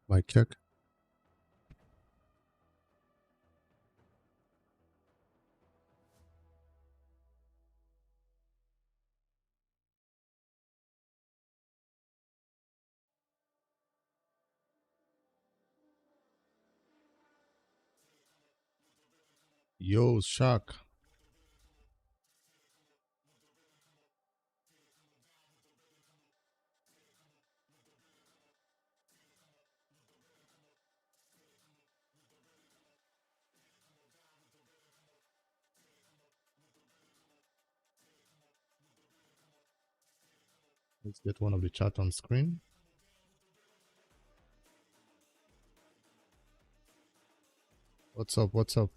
Mic check. Yo, Shark. Let's get one of the chat on screen. What's up? What's up?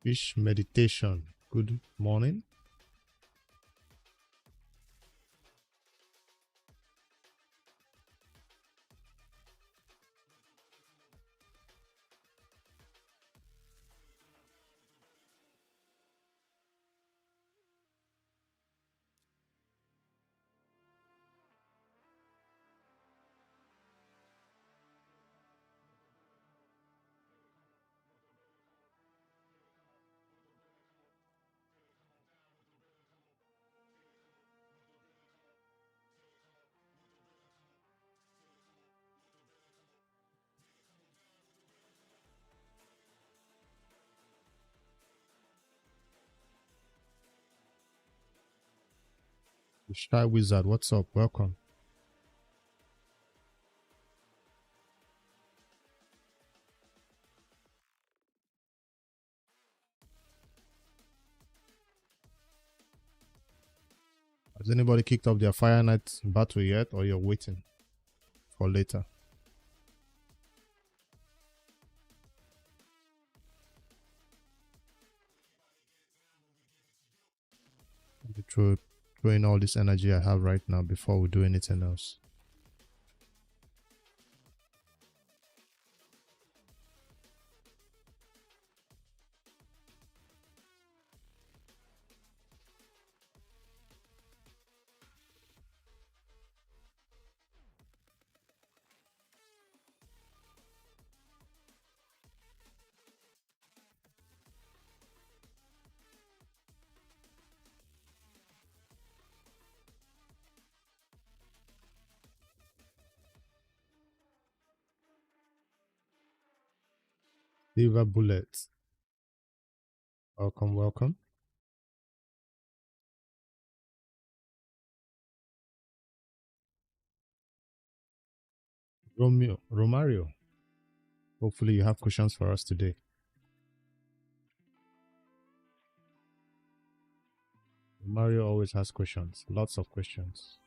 Fish meditation. Good morning. The Shy Wizard. What's up? Welcome. Has anybody kicked off their Fire Night battle yet, or you're waiting for later? Throwing all this energy I have right now before we do anything else. Silver Bullet. Welcome, welcome. Romario. Hopefully you have questions for us today. Romario always has questions. Lots of questions.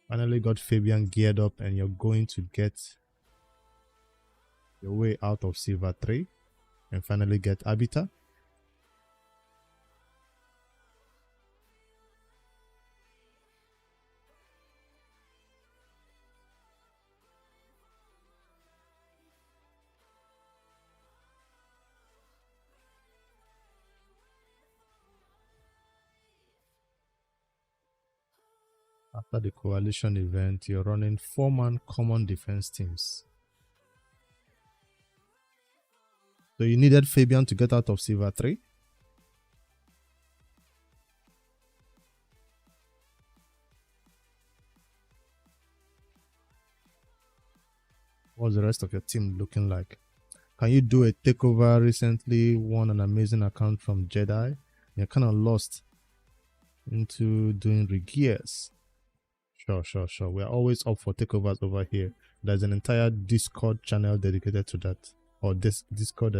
Finally got Fabian geared up, and you're going to get your way out of Silver 3 and finally get Abita. After the coalition event, you're running 4-man common defense teams. So you needed Fabian to get out of Silver 3? What's the rest of your team looking like? Can you do a takeover? Recently won an amazing account from Jedi. You're kind of lost into doing regears. Sure. We're always up for takeovers over here. There's an entire Discord channel dedicated to that. Or this Discord,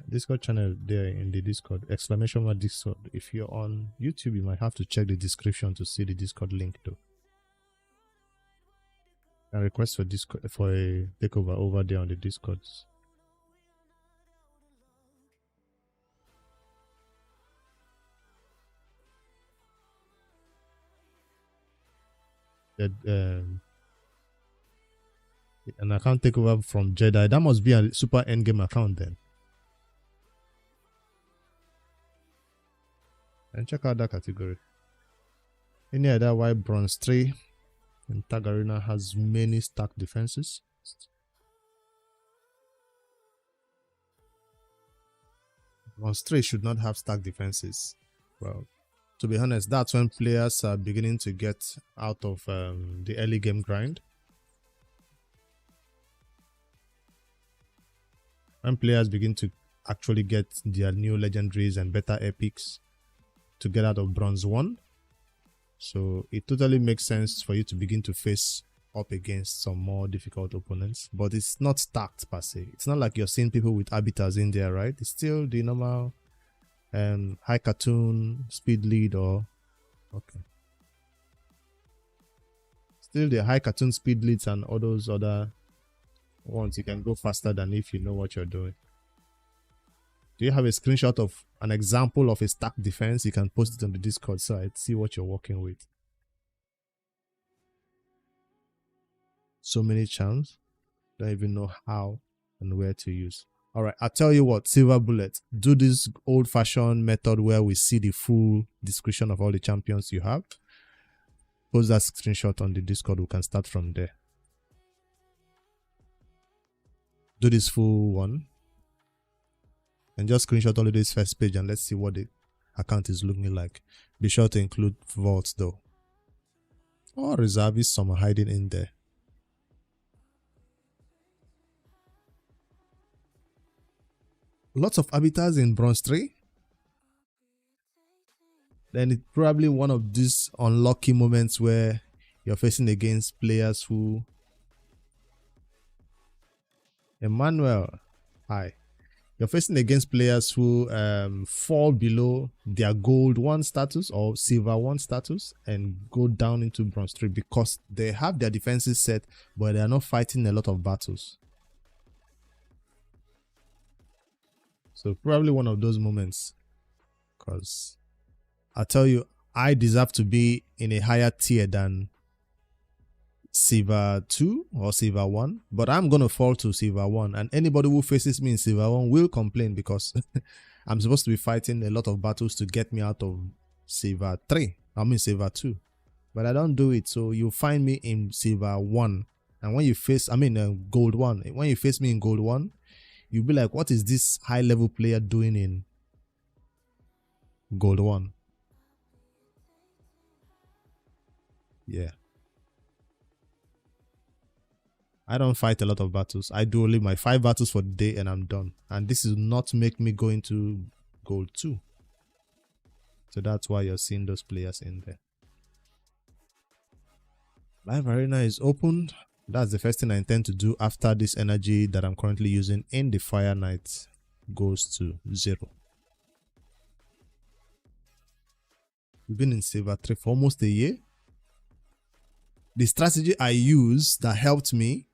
Discord channel there in the Discord. !mark Discord. If you're on YouTube, you might have to check the description to see the Discord link though. And request for Discord for a takeover over there on the Discords. That an account takeover from Jedi. That must be a super endgame account then. And check out that category. Any other why Bronze 3 in Tag Arena has many stack defenses? Bronze 3 should not have stack defenses. Well, to be honest, that's when players are beginning to get out of the early game grind. When players begin to actually get their new legendaries and better epics to get out of Bronze 1. So it totally makes sense for you to begin to face up against some more difficult opponents. But it's not stacked per se. It's not like you're seeing people with arbiters in there, right? It's still the normal high cartoon, speed lead or... Okay. Still the high cartoon speed leads and all those other ones. You can go faster than if you know what you're doing. Do you have a screenshot of an example of a stack defense? You can post it on the Discord side. See what you're working with. So many charms. Don't even know how and where to use. Alright, I'll tell you what, Silver Bullet. Do this old-fashioned method where we see the full description of all the champions you have. Post that screenshot on the Discord. We can start from there. Do this full one. And just screenshot all of this first page and let's see what the account is looking like. Be sure to include vaults though. Or reservists, some are hiding in there. Lots of arbiters in Bronze 3. Then it's probably one of these unlucky moments where you're facing against players who... Emmanuel, hi. You're facing against players who fall below their Gold 1 status or Silver 1 status and go down into Bronze 3 because they have their defenses set, but they are not fighting a lot of battles. So probably one of those moments, because I tell you, I deserve to be in a higher tier than Silver 2 or Silver 1, but I'm going to fall to Silver 1, and anybody who faces me in Silver 1 will complain because I'm supposed to be fighting a lot of battles to get me out of Silver 3, Silver 2, but I don't do it. So you find me in Silver 1, and when you face, Gold 1, when you face me in Gold 1, you'll be like, what is this high level player doing in Gold 1? Yeah. I don't fight a lot of battles. I do only my 5 battles for the day and I'm done. And this is not make me go into Gold 2. So that's why you're seeing those players in there. Live Arena is opened. That's the first thing I intend to do after this energy that I'm currently using in the Fire Knight goes to 0. We've been in Silver 3 for almost a year. The strategy I use that helped me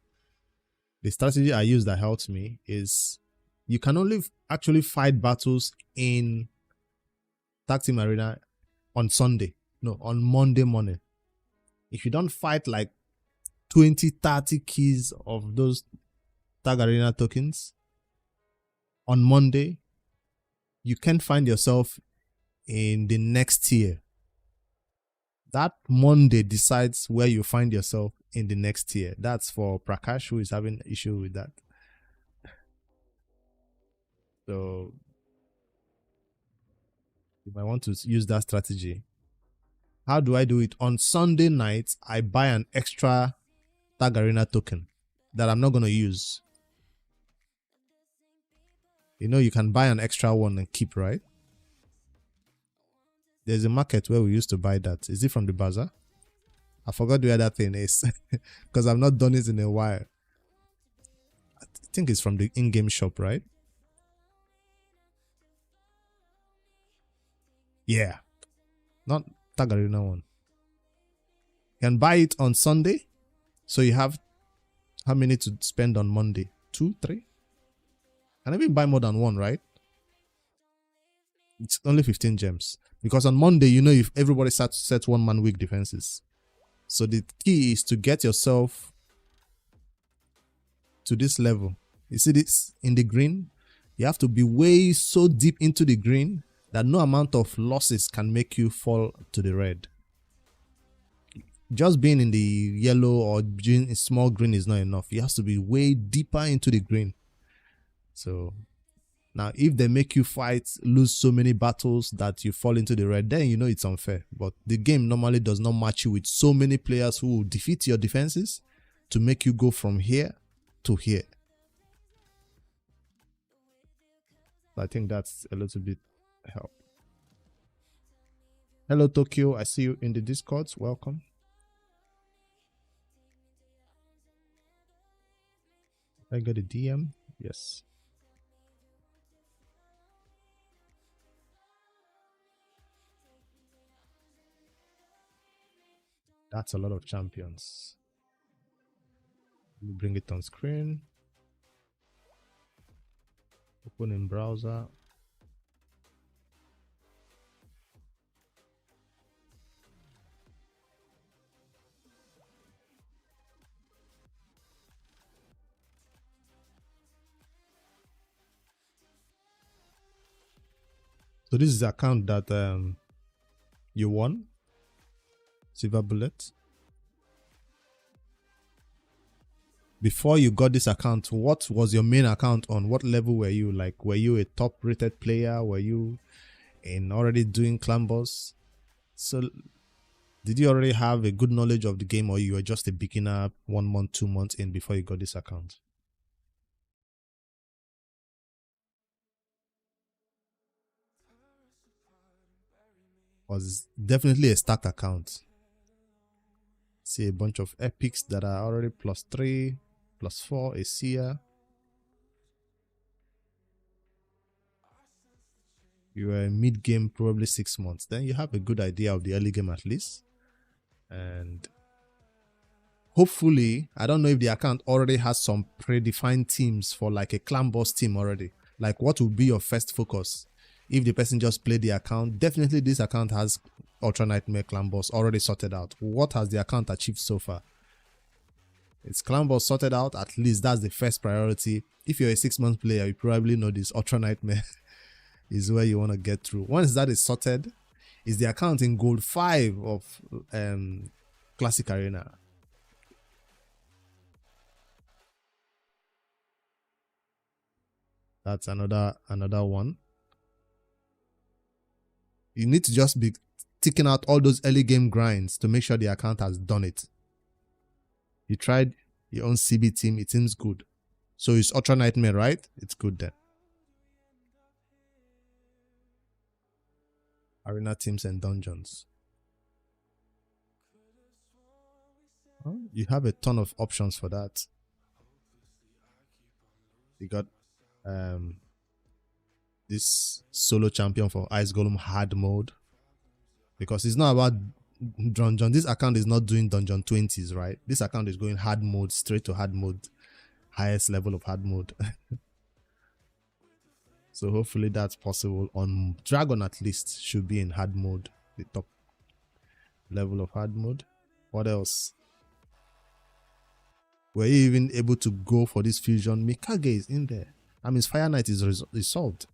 is you can only actually fight battles in Tag Team Arena on Sunday. No, on Monday morning. If you don't fight like 20-30 keys of those Tag Arena tokens on Monday, you can't find yourself in the next tier. That Monday decides where you find yourself in the next tier. That's for Prakash, who is having an issue with that. So you might want to use that strategy. How do I do it? On Sunday night, I buy an extra Tag Arena token that I'm not going to use. You know, you can buy an extra one and keep, right? There's a market where we used to buy that. Is it from the bazaar? I forgot where that thing is because I've not done it in a while. I think it's from the in-game shop, right? Yeah. Not Tag Arena one. You can buy it on Sunday. So you have how many to spend on Monday? 2, 3? Can I even buy more than one, right? It's only 15 gems. Because on Monday, you know, if everybody sets 1 man weak defenses. So the key is to get yourself to this level. You see this in the green? You have to be way so deep into the green that no amount of losses can make you fall to the red. Just being in the yellow or small green is not enough. You have to be way deeper into the green. So now if they make you lose so many battles that you fall into the red, then you know it's unfair. But the game normally does not match you with so many players who will defeat your defenses to make you go from here to here. I think that's a little bit help. Hello Tokyo, I see you in the Discords. Welcome. I got a DM. Yes. That's a lot of champions. Let me bring it on screen. Open in browser. So this is the account that you won. Silver Bullet. Before you got this account, what was your main account on? What level were you? Like, were you a top rated player? Were you in already doing clan boss? So did you already have a good knowledge of the game, or you were just a beginner 1 month, 2 months in before you got this account? Was definitely a stacked account. See a bunch of epics that are already +3, +4, a seer. You were mid-game, probably 6 months. Then you have a good idea of the early game at least. And hopefully, I don't know if the account already has some predefined teams for like a clan boss team already. Like what would be your first focus? If the person just played the account, definitely this account has Ultra Nightmare clan boss already sorted out. What has the account achieved so far? It's clan boss sorted out, at least that's the first priority. If you're a 6-month player, you probably know this Ultra Nightmare is where you want to get through. Once that is sorted, is the account in gold 5 of Classic Arena. That's another one. You need to just be ticking out all those early game grinds to make sure the account has done it. You tried your own CB team, it seems good. So it's Ultra Nightmare, right? It's good then. Arena teams and dungeons. Oh, you have a ton of options for that. You got this solo champion for Ice Golem hard mode, because it's not about dungeon. This account is not doing dungeon 20s, right? This account is going hard mode, straight to hard mode, highest level of hard mode. So hopefully that's possible. On Dragon at least should be in hard mode, the top level of hard mode. What else? Were you even able to go for this fusion? Mikage is in there. I mean, Fire Knight is solved.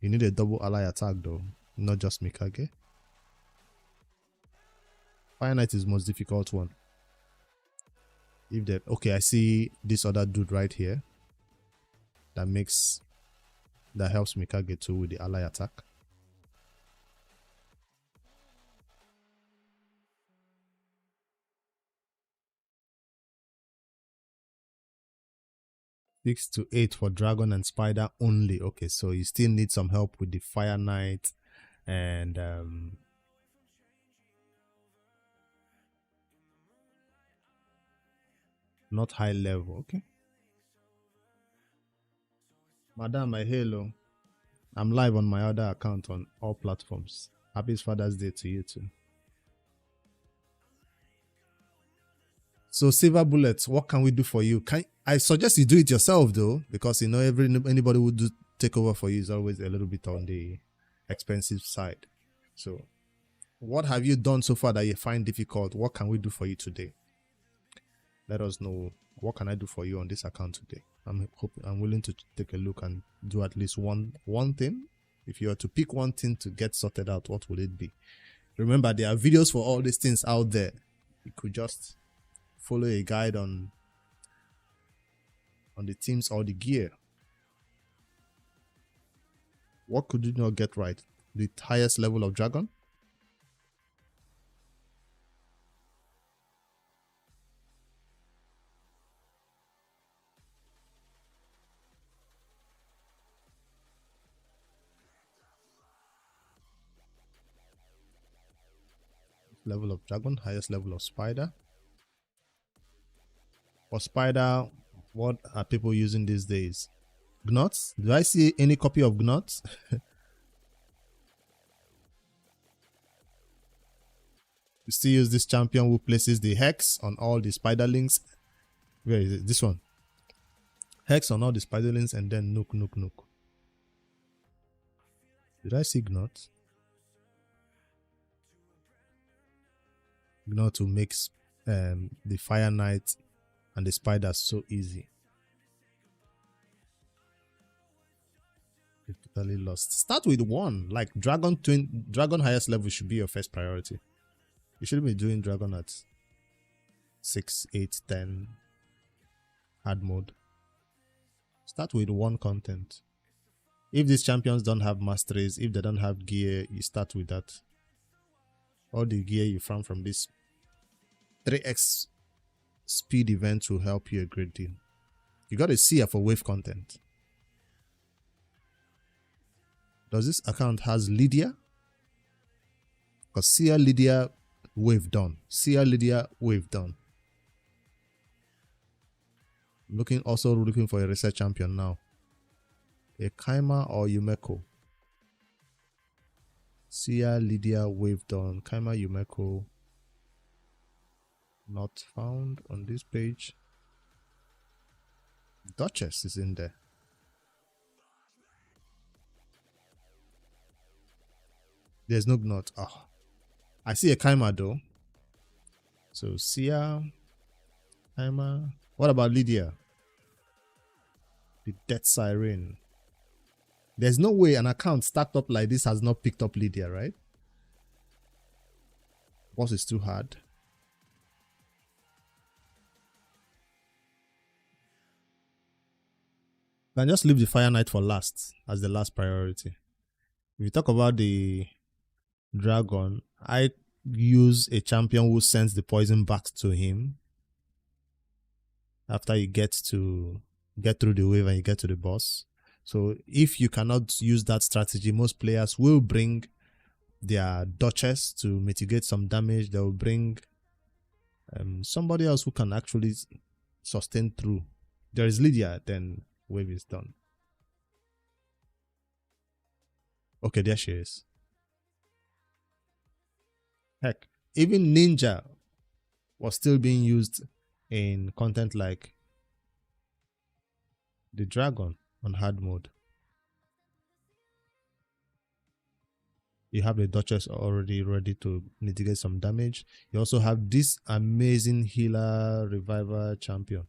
You need a double ally attack though, not just Mikage. Fire Knight is the most difficult one. If that, okay, I see this other dude right here that helps Mikage too with the ally attack. 6 to 8 for dragon and spider only. Okay, so you still need some help with the fire knight and not high level. Okay. Madam, my hello. I'm live on my other account on all platforms. Happy Father's Day to you too. So silver bullets, what can we do for you? I suggest you do it yourself though, because you know anybody who do takeover for you is always a little bit on the expensive side. So what have you done so far that you find difficult? What can we do for you today? Let us know. What can I do for you on this account today? I'm willing to take a look and do at least one thing. If you are to pick one thing to get sorted out, what will it be? Remember, there are videos for all these things out there. You could just follow a guide on the teams or the gear. What could you not get right? The highest level of dragon? Level of dragon, highest level of spider. For spider, what are people using these days? Gnots? Do I see any copy of Gnots? We still use this champion who places the hex on all the spiderlings. Where is it? This one. Hex on all the spiderlings and then nuke, nuke, nuke. Did I see Gnot? Gnot to make the fire knight and the spiders so easy. You're totally lost. Start with one. Like dragon highest level should be your first priority. You shouldn't be doing dragon at 6, 8, 10 hard mode. Start with one content. If these champions don't have masteries, if they don't have gear, you start with that. All the gear you found from this 3x speed event will help you a great deal. You got to see her for wave content. Does this account has Lydia? Because Sia Lydia wave done. Sia Lydia wave done. Also looking for a research champion now. A Kaima or Yumeko. Sia Lydia wave done. Kaima Yumeko. Not found on this page. Duchess is in there. There's no Gnot. Oh. I see a Kaima though. So Sia, Kaima. What about Lydia? The Death Siren. There's no way an account stacked up like this has not picked up Lydia, right? Boss is too hard. Then just leave the Fire Knight for last as the last priority. If you talk about the dragon, I use a champion who sends the poison back to him after you get through the wave and you get to the boss. So if you cannot use that strategy, most players will bring their Duchess to mitigate some damage. They will bring somebody else who can actually sustain through. There is Lydia, then wave is done. Okay, there she is. Heck, even Ninja was still being used in content like the dragon on hard mode. You have the Duchess already ready to mitigate some damage. You also have this amazing healer reviver champion.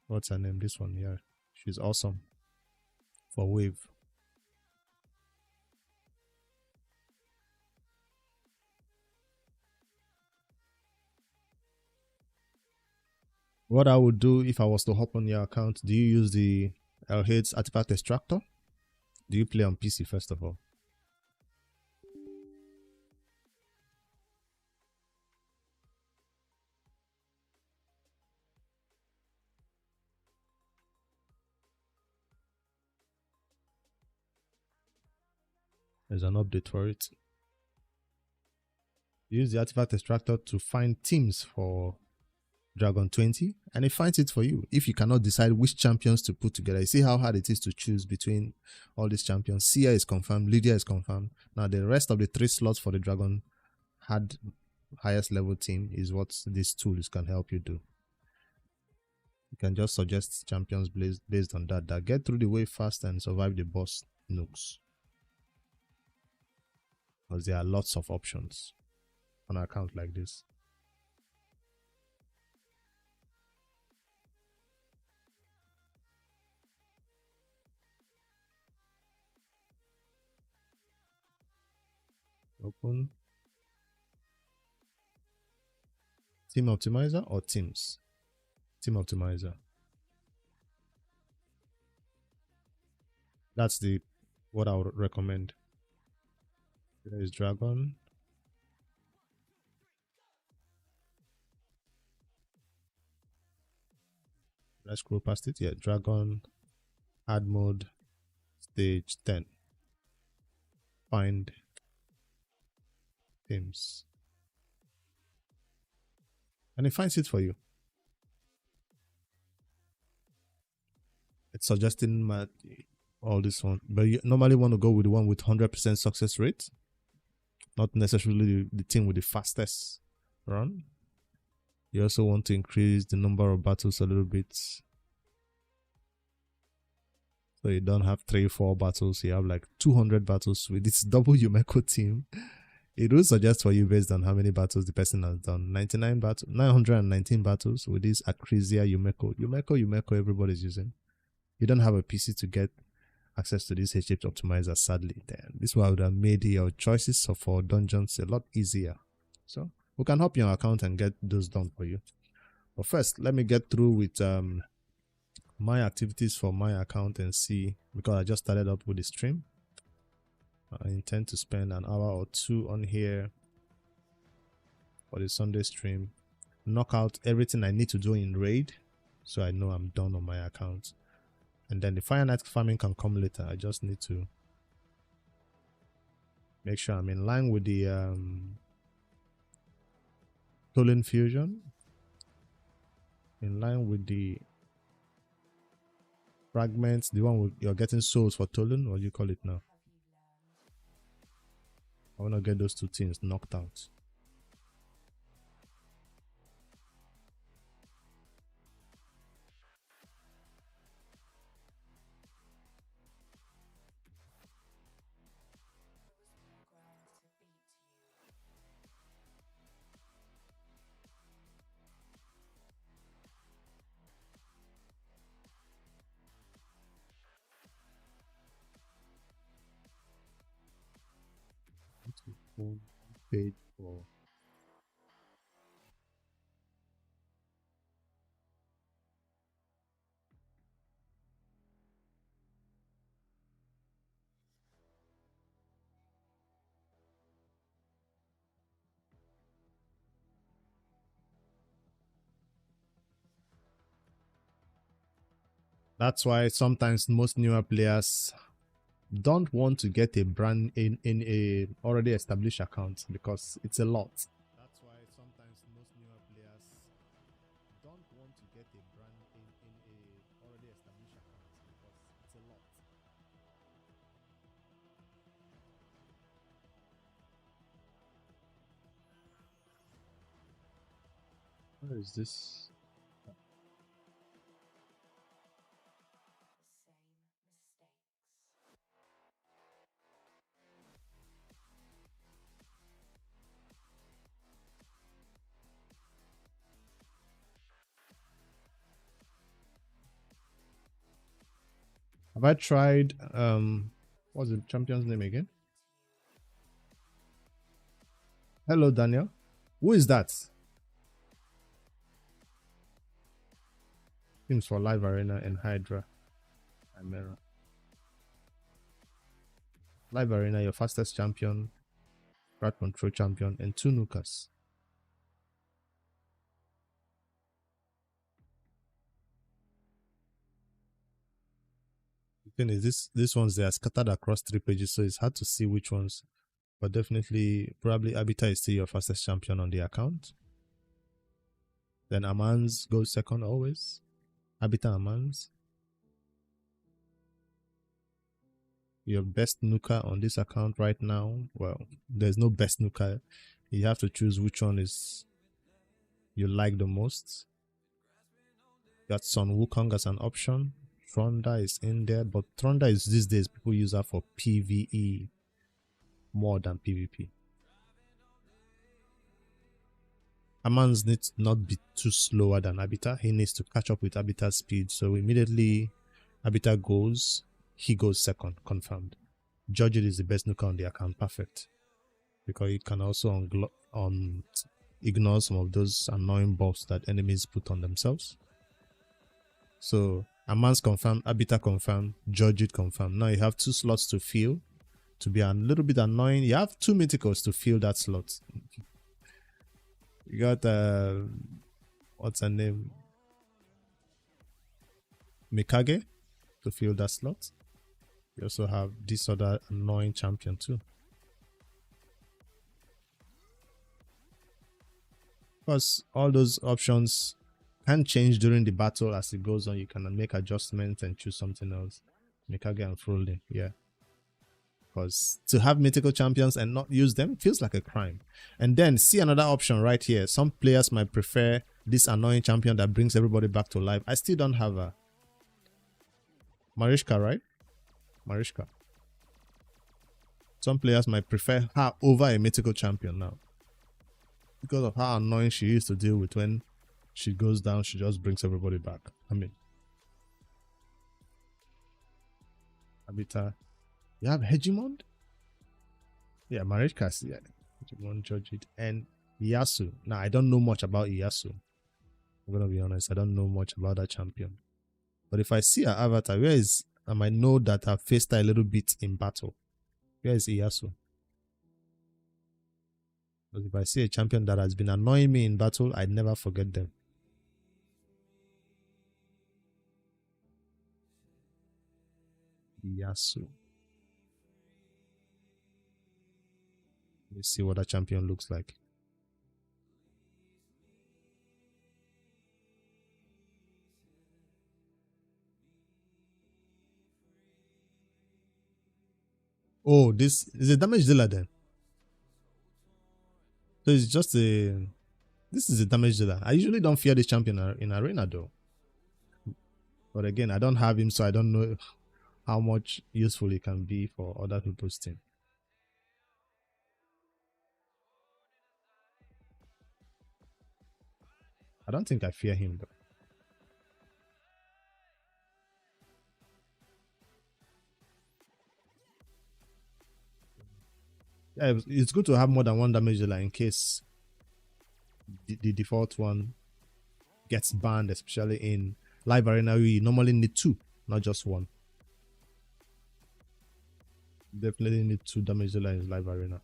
What's her name? This one here. She's awesome for wave. What I would do if I was to hop on your account, do you use the Elhade's artifact extractor? Do you play on PC first of all? There's an update for it. Use the artifact extractor to find teams for Dragon 20, and it finds it for you. If you cannot decide which champions to put together, you see how hard it is to choose between all these champions. Sia is confirmed, Lydia is confirmed. Now the rest of the 3 slots for the Dragon highest level team is what these tools can help you do. You can just suggest champions based on that get through the wave fast and survive the boss nukes. Because there are lots of options on an account like this. Open. Team Optimizer or Teams? Team Optimizer. That's what I would recommend. There is Dragon. Let's scroll past it. Yeah, Dragon, add mode, stage 10. Find teams. And it finds it for you. It's suggesting all this one. But you normally want to go with the one with 100% success rate. Not necessarily the team with the fastest run. You also want to increase the number of battles a little bit. So you don't have 3-4 battles. You have like 200 battles with this double Yumeko team. It will suggest for you based on how many battles the person has done. 919 battles with this Acrisia Yumeko. Yumeko everybody's using. You don't have a PC to get access to this HH optimizer, sadly. Then this would have made your choices for dungeons a lot easier. So we can hop your account and get those done for you. But first, let me get through with my activities for my account and see, because I just started up with the stream. I intend to spend an hour or 2 on here for the Sunday stream. Knock out everything I need to do in raid, so I know I'm done on my account. And then the Fire Knight farming can come later. I just need to make sure I'm in line with the Tholin Fusion, in line with the fragments, the one with you're getting souls for Tholin. What do you call it now? I want to get those 2 things knocked out. Page for that's why sometimes most newer players don't want to get a brand in a already established account because it's a lot. That's why sometimes most newer players don't want to get a brand in a already established account because it's a lot. Where is this? Have I tried what's the champion's name again? Hello Daniel. Who is that? Teams for Live Arena and Hydra. Chimera. Live Arena, your fastest champion, crowd control champion, and 2 nukas. The thing is, this ones they are scattered across 3 pages, so it's hard to see which ones. But definitely, probably Abita is still your fastest champion on the account. Then Amans goes second always. Abita Amans. Your best nuka on this account right now. Well, there's no best nuka. You have to choose which one is you like the most. Got Sun Wukong as an option. Thronda is in there, but Thronda is these days people use her for PvE more than PvP. Amans needs to not be too slower than Abita. He needs to catch up with Abita's speed. So immediately Abita goes, he goes second, confirmed. Judge it is the best nuka on the account, perfect. Because it can also ignore some of those annoying buffs that enemies put on themselves. So Amans confirmed, Abita confirmed, Judge it confirmed. Now you have 2 slots to fill. To be a little bit annoying, you have 2 mythicals to fill that slot. You got what's her name? Mikage to fill that slot. You also have this other annoying champion too. Because all those options can change during the battle as it goes on. You can make adjustments and choose something else. Mikage and Tholin, yeah. Because to have mythical champions and not use them feels like a crime. And then see another option right here. Some players might prefer this annoying champion that brings everybody back to life. I still don't have a Mariska, right? Mariska. Some players might prefer her over a mythical champion now. Because of how annoying she is to deal with. When she goes down, she just brings everybody back. I mean, Abita. You have Hegemon? Yeah, Mariska, yeah. Hegemon, Judge it. And Iyasu. Now, I don't know much about Iyasu. I'm going to be honest. I don't know much about that champion. But if I see her avatar, where is... I might know that I've faced her a little bit in battle. Where is Iyasu? But if I see a champion that has been annoying me in battle, I never forget them. Iyasu. Let's see what that champion looks like. Oh, this is a damage dealer then. So it's just a... This is a damage dealer. I usually don't fear this champion in arena though. But again, I don't have him, so I don't know how much useful he can be for other people's team. I don't think I fear him though. Yeah, it's good to have more than one damage dealer in case the default one gets banned, especially in live arena. You normally need 2, not just 1. Definitely need 2 damage dealer in live arena.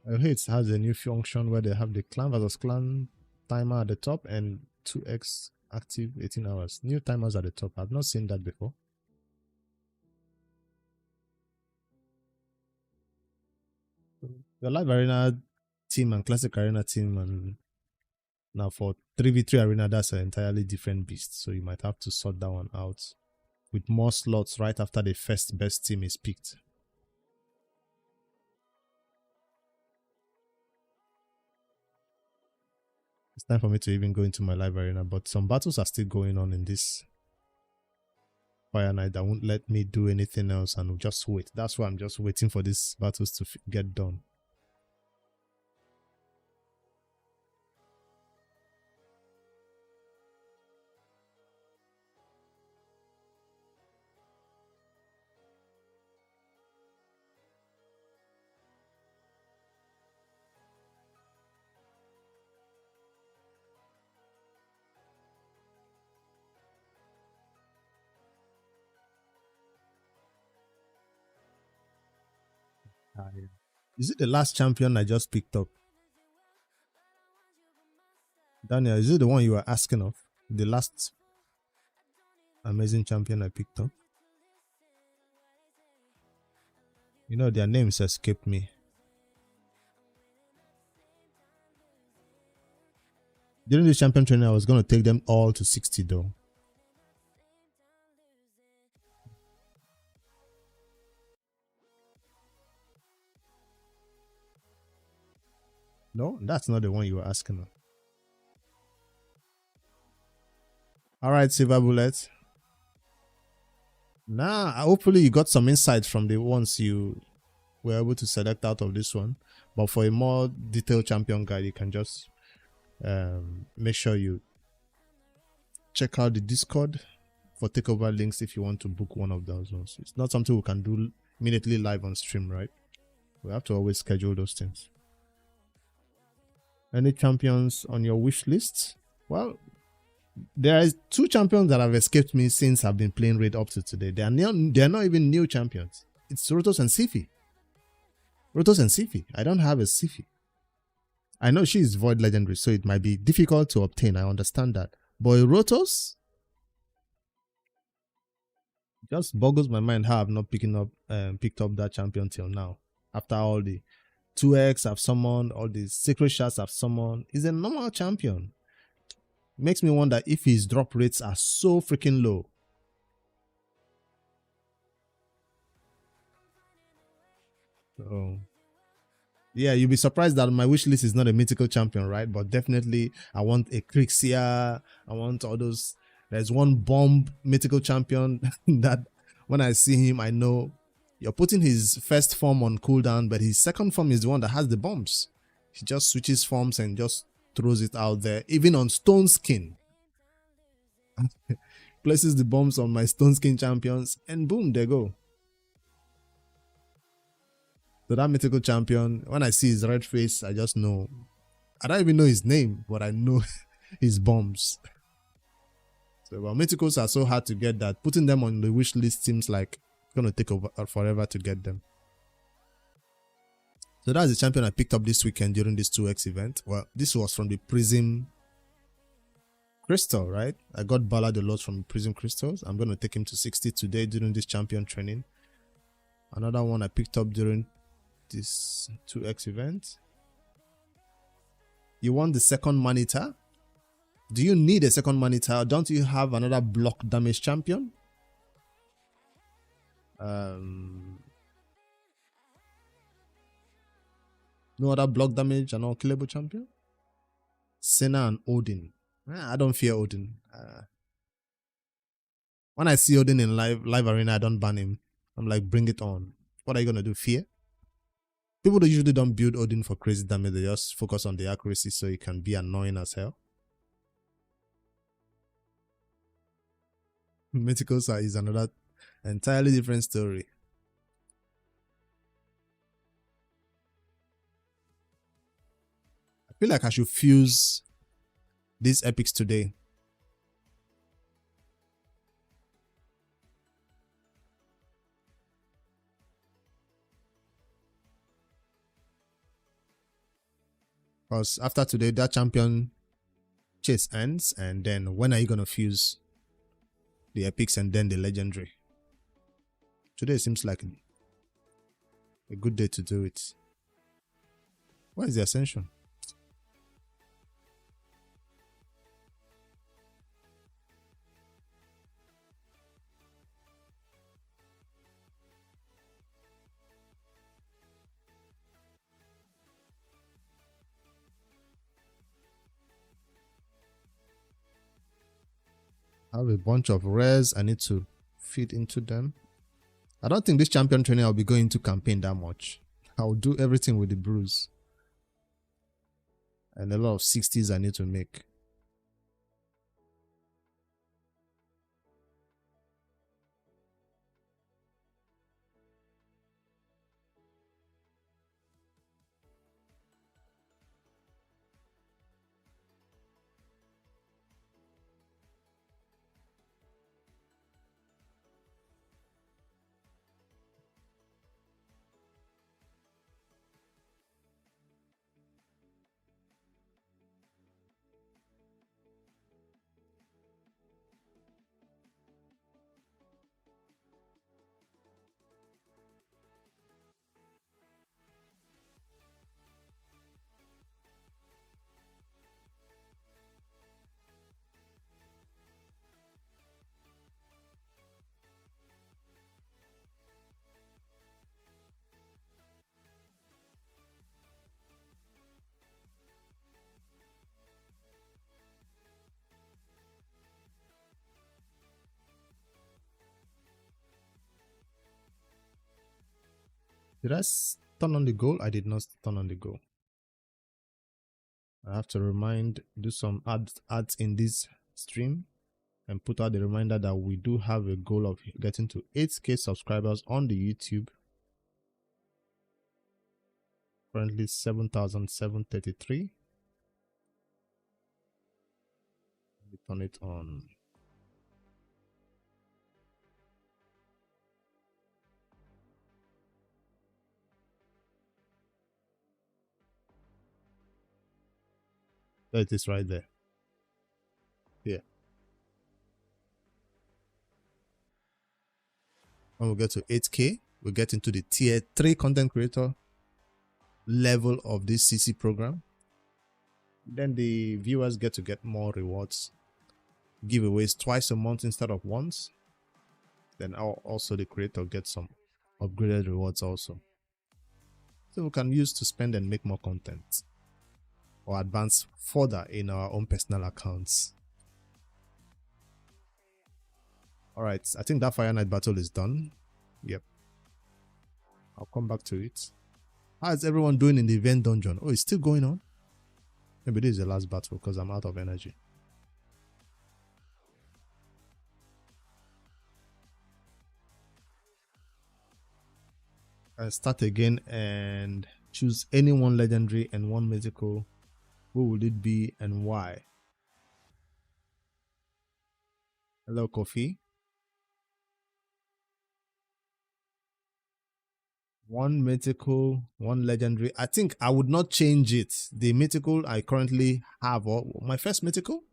It has a new function where they have the clan versus clan timer at the top and 2x active 18 hours. New timers at the top. I've not seen that before. The live arena team and classic arena team, and now for 3v3 arena, that's an entirely different beast. So you might have to sort that one out with more slots right after the first best team is picked. It's time for me to even go into my live arena, but some battles are still going on in this Fire Night that won't let me do anything else and just wait. That's why I'm just waiting for these battles to get done. Yeah. Is it the last champion I just picked up? Daniel, is it the one you were asking of? The last amazing champion I picked up? You know, their names escaped me. During this champion training, I was going to take them all to 60 though. No, that's not the one you were asking of. All right, Silver Bullet. Nah, hopefully you got some insights from the ones you were able to select out of this one. But for a more detailed champion guide, you can just make sure you check out the Discord for takeover links if you want to book one of those ones. It's not something we can do immediately live on stream, right? We have to always schedule those things. Any champions on your wish list? Well, there are 2 champions that have escaped me since I've been playing Raid up to today. They are not even new champions. It's Rotos and Sifi. Rotos and Sifi. I don't have a Sifi. I know she is Void Legendary, so it might be difficult to obtain. I understand that. But Rotos just boggles my mind how I've not picked up that champion till now. After all the 2x I've summoned, all the secret shots I've summoned, he's a normal champion. Makes me wonder if his drop rates are so freaking low. So, yeah, you'll be surprised that my wish list is not a mythical champion, right? But definitely, I want a Crixia. I want all those. There's one bomb mythical champion that when I see him, I know you're putting his first form on cooldown, but his second form is the one that has the bombs. He just switches forms and just throws it out there, even on Stone Skin. Places the bombs on my Stone Skin champions, and boom, they go. So that mythical champion, when I see his red face, I just know. I don't even know his name, but I know his bombs. So, well, mythicals are so hard to get that putting them on the wish list seems like it's going to take forever to get them. So that's the champion I picked up this weekend during this 2x event. Well, this was from the Prism Crystal, right? I got Ballad a lot from Prism Crystals. I'm going to take him to 60 today during this champion training. Another one I picked up during this 2x event. You want the second Manita? Do you need a second Manita? Don't you have another block damage champion? No other block damage and unkillable champion? Senna and Odin. I don't fear Odin. When I see Odin in live arena, I don't ban him. I'm like, bring it on. What are you gonna do? Fear? People usually don't build Odin for crazy damage. They just focus on the accuracy so it can be annoying as hell. Mythicals is another entirely different story. I feel like I should fuse these epics today. Because after today, that champion chase ends, and then when are you gonna fuse the epics and then the legendary? Today seems like a good day to do it. What is the ascension? I have a bunch of rares I need to feed into them. I don't think this champion training I'll be going to campaign that much. I'll do everything with the bruise. And a lot of 60s I need to make. Did I turn on the goal? I did not turn on the goal. I have to do some ads in this stream and put out the reminder that we do have a goal of getting to 8K subscribers on the YouTube. Currently 7,733. We turn it on. There it is right there. Yeah. When we get to 8K, we get into the tier 3 content creator level of this CC program. Then the viewers get to get more rewards, giveaways twice a month instead of once. Then also the creator gets some upgraded rewards also, so we can use to spend and make more content or advance further in our own personal accounts. All right, I think that Fire Knight battle is done. Yep, I'll come back to it. How is everyone doing in the event dungeon? Oh, it's still going on. Maybe this is the last battle because I'm out of energy. I start again and choose any one legendary and one mythical. Who would it be and why? Hello, Kofi. One mythical, one legendary. I think I would not change it. The mythical I currently have, or my first mythical,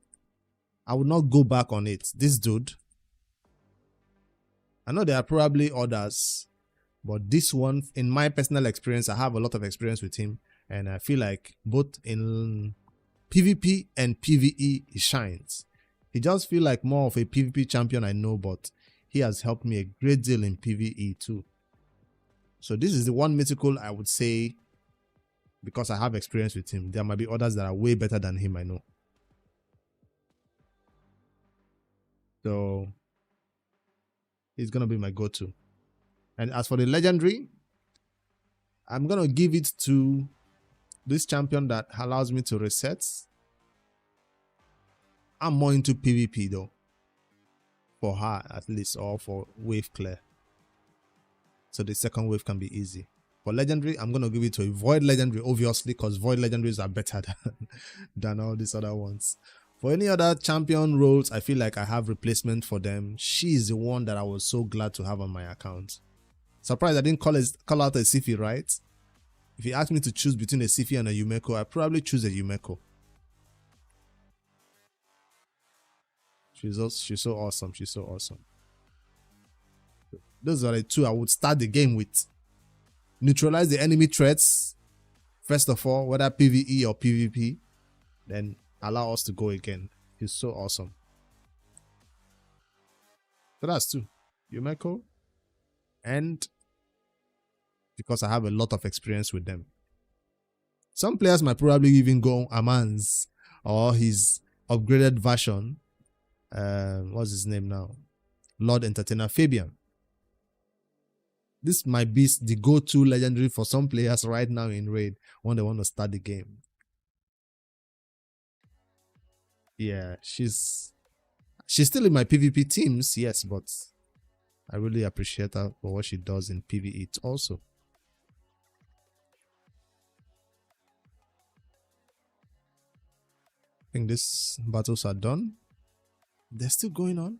I would not go back on it. This dude, I know there are probably others, but this one, in my personal experience, I have a lot of experience with him, and I feel like both in PvP and PvE, he shines. He just feel like more of a PvP champion I know, but he has helped me a great deal in PvE too. So this is the one mythical I would say, because I have experience with him. There might be others that are way better than him, I know. So he's going to be my go-to. And as for the legendary, I'm going to give it to this champion that allows me to reset. I'm more into PvP though, for her at least, or for wave clear, so the second wave can be easy. For legendary, I'm going to give it to a void legendary, obviously, because void legendaries are better than all these other ones. For any other champion roles, I feel like I have replacement for them. She is the one that I was so glad to have on my account. Surprised I didn't call out a Sifi, right? If you ask me to choose between a Sifi and a Yumeko, I probably choose a Yumeko. She's so awesome. She's so awesome. Those are the two I would start the game with. Neutralize the enemy threats, first of all, whether PvE or PvP. Then allow us to go again. He's so awesome. So that's two. Yumeko. And because I have a lot of experience with them. Some players might probably even go Aman's or his upgraded version. What's his name now? Lord Entertainer Fabian. This might be the go-to legendary for some players right now in Raid when they want to start the game. Yeah, she's still in my PvP teams, yes, but I really appreciate her for what she does in PvE also. I think these battles are done. They're still going on.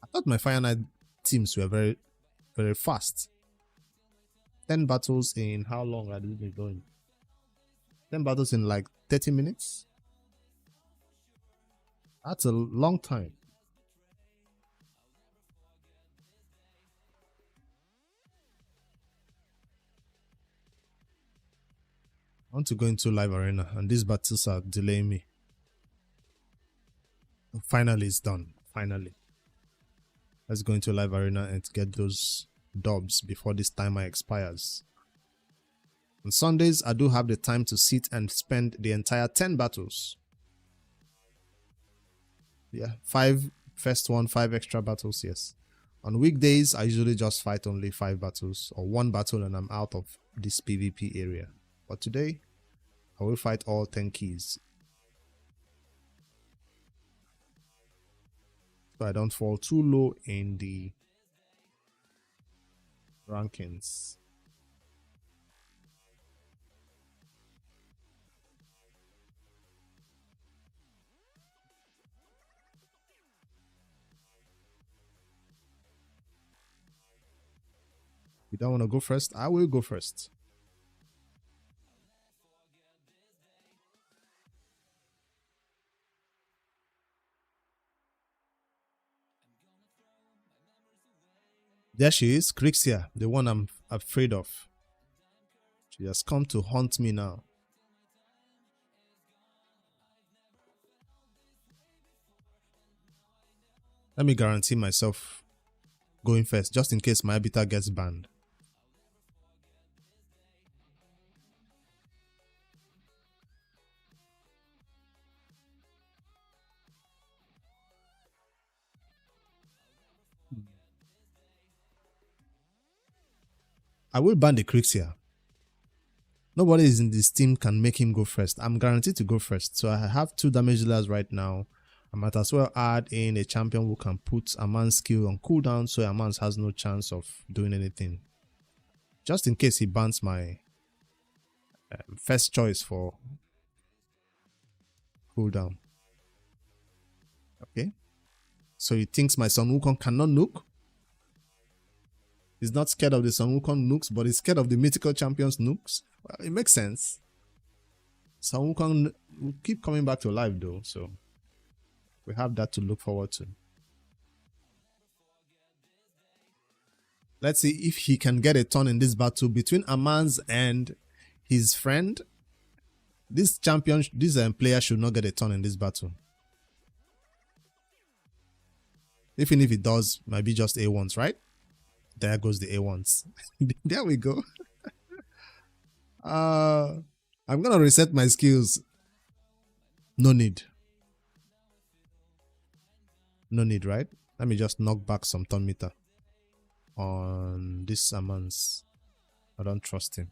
I thought my Fire Knight teams were very, very fast. 10 battles in how long are they going? 10 battles in like 30 minutes? That's a long time. I want to go into live arena and these battles are delaying me. Finally, it's done. Finally. Let's go into live arena and get those dubs before this timer expires. On Sundays, I do have the time to sit and spend the entire 10 battles. Yeah, 5 First one, 5 extra battles, yes. On weekdays, I usually just fight only 5 battles or 1 battle and I'm out of this PvP area. But today, I will fight all 10 keys. So I don't fall too low in the rankings. You don't want to go first? I will go first. There she is, Crixia, the one I'm afraid of. She has come to haunt me now. Let me guarantee myself going first, just in case my beta gets banned. I will ban the Crixia. Nobody is in this team can make him go first. I'm guaranteed to go first. So I have 2 damage dealers right now. I might as well add in a champion who can put a man's skill on cooldown so a man has no chance of doing anything. Just in case he bans my first choice for cooldown. Okay. So he thinks my Sun Wukong cannot nuke. He's not scared of the Sun Wukong nukes, but he's scared of the mythical champions nukes. Well, it makes sense. Sun Wukong will keep coming back to life though, so we have that to look forward to. Let's see if he can get a turn in this battle between Amans and his friend. This champion, this player should not get a turn in this battle. Even if it does, might be just A1s, right? There goes the A1s. There we go. I'm gonna reset my skills. No need. No need, right? Let me just knock back some turn meter on this Amans. I don't trust him.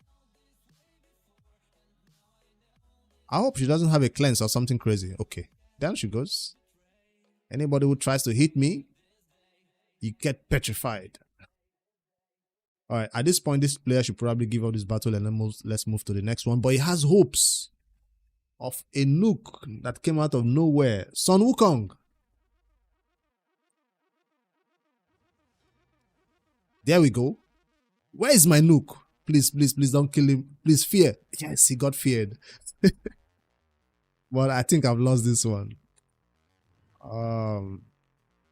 I hope she doesn't have a cleanse or something crazy. Okay, down she goes. Anybody who tries to hit me, you get petrified. Alright, at this point, this player should probably give up this battle and then let's move to the next one. But he has hopes of a nuke that came out of nowhere. Sun Wukong. There we go. Where is my nuke? Please, please, please don't kill him. Please fear. Yes, he got feared. But I think I've lost this one.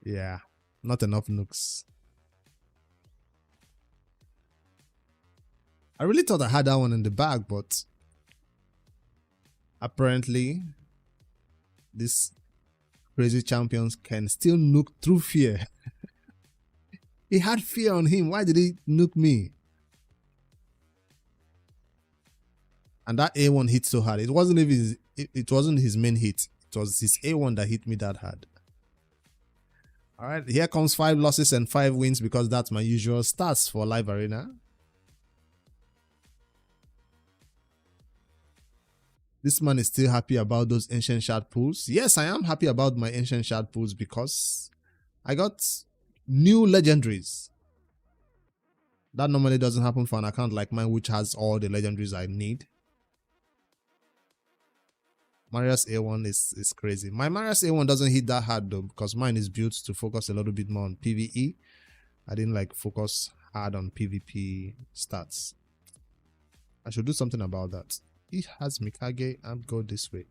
Yeah, not enough nukes. I really thought I had that one in the bag, but apparently these crazy champions can still nuke through fear. He had fear on him. Why did he nuke me? And that A1 hit so hard. It wasn't even it wasn't his main hit. It was his A1 that hit me that hard. Alright, here comes 5 losses and 5 wins because that's my usual stats for live arena. This man is still happy about those ancient shard pools. Yes, I am happy about my ancient shard pools because I got new legendaries. That normally doesn't happen for an account like mine, which has all the legendaries I need. Marius A1 is crazy. My Marius A1 doesn't hit that hard though, because mine is built to focus a little bit more on PvE. I didn't like focus hard on PvP stats. I should do something about that. He has Mikage and go this way.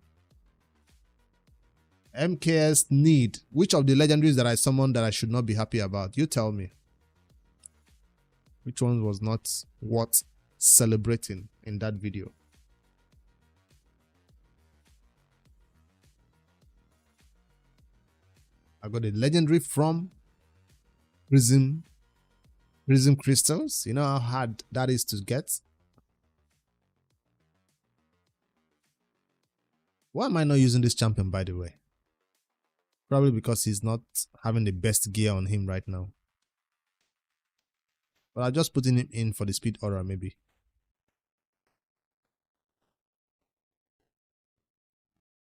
MKS need. Which of the legendaries that I summoned that I should not be happy about? You tell me. Which one was not worth celebrating in that video? I got a legendary from Prism Crystals. You know how hard that is to get? Why am I not using this champion, by the way? Probably because he's not having the best gear on him right now. But I'll just put him in for the speed aura maybe.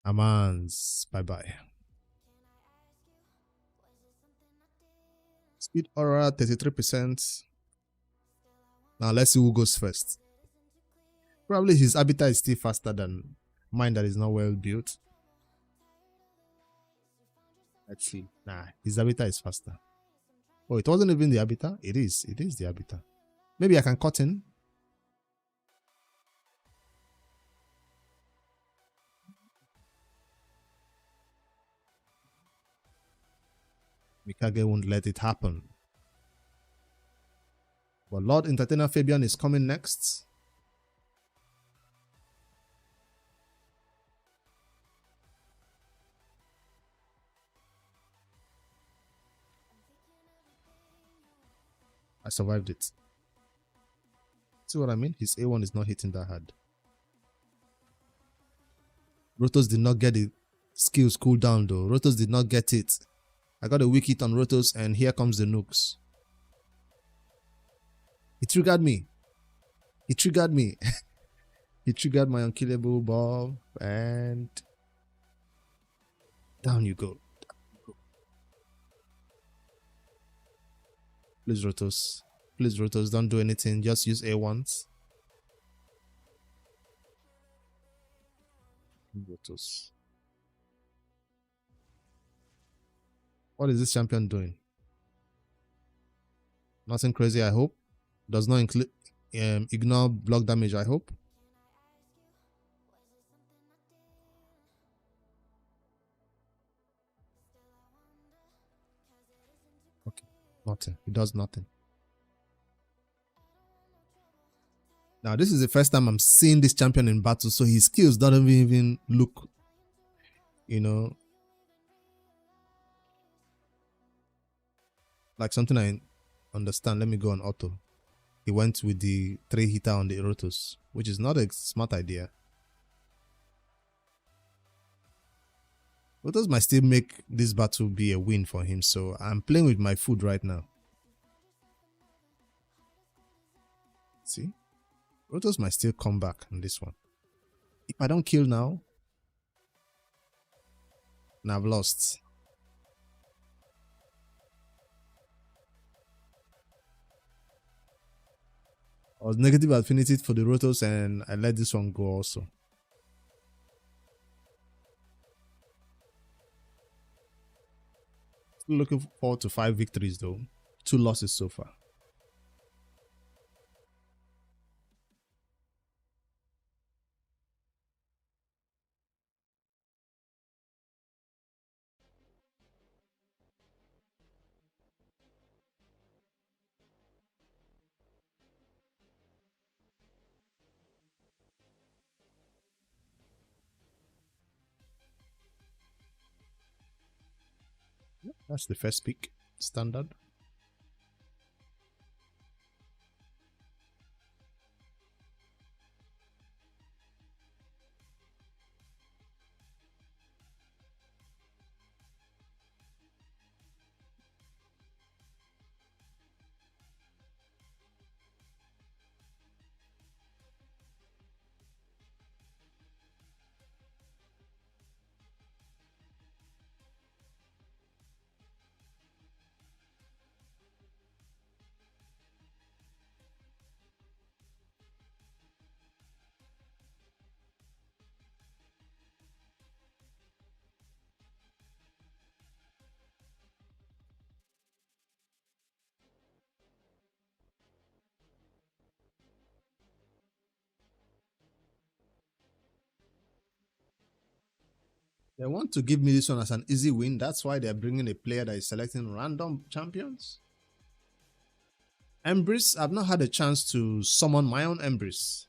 Amans, bye-bye. Speed aura 33%. Now let's see who goes first. Probably his habitat is still faster than mine that is not well built. Let's see. Nah, his habitat is faster. Oh, it wasn't even the habitat? It is the habitat. Maybe I can cut in. Mikage won't let it happen. But Lord Entertainer Fabian is coming next. I survived it. See what I mean? His A1 is not hitting that hard. Rotos did not get the skills cooldown though. Rotos did not get it. I got a weak hit on Rotos and here comes the nukes. He triggered me. He triggered me. He triggered my unkillable ball and down you go. Please Rotos. Please Rotos, don't do anything. Just use A1s. Rotos. What is this champion doing? Nothing crazy, I hope. Does not include ignore block damage, I hope. Okay, nothing. It does nothing. Now, this is the first time I'm seeing this champion in battle, so his skills don't even look, you know, like something I understand. Let me go on auto. He went with the 3-hitter on the Erotos, which is not a smart idea. Erotos might still make this battle be a win for him, so I'm playing with my food right now. See? Rotos might still come back on this one. If I don't kill now, then I've lost. I was negative affinity for the Rotos and I let this one go also. Still looking forward to 5 victories though. 2 losses so far. That's the first pick. Standard. They want to give me this one as an easy win. That's why they're bringing a player that is selecting random champions. Embrace, I've not had a chance to summon my own Embrace.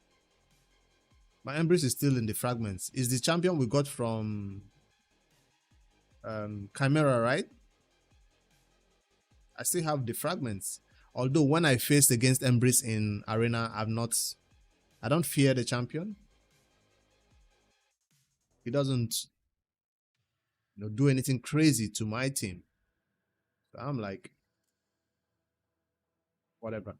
My Embrace is still in the fragments. Is the champion we got from Chimera, right? I still have the fragments. Although when I faced against Embrace in Arena, I don't fear the champion. He doesn't do anything crazy to my team. So I'm like, whatever.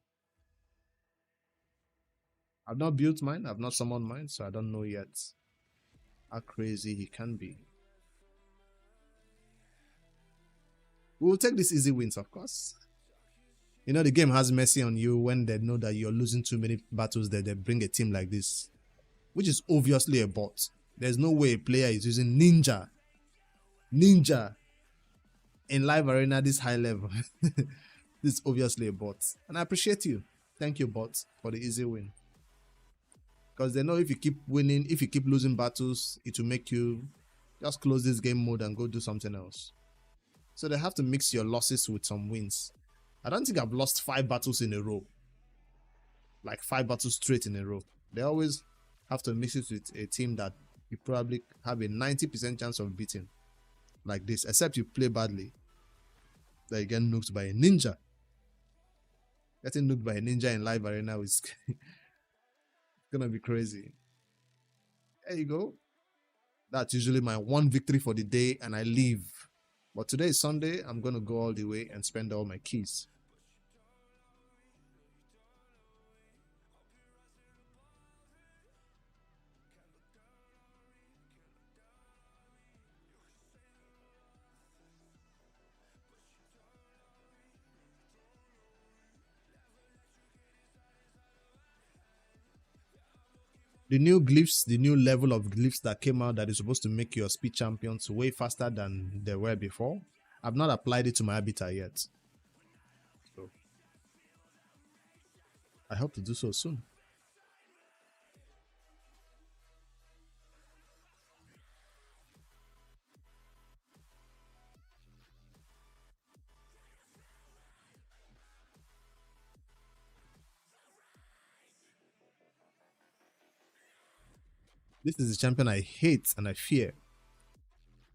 I've not built mine. I've not summoned mine, so I don't know yet how crazy he can be. We will take these easy wins, of course. The game has mercy on you when they know that you're losing too many battles that they bring a team like this, which is obviously a bot. There's no way a player is using Ninja in live arena this high level. This is obviously a bot. And I appreciate you. Thank you, bot, for the easy win. Because they know if you keep winning, if you keep losing battles, it will make you just close this game mode and go do something else. So they have to mix your losses with some wins. I don't think I've lost 5 battles in a row. Like 5 battles straight in a row. They always have to mix it with a team that you probably have a 90% chance of beating. Like this. Except you play badly. Then you get nuked by a ninja. Getting nuked by a ninja in live arena is gonna be crazy. There you go. That's usually my one victory for the day and I leave. But today is Sunday. I'm gonna go all the way and spend all my keys. The new glyphs, the new level of glyphs that came out that is supposed to make your speed champions way faster than they were before. I've not applied it to my habitat yet. So I hope to do so soon. This is the champion I hate and I fear.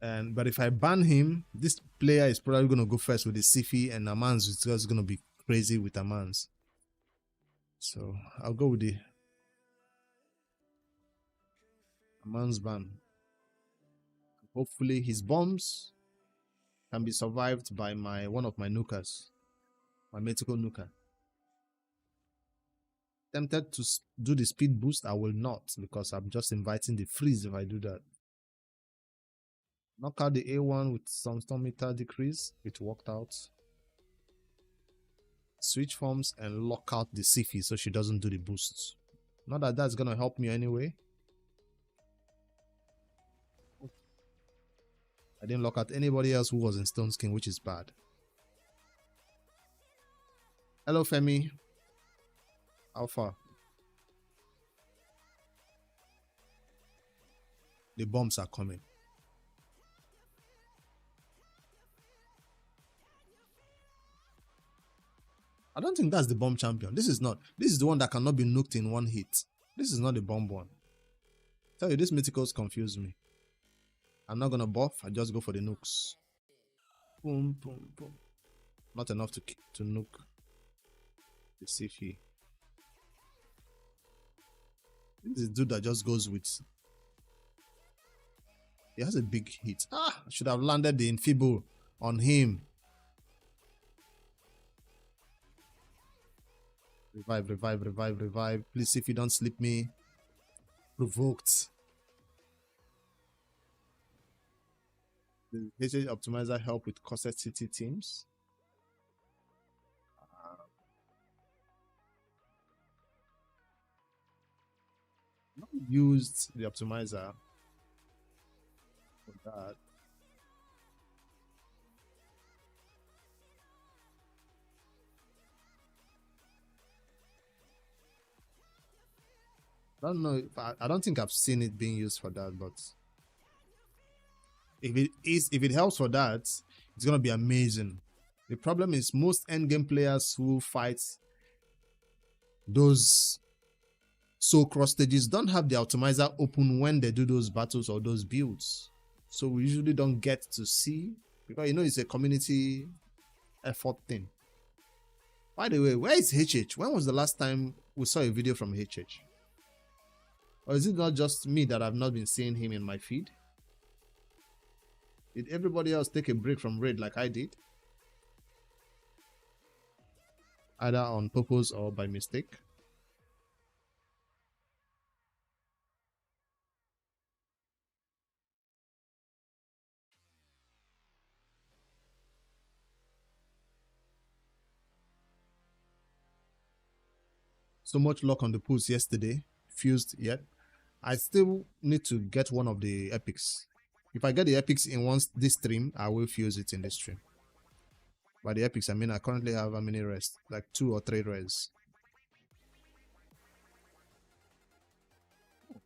But if I ban him, this player is probably going to go first with the Sifi, and Amans is just going to be crazy with Amans. So I'll go with the Amans ban. Hopefully his bombs can be survived by one of my nukers, my mythical nuker. Tempted to do the speed boost, I will not, because I'm just inviting the freeze if I do that. Knock out the A1 with some storm meter decrease. It worked out. Switch forms and lock out the Sifi so she doesn't do the boosts. Not that that's gonna help me anyway. I didn't lock out anybody else who was in Stone Skin, which is bad. Hello, Femi. How far? The bombs are coming. I don't think that's the bomb champion. This is not. This is the one that cannot be nuked in one hit. This is not the bomb one. I tell you, these mythicals confuse me. I'm not gonna buff. I just go for the nukes. Boom, boom, boom. Not enough to nuke the Sifi. This is the dude that just goes with. He has a big hit. I should have landed the Infibo on him. Revive, revive, revive, revive. Please see if you don't sleep me. Provoked. The HH optimizer help with Corset City teams. Not used the optimizer for that. I don't know. I don't think I've seen it being used for that, but if it helps for that, it's gonna be amazing. The problem is most endgame players who fight those soul cross stages don't have the optimizer open when they do those battles or those builds. So we usually don't get to see, because it's a community effort thing. By the way, where is HH? When was the last time we saw a video from HH? Or is it not just me that I've not been seeing him in my feed? Did everybody else take a break from raid like I did? Either on purpose or by mistake? So much luck on the pulls yesterday. Fused yet. I still need to get one of the epics. If I get the epics in this stream, I will fuse it in this stream. By the epics, I mean I currently have how many rests? Like 2 or 3 rests.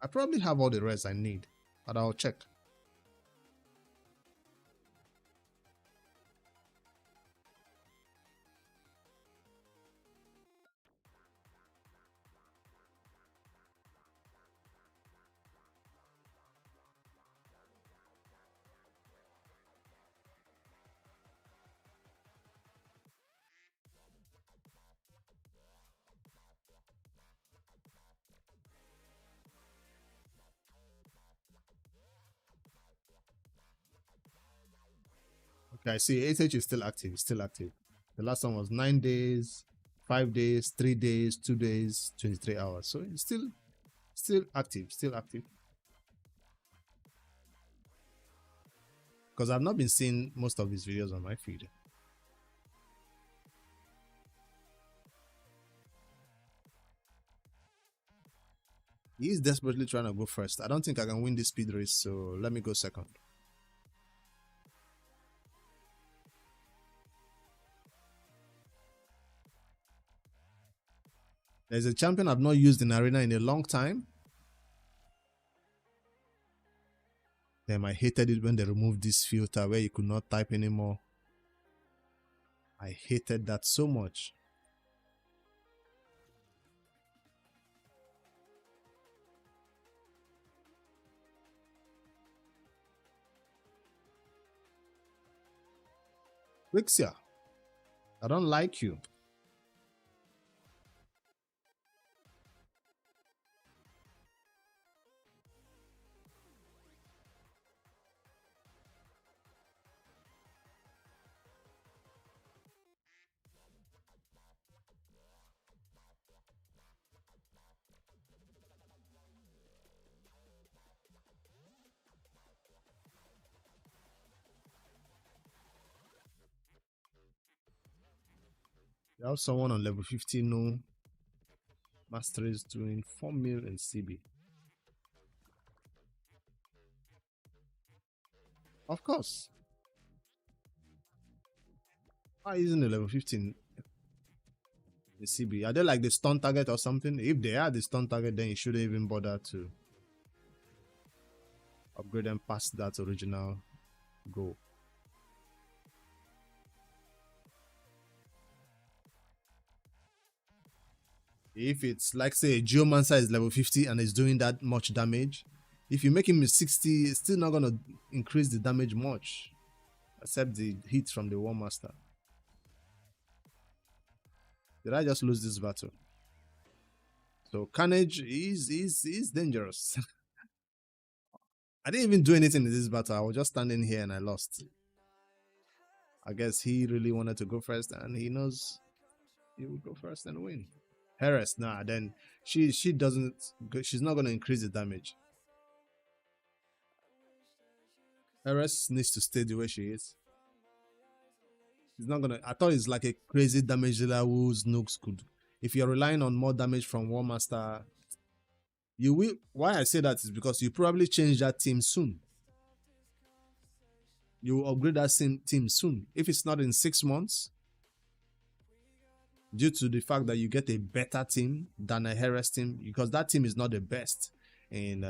I probably have all the rests I need, but I'll check. Okay, I see 8H is still active. It's still active. The last one was 9 days, 5 days, 3 days, 2 days, 23 hours. So it's still active, still active. Because I've not been seeing most of his videos on my feed. He is desperately trying to go first. I don't think I can win this speed race, so let me go second. There's a champion I've not used in Arena in a long time. Damn, I hated it when they removed this filter where you could not type anymore. I hated that so much. Wixia, I don't like you. You have someone on level 50, no masteries doing 4 mil in CB. Of course. Why isn't the level 15 in CB? Are they like the stun target or something? If they are the stun target, then you shouldn't even bother to upgrade them past that original goal. If it's like, say, a Geomancer is level 50 and is doing that much damage, if you make him 60, it's still not going to increase the damage much, except the hit from the War Master. Did I just lose this battle? So Carnage is dangerous. I didn't even do anything in this battle. I was just standing here and I lost. I guess he really wanted to go first and he knows he will go first and win. Heres, nah, then she doesn't, she's not going to increase the damage. Heres needs to stay the way she is. She's not going to, I thought it's like a crazy damage dealer whose nukes could, if you're relying on more damage from War Master, you will, why I say that is because you probably change that team soon. You will upgrade that same team soon. If it's not in 6 months, due to the fact that you get a better team than a Heres team, because that team is not the best. And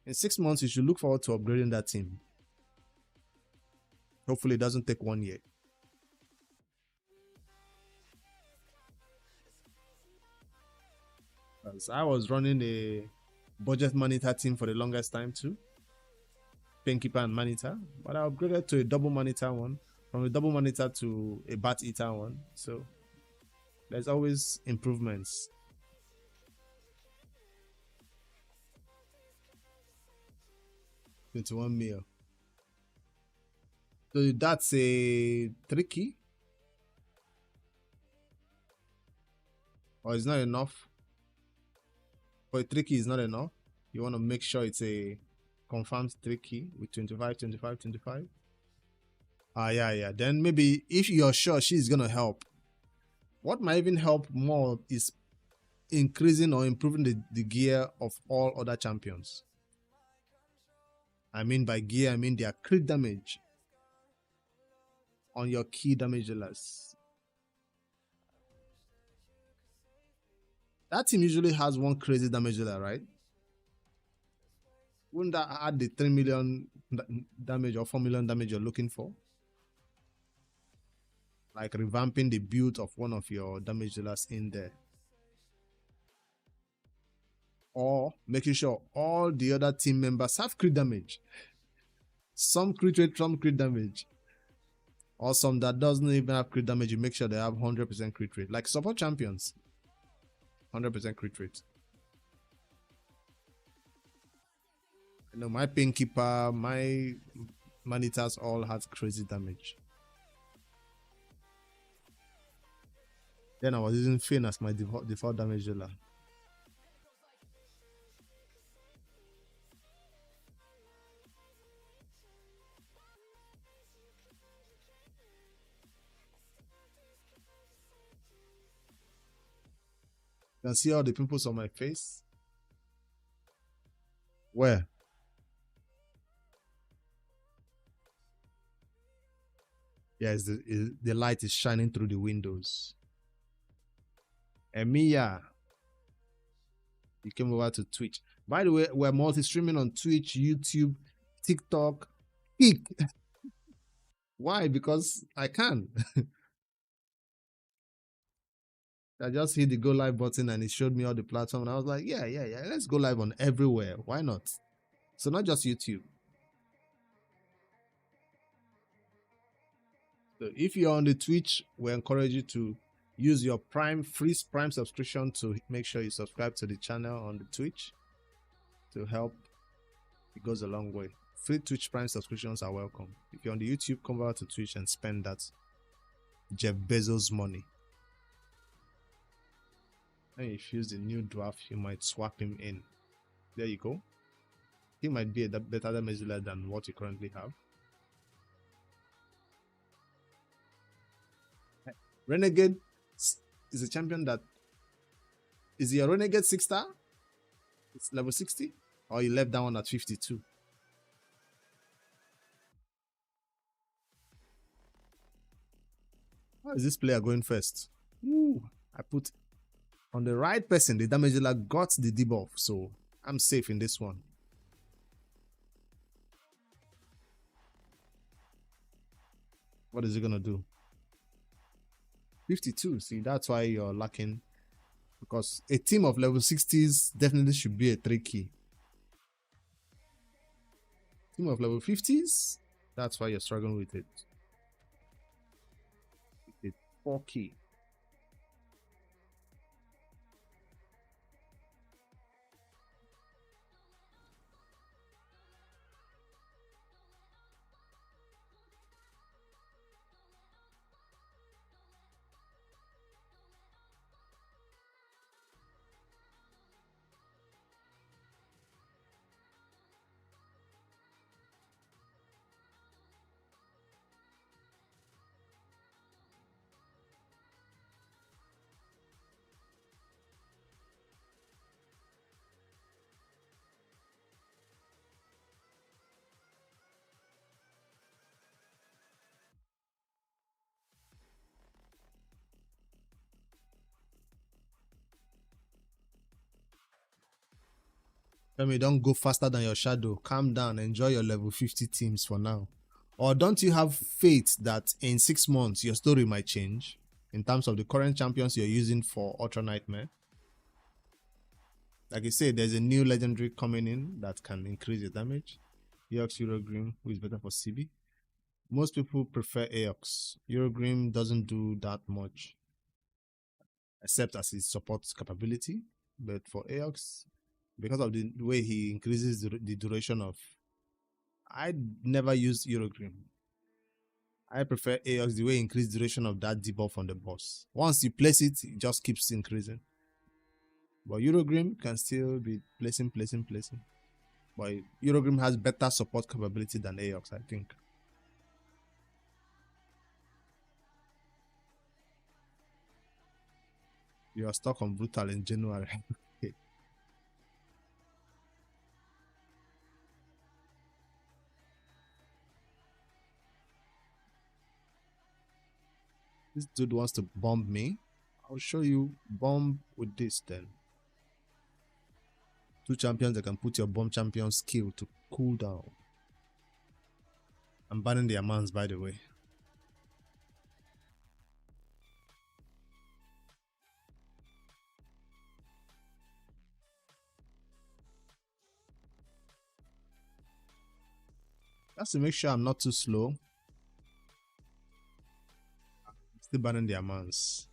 in 6 months, you should look forward to upgrading that team. Hopefully, it doesn't take 1 year. Because I was running a budget monitor team for the longest time too. Penkeeper and monitor, but I upgraded to a double monitor one, from a double monitor to a bat eater one. So there's always improvements. $21 million. So that's a tricky, or it's not enough. For a tricky is not enough. You want to make sure it's a confirmed tricky with 25, 25, 25. Ah, yeah. Then maybe if you're sure she's gonna help, what might even help more is increasing or improving the gear of all other champions. I mean by gear, I mean their crit damage on your key damage dealers. That team usually has one crazy damage dealer, right? Wouldn't that add the 3 million damage or 4 million damage you're looking for? Like revamping the build of one of your damage dealers in there. Or making sure all the other team members have crit damage. Some crit rate, some crit damage. Or some that doesn't even have crit damage, you make sure they have 100% crit rate. Like support champions. 100% crit rate. You know, my Painkeeper, my Manitas all had crazy damage. Then I was using Finn as my default damage dealer. You can see all the pimples on my face. Where? Yeah, the light is shining through the windows. Emiya, you came over to Twitch. By the way, we're multi-streaming on Twitch, YouTube, TikTok, Kick. Why? Because I can. I just hit the go live button and it showed me all the platform. And I was like, yeah, let's go live on everywhere. Why not? So not just YouTube. So if you're on the Twitch, we encourage you to use your free Prime subscription to make sure you subscribe to the channel on the Twitch to help. It goes a long way. Free Twitch Prime subscriptions are welcome. If you're on the YouTube, come over to Twitch and spend that Jeff Bezos money. And if you use the new dwarf, you might swap him in. There you go. He might be a better damage dealer than what you currently have. Renegade is a champion that... Is he a Renegade 6-star? It's level 60? Or he left that one at 52? How is this player going first? Ooh, I put on the right person. The damage dealer got the debuff, so I'm safe in this one. What is he gonna do? 52. See, that's why you're lacking. Because a team of level 60s definitely should be a 3-key. Team of level 50s, that's why you're struggling with it. It's 4-key. Tell me, don't go faster than your shadow. Calm down. Enjoy your level 50 teams for now. Or don't you have faith that in 6 months your story might change in terms of the current champions you're using for Ultra Nightmare? Like I said, there's a new legendary coming in that can increase your damage. Eox Eurogrim, who is better for CB. Most people prefer Eox. Eurogrim doesn't do that much, except as his support capability. But for Eox, because of the way he increases the duration of... I never used Eurogrim. I prefer AOX the way it increase duration of that debuff on the boss. Once you place it, it just keeps increasing. But Eurogrim can still be placing. But Eurogrim has better support capability than AOX, I think. You are stuck on Brutal in January. Okay. This dude wants to bomb me. I'll show you bomb with this then. 2 champions that can put your bomb champion skill to cool down. I'm banning their mans, by the way. Just to make sure I'm not too slow. I'm still banning their mans.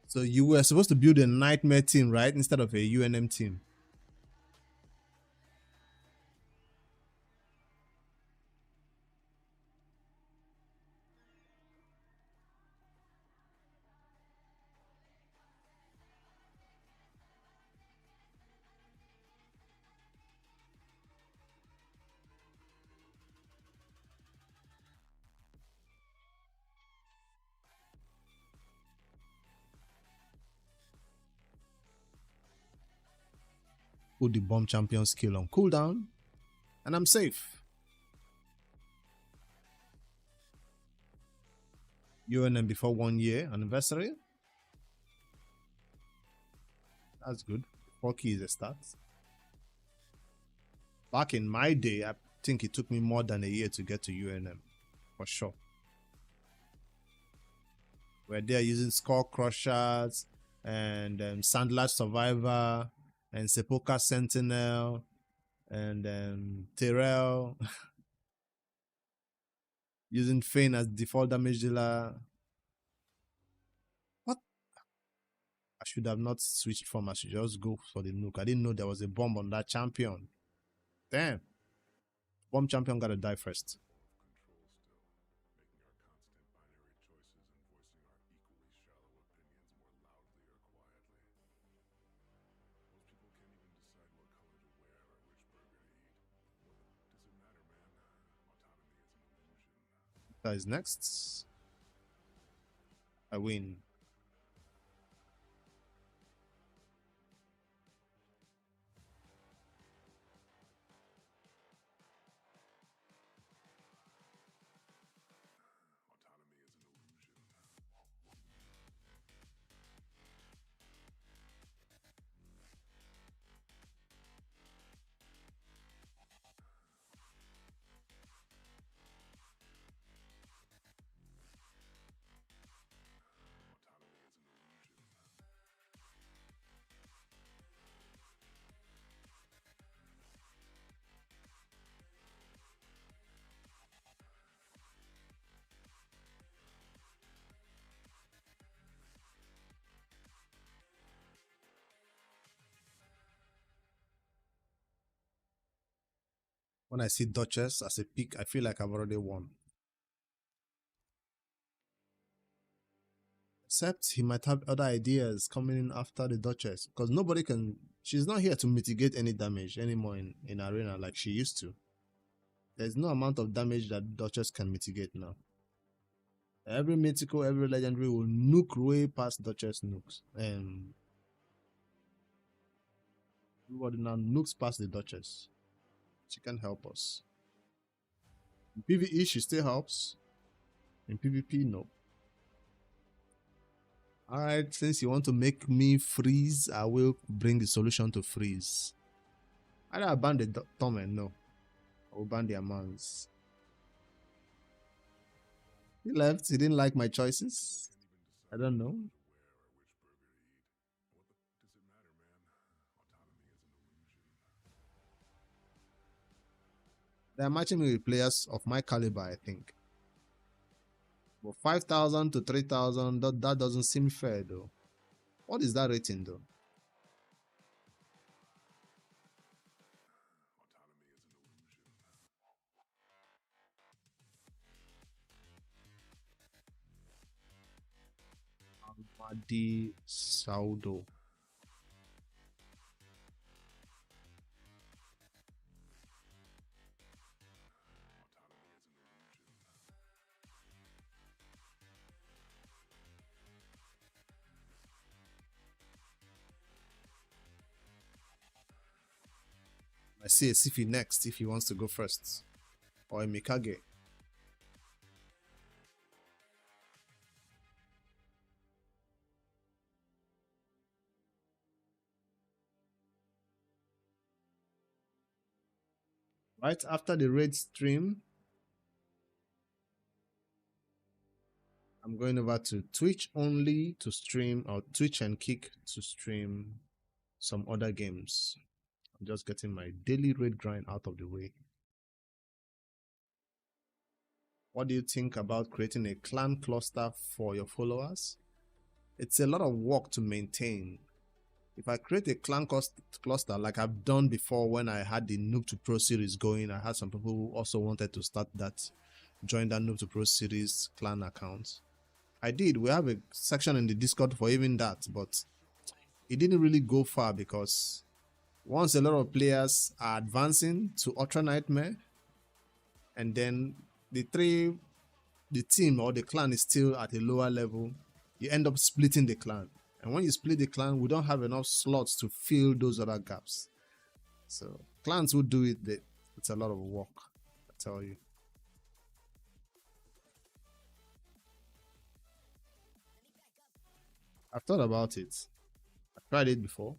So you were supposed to build a nightmare team, right? Instead of a UNM team. Put the bomb champion skill on cooldown. And I'm safe. UNM before 1 year anniversary. That's good. 4 keys a start. Back in my day, I think it took me more than a year to get to UNM. For sure. We're there using Skull Crushers and Sandler Survivor and Sepulchre Sentinel and Terrell. Using Fane as default damage dealer. What? I should have not switched from. I should just go for the nuke. I didn't know there was a bomb on that champion. Damn. Bomb champion gotta die first. That is next. I win. When I see Duchess as a pick, I feel like I've already won. Except he might have other ideas coming in after the Duchess. Because nobody can... She's not here to mitigate any damage anymore in Arena like she used to. There's no amount of damage that Duchess can mitigate now. Every mythical, every legendary will nuke way past Duchess nukes. And everybody now nukes past the Duchess. She can help us. In PvE, she still helps. In PvP, no. Alright, since you want to make me freeze, I will bring the solution to freeze. Either I ban the Torment, no. I will ban their mans. He left, he didn't like my choices. I don't know. They're matching me with players of my caliber, I think. But 5,000 to 3,000, that doesn't seem fair though. What is that rating though? Almadi Saudo. I see a Sifi next if he wants to go first. Or a Mikage. Right after the raid stream, I'm going over to Twitch only to stream, or Twitch and Kick to stream some other games. I'm just getting my daily raid grind out of the way. What do you think about creating a clan cluster for your followers? It's a lot of work to maintain. If I create a clan cluster like I've done before when I had the Noob to Pro series going, I had some people who also wanted to start that, join that Noob to Pro series clan account. I did. We have a section in the Discord for even that, but it didn't really go far because once a lot of players are advancing to Ultra Nightmare, and then the team or the clan is still at a lower level, you end up splitting the clan. And when you split the clan, we don't have enough slots to fill those other gaps. So clans will do it. It's a lot of work, I tell you. I've thought about it. I tried it before.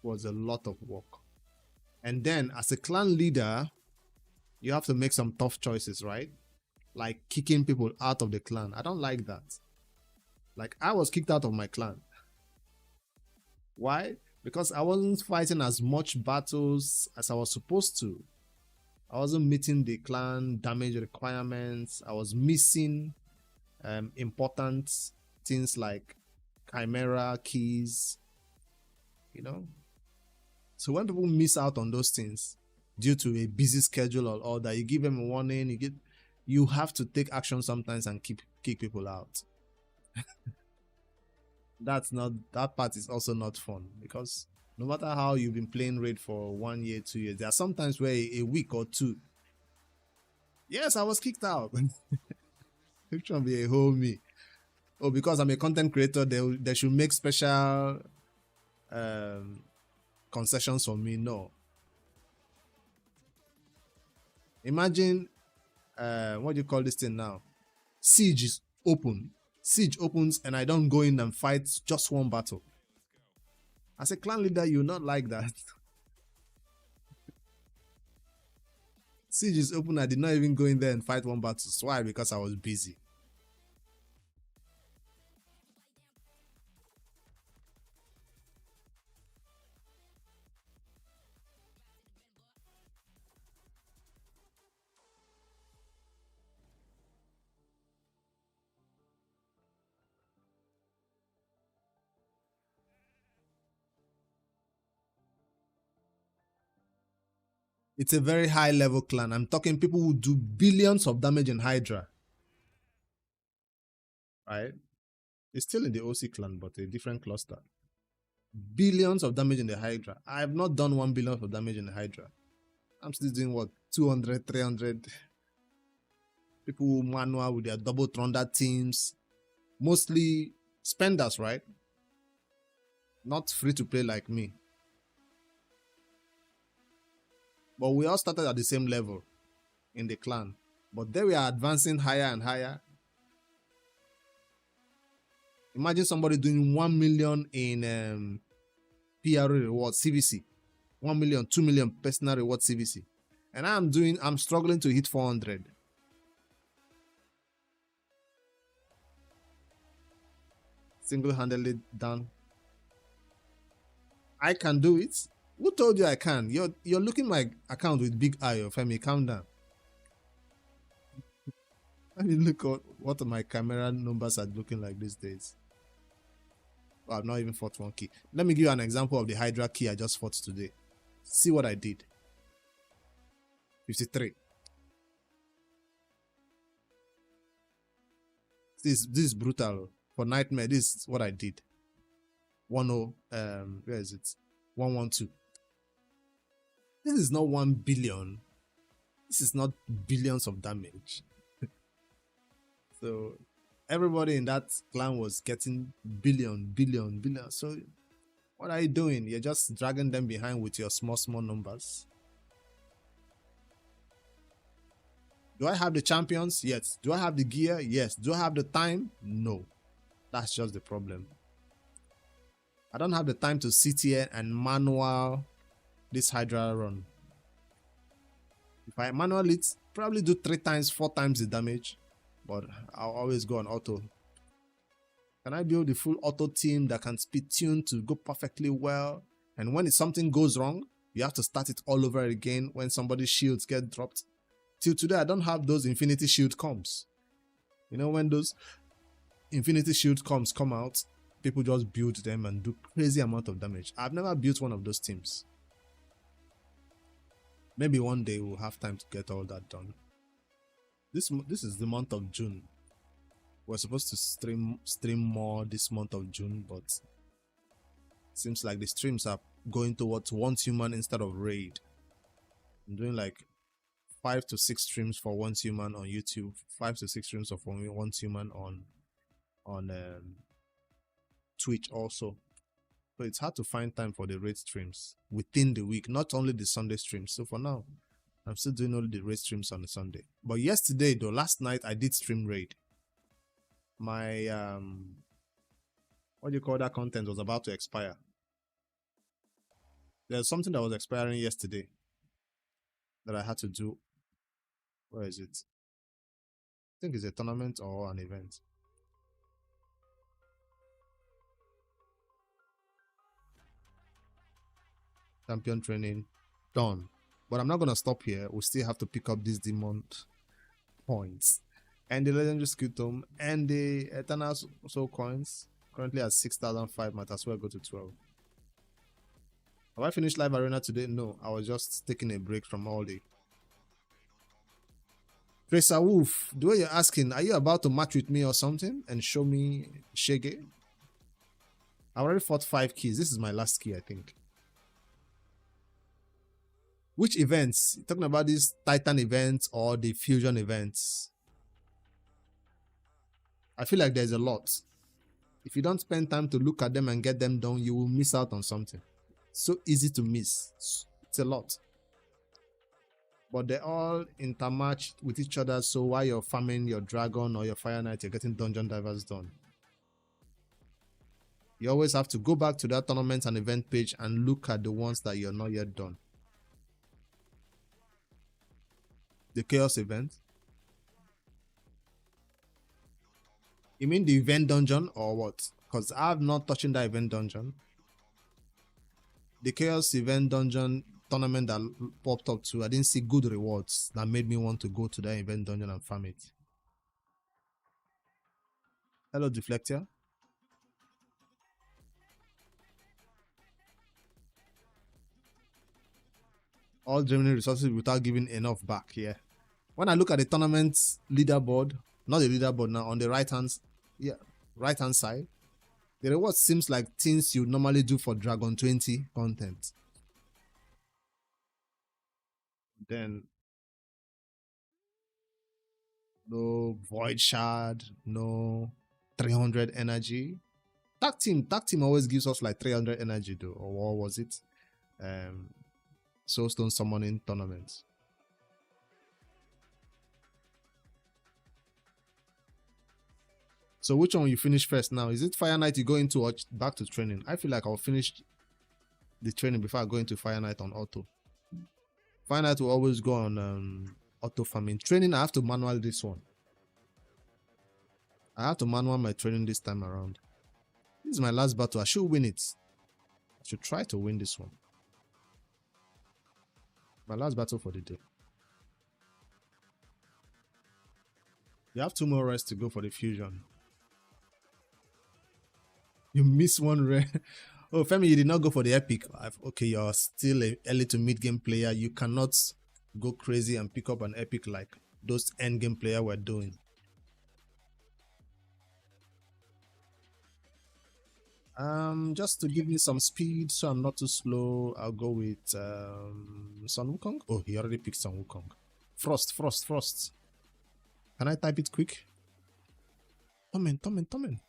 It was a lot of work. And then as a clan leader, you have to make some tough choices, right? Like kicking people out of the clan. I don't like that. Like I was kicked out of my clan. Why? Because I wasn't fighting as much battles as I was supposed to. I wasn't meeting the clan damage requirements. I was missing important things like chimera keys, you know. So when people miss out on those things due to a busy schedule or all that, you give them a warning. You have to take action sometimes and kick people out. That part is also not fun because no matter how you've been playing raid for 1 year, 2 years, there are sometimes where a week or two, yes, I was kicked out. It should be a whole me. Oh, because I'm a content creator, they should make special concessions for me. No. Imagine what do you call this thing now? Siege is open. Siege opens and I don't go in and fight just one battle. As a clan leader, you're not like that. Siege is open. I did not even go in there and fight one battle. Why? Because I was busy. It's a very high level clan. I'm talking people who do billions of damage in Hydra. Right? It's still in the OC clan, but a different cluster. Billions of damage in the Hydra. I have not done 1 billion of damage in the Hydra. I'm still doing what? 200, 300. People who manual with their double Thunder teams. Mostly spenders, right? Not free to play like me. But we all started at the same level in the clan. But then we are advancing higher and higher. Imagine somebody doing 1 million in PRO reward CVC. 1 million, 2 million personal reward CVC. And I'm struggling to hit 400. Single-handedly done. I can do it. Who told you I can? You're looking my account with big eye, Femi. Calm down. Let me look at what my camera numbers are looking like these days. Oh, I've not even fought one key. Let me give you an example of the Hydra key I just fought today. See what I did. 53. This is brutal. For Nightmare, this is what I did. 10, where is it? 112. This is not 1 billion. This is not billions of damage. So everybody in that clan was getting billion. So what are you doing? You're just dragging them behind with your small numbers. Do I have the champions? Yes. Do I have the gear? Yes. Do I have the time? No. That's just the problem. I don't have the time to sit here and manual this Hydra run. If I manual it, probably do 3 times, 4 times the damage, but I'll always go on auto. Can I build the full auto team that can speed tune to go perfectly well? And when something goes wrong, you have to start it all over again when somebody's shields get dropped. Till today, I don't have those infinity shield comms. You know, when those infinity shield comms come out, people just build them and do crazy amount of damage. I've never built one of those teams. Maybe one day we'll have time to get all that done. This is the month of June. We're supposed to stream more this month of June, but it seems like the streams are going towards Once Human instead of Raid. I'm doing like 5 to 6 streams for Once Human on YouTube, 5 to 6 streams of Once Human on Twitch also. So it's hard to find time for the raid streams within the week, not only the Sunday streams. So for now, I'm still doing only the raid streams on the Sunday. But yesterday though, last night I did stream raid. My what do you call that content was about to expire. There's something that was expiring yesterday that I had to do. Where is it? I think it's a tournament or an event. Champion training done, but I'm not gonna stop here. We still have to pick up these demon points and the legendary skill tome and the eternal soul coins. Currently at 6,005, might as well go to 12. Have I finished live arena today? No, I was just taking a break from all the Tracer Wolf. The way you're asking, are you about to match with me or something and show me Shege? I already fought 5 keys. This is my last key, I think. Which events? You're talking about these Titan events or the Fusion events? I feel like there's a lot. If you don't spend time to look at them and get them done, you will miss out on something. So easy to miss. It's a lot. But they're all intermatched with each other, so while you're farming your dragon or your fire knight, you're getting dungeon divers done. You always have to go back to that tournament and event page and look at the ones that you're not yet done. The chaos event. You mean the event dungeon or what? Because I'm not touching that event dungeon. The chaos event dungeon tournament that popped up too, I didn't see good rewards that made me want to go to that event dungeon and farm it. Hello, Deflector. All draining resources without giving enough back. Yeah. When I look at the tournament leaderboard, not the leaderboard now, on the right hand side, the reward seems like things you normally do for Dragon 20 content. Then no void shard, no 300 energy. Tag team always gives us like 300 energy though, or what was it? Soulstone summoning tournaments. So which one you finish first now? Is it Fire Knight you go into or back to training? I feel like I'll finish the training before I go into Fire Knight on auto. Fire Knight will always go on auto farming. Training, I have to manual this one. I have to manual my training this time around. This is my last battle. I should win it. I should try to win this one. My last battle for the day. You have 2 more rests to go for the fusion. You miss one rare. Oh, Femi, you did not go for the epic. Okay, you're still a early to mid game player. You cannot go crazy and pick up an epic like those end game player were doing. Just to give me some speed so I'm not too slow, I'll go with Sun Wukong. Oh, he already picked Sun Wukong. Frost. Can I type it quick? Tomen.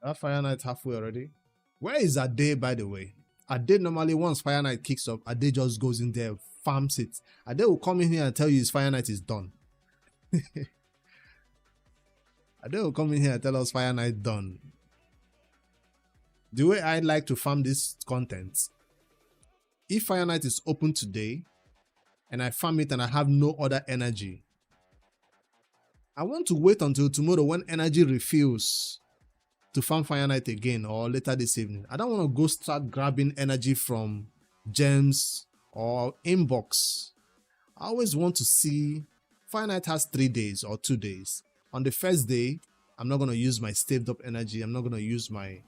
That Fire Knight halfway already. Where is Ade, by the way? Ade normally, once Fire Knight kicks up, Ade just goes in there, farms it. Ade will come in here and tell you his Fire Knight is done. Ade will come in here and tell us Fire Knight done. The way I like to farm this content, if Fire Knight is open today, and I farm it and I have no other energy, I want to wait until tomorrow when energy refills to farm Fire Knight again, or later this evening. I don't want to go start grabbing energy from gems or inbox. I always want to see Fire Knight has 3 days or 2 days. On the first day, I'm not going to use my staved up energy. I'm not going to use my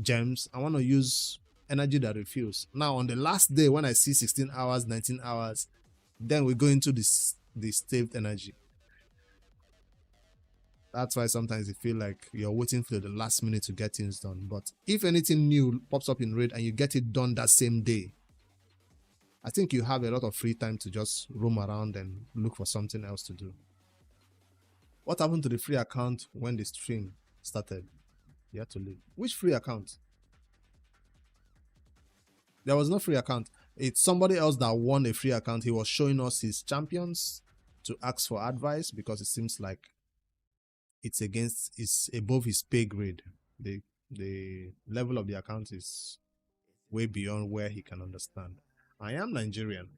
gems. I want to use energy that refills. Now, on the last day, when I see 16 hours, 19 hours, then we go into the staved energy. That's why sometimes you feel like you're waiting for the last minute to get things done. But if anything new pops up in raid and you get it done that same day, I think you have a lot of free time to just roam around and look for something else to do. What happened to the free account when the stream started? You had to leave. Which free account? There was no free account. It's somebody else that won a free account. He was showing us his champions to ask for advice because it seems like it's above his pay grade. The level of the account is way beyond where he can understand. I am Nigerian.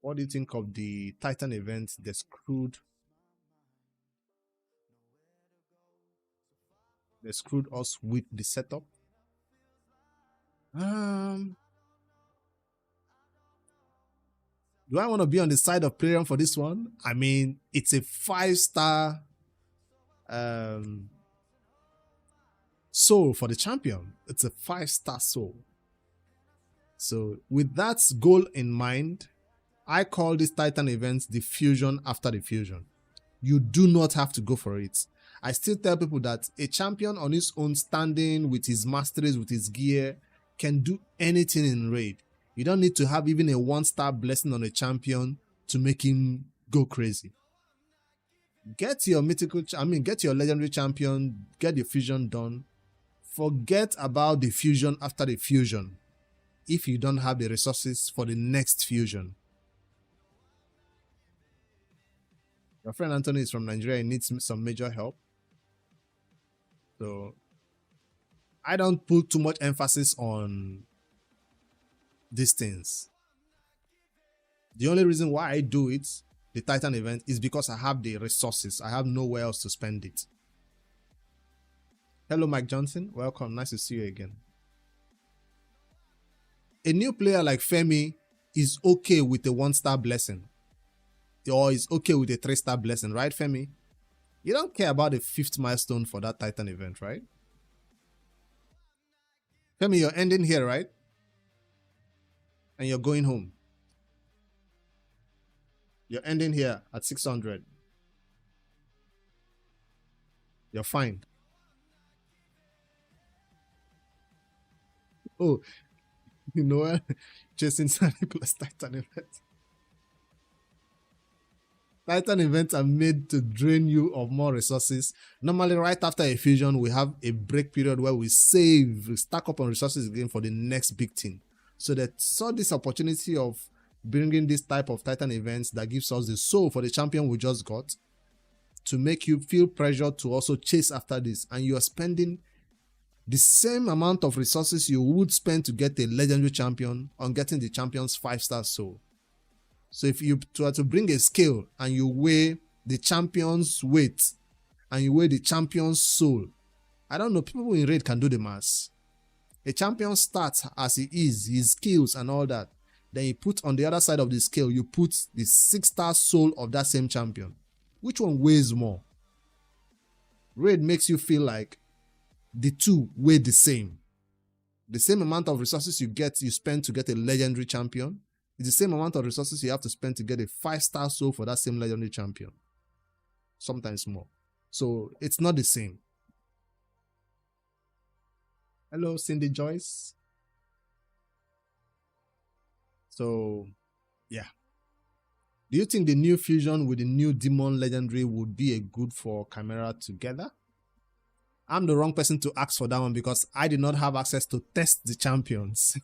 What do you think of the Titan event? They screwed us with the setup. Do I want to be on the side of Playroom for this one? I mean, it's a 5-star soul for the champion. It's a 5-star soul. So with that goal in mind, I call this Titan event the fusion after the fusion. You do not have to go for it. I still tell people that a champion on his own standing with his masteries, with his gear, can do anything in raid. You don't need to have even a 1-star blessing on a champion to make him go crazy. Get your get your legendary champion, get the fusion done. Forget about the fusion after the fusion if you don't have the resources for the next fusion. Your friend Anthony is from Nigeria. He needs some major help. So I don't put too much emphasis on these things. The only reason why I do it, the Titan event, is because I have the resources. I have nowhere else to spend it. Hello, Mike Johnson. Welcome. Nice to see you again. A new player like Femi is okay with a 1-star blessing. Or is okay with a 3-star blessing, right, Femi? You don't care about the 5th milestone for that Titan event, right? Femi, you're ending here, right? And you're going home. You're ending here at 600. You're fine. Oh, you know what? Chasing Sonic plus Titan event. Titan events are made to drain you of more resources. Normally, right after a fusion, we have a break period where we save, we stack up on resources again for the next big thing. So they saw this opportunity of bringing this type of Titan events that gives us the soul for the champion we just got to make you feel pressure to also chase after this. And you are spending the same amount of resources you would spend to get a legendary champion on getting the champion's 5-star soul. So if you try to bring a scale and you weigh the champion's weight and you weigh the champion's soul, I don't know, people in raid can do the maths. A champion starts as he is, his skills and all that. Then you put on the other side of the scale, you put the 6-star soul of that same champion. Which one weighs more? Raid makes you feel like the two weigh the same. The same amount of resources you spend to get a legendary champion is the same amount of resources you have to spend to get a 5-star soul for that same legendary champion. Sometimes more. So it's not the same. Hello, Cindy Joyce. So, yeah. Do you think the new fusion with the new demon legendary would be a good for Chimera together? I'm the wrong person to ask for that one because I did not have access to test the champions.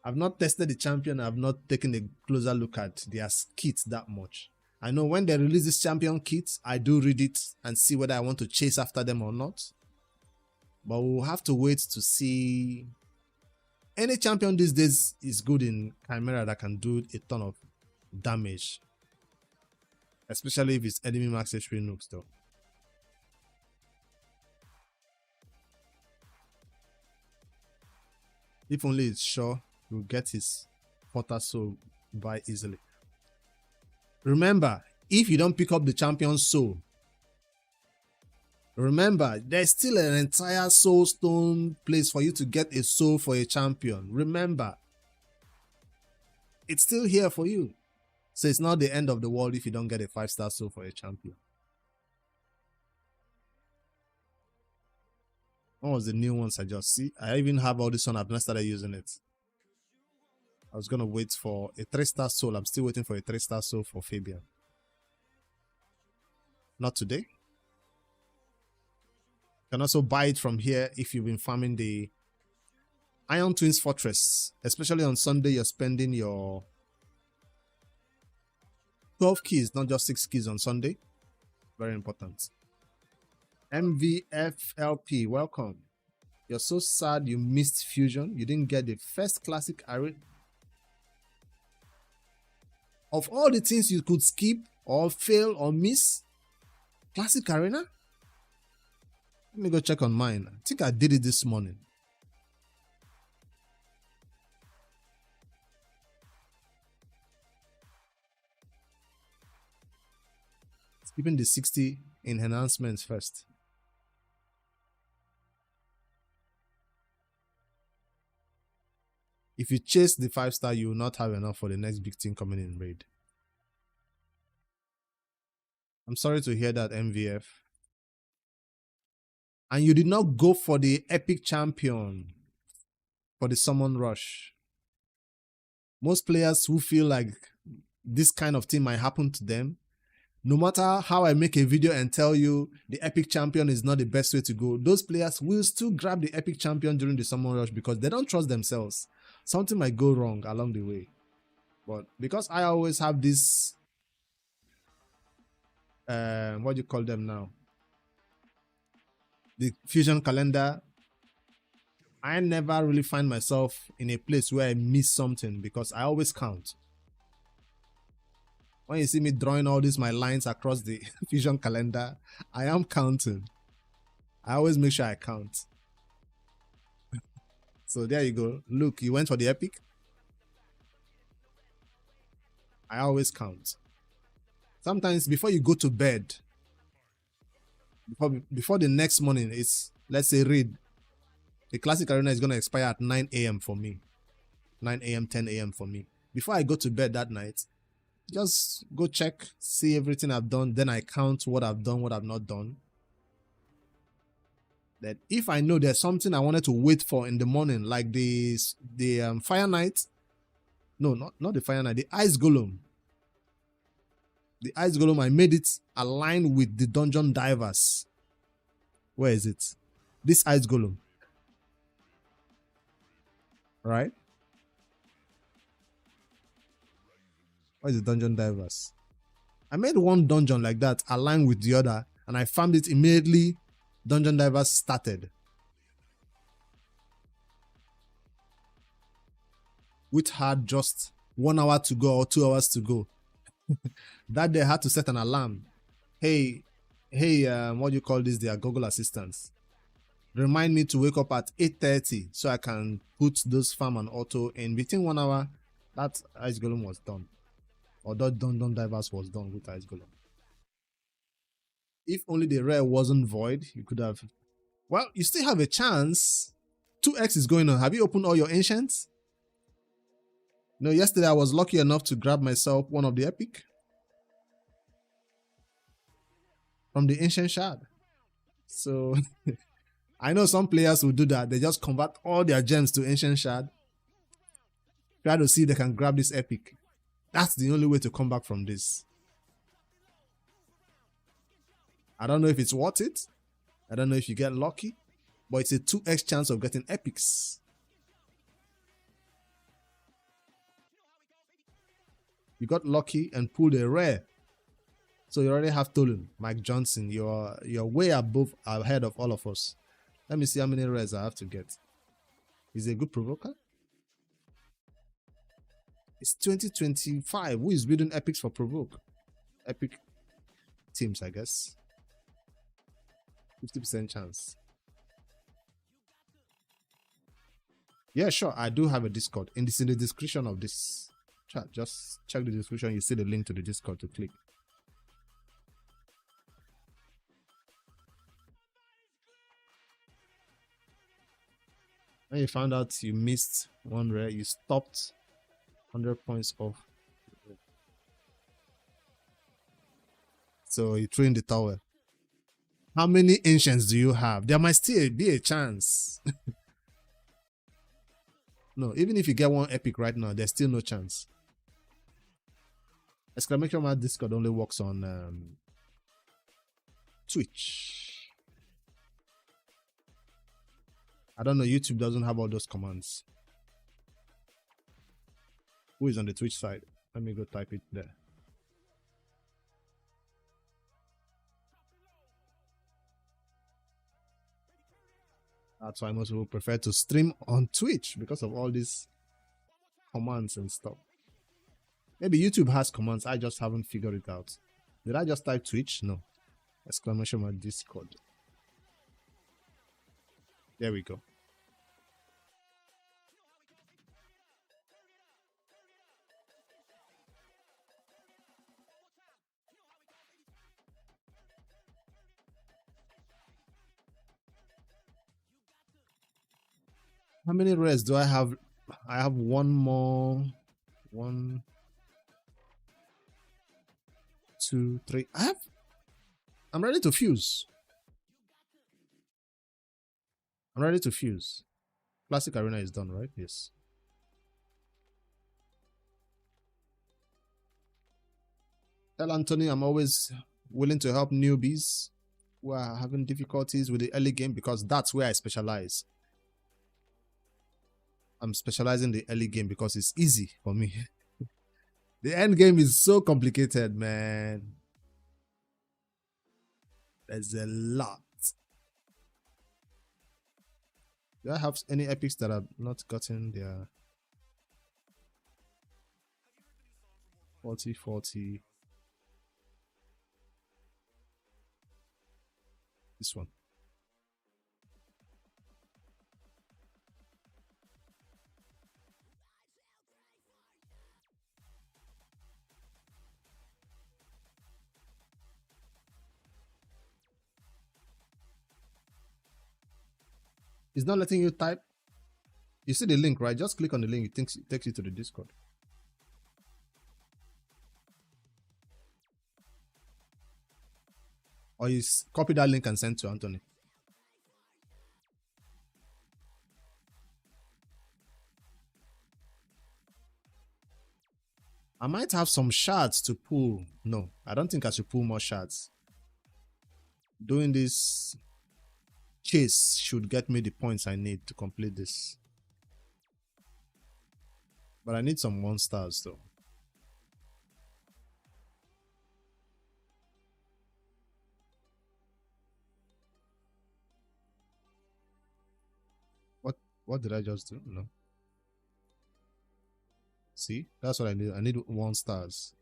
I've not tested the champion. I've not taken a closer look at their kits that much. I know when they release this champion kit, I do read it and see whether I want to chase after them or not. But we'll have to wait to see. Any champion these days is good in Chimera that can do a ton of damage. Especially if it's enemy max HP nukes though. If only it's sure he'll get his Porter Soul by easily. Remember, if you don't pick up the champion soul, remember, there's still an entire soul stone place for you to get a soul for a champion. Remember, it's still here for you. So it's not the end of the world if you don't get a 5-star soul for a champion. What was the new ones I just see? I even have all this one. I've not started using it. I was going to wait for a 3-star soul. I'm still waiting for a 3-star soul for Fabian. Not today. You can also buy it from here if you've been farming the Iron Twins Fortress. Especially on Sunday, you're spending your 12 keys, not just 6 keys on Sunday. Very important. MVFLP, welcome. You're so sad you missed Fusion. You didn't get the first classic arena. Of all the things you could skip or fail or miss, classic arena? Let me go check on mine. I think I did it this morning. Skipping the 60 in enhancements first. If you chase the 5-star, you will not have enough for the next big thing coming in raid. I'm sorry to hear that, MVF. And you did not go for the epic champion for the summon rush. Most players who feel like this kind of thing might happen to them, no matter how I make a video and tell you the epic champion is not the best way to go, those players will still grab the epic champion during the summon rush because they don't trust themselves. Something might go wrong along the way. But because I always have this, what do you call them now? The fusion calendar, I never really find myself in a place where I miss something because I always count. When you see me drawing all these my lines across the fusion calendar, I am counting. I always make sure I count. So there you go. Look, you went for the epic. I always count. Sometimes before you go to bed, before the next morning, it's, let's say, raid. The classic arena is going to expire at 9 a.m. for me. 9 a.m., 10 a.m. for me. Before I go to bed that night, just go check, see everything I've done. Then I count what I've done, what I've not done. That if I know there's something I wanted to wait for in the morning, like the Fire Knight. No, not the Fire Knight. The Ice Golem. The Ice Golem, I made it align with the Dungeon Divers. Where is it? This Ice Golem. Right? Where is the Dungeon Divers? I made one dungeon like that align with the other, and I farmed it immediately. Dungeon Divers started. Which had just 1 hour to go or 2 hours to go. That day I had to set an alarm. Hey, what do you call this? Their Google assistants. remind me to wake up at 8:30 so I can put this farm and auto in within 1 hour. That ice golem was done. Or that Don Divers was done with ice golem. If only the rare wasn't void, you could have. Well, you still have a chance. 2x is going on. Have you opened all your ancients? No, yesterday I was lucky enough to grab myself one of the epic from the ancient shard. So I know some players will do that. They just convert all their gems to ancient shard. Try to see if they can grab this epic. That's the only way to come back from this. I don't know if it's worth it. I don't know if you get lucky. But it's a 2x chance of getting epics. You got lucky and pulled a rare. So you already have Tholin, Mike Johnson. You're way ahead of all of us. Let me see how many rares I have to get. Is it a good provoker? It's 2025. Who is building epics for provoke? Epic teams, I guess. 50% chance. Yeah, sure. I do have a Discord. It's in the description of this chat. Just check the description. You see the link to the Discord to click. When you found out you missed one rare, you stopped 100 points off. So you threw in the tower. How many ancients do you have? There might still be a chance. No, even if you get one epic right now, there's still no chance. Exclamation mark Discord only works on Twitch. I don't know, YouTube doesn't have all those commands. Who is on the Twitch side? Let me go type it there. That's why most people prefer to stream on Twitch because of all these commands and stuff. Maybe YouTube has commands, I just haven't figured it out. Did I just type Twitch? No. Exclamation mark Discord. There we go. How many rares do I have? I have one more. 1, 2, 3. I'm ready to fuse. I'm ready to fuse. Classic Arena is done, right? Yes. Tell Anthony I'm always willing to help newbies who are having difficulties with the early game because that's where I specialize. I'm specializing in the early game because it's easy for me. The end game is so complicated, man. There's a lot. Do I have any epics that have not gotten their 40? This one. It's not letting you type. You see the link, right? Just click on the link. It takes you to the Discord. Or you copy that link and send to Anthony. I might have some shards to pull. No, I don't think I should pull more shards. Doing this chase should get me the points I need to complete this. But I need some monsters though. What did I just do? No. See, that's what I need. I need 1 stars.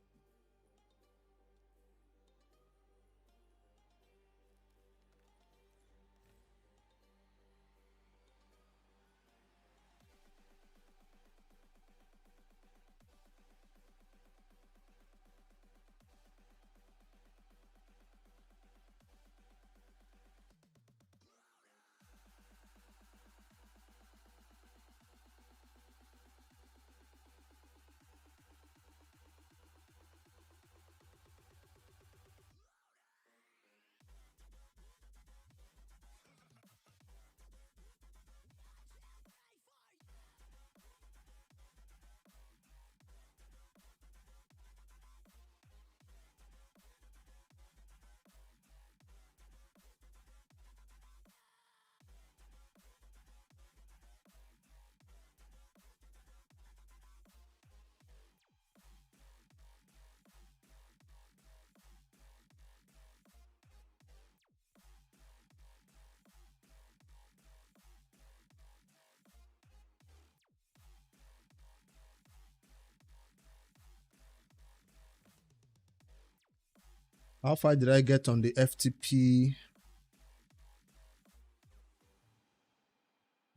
How far did I get on the FTP?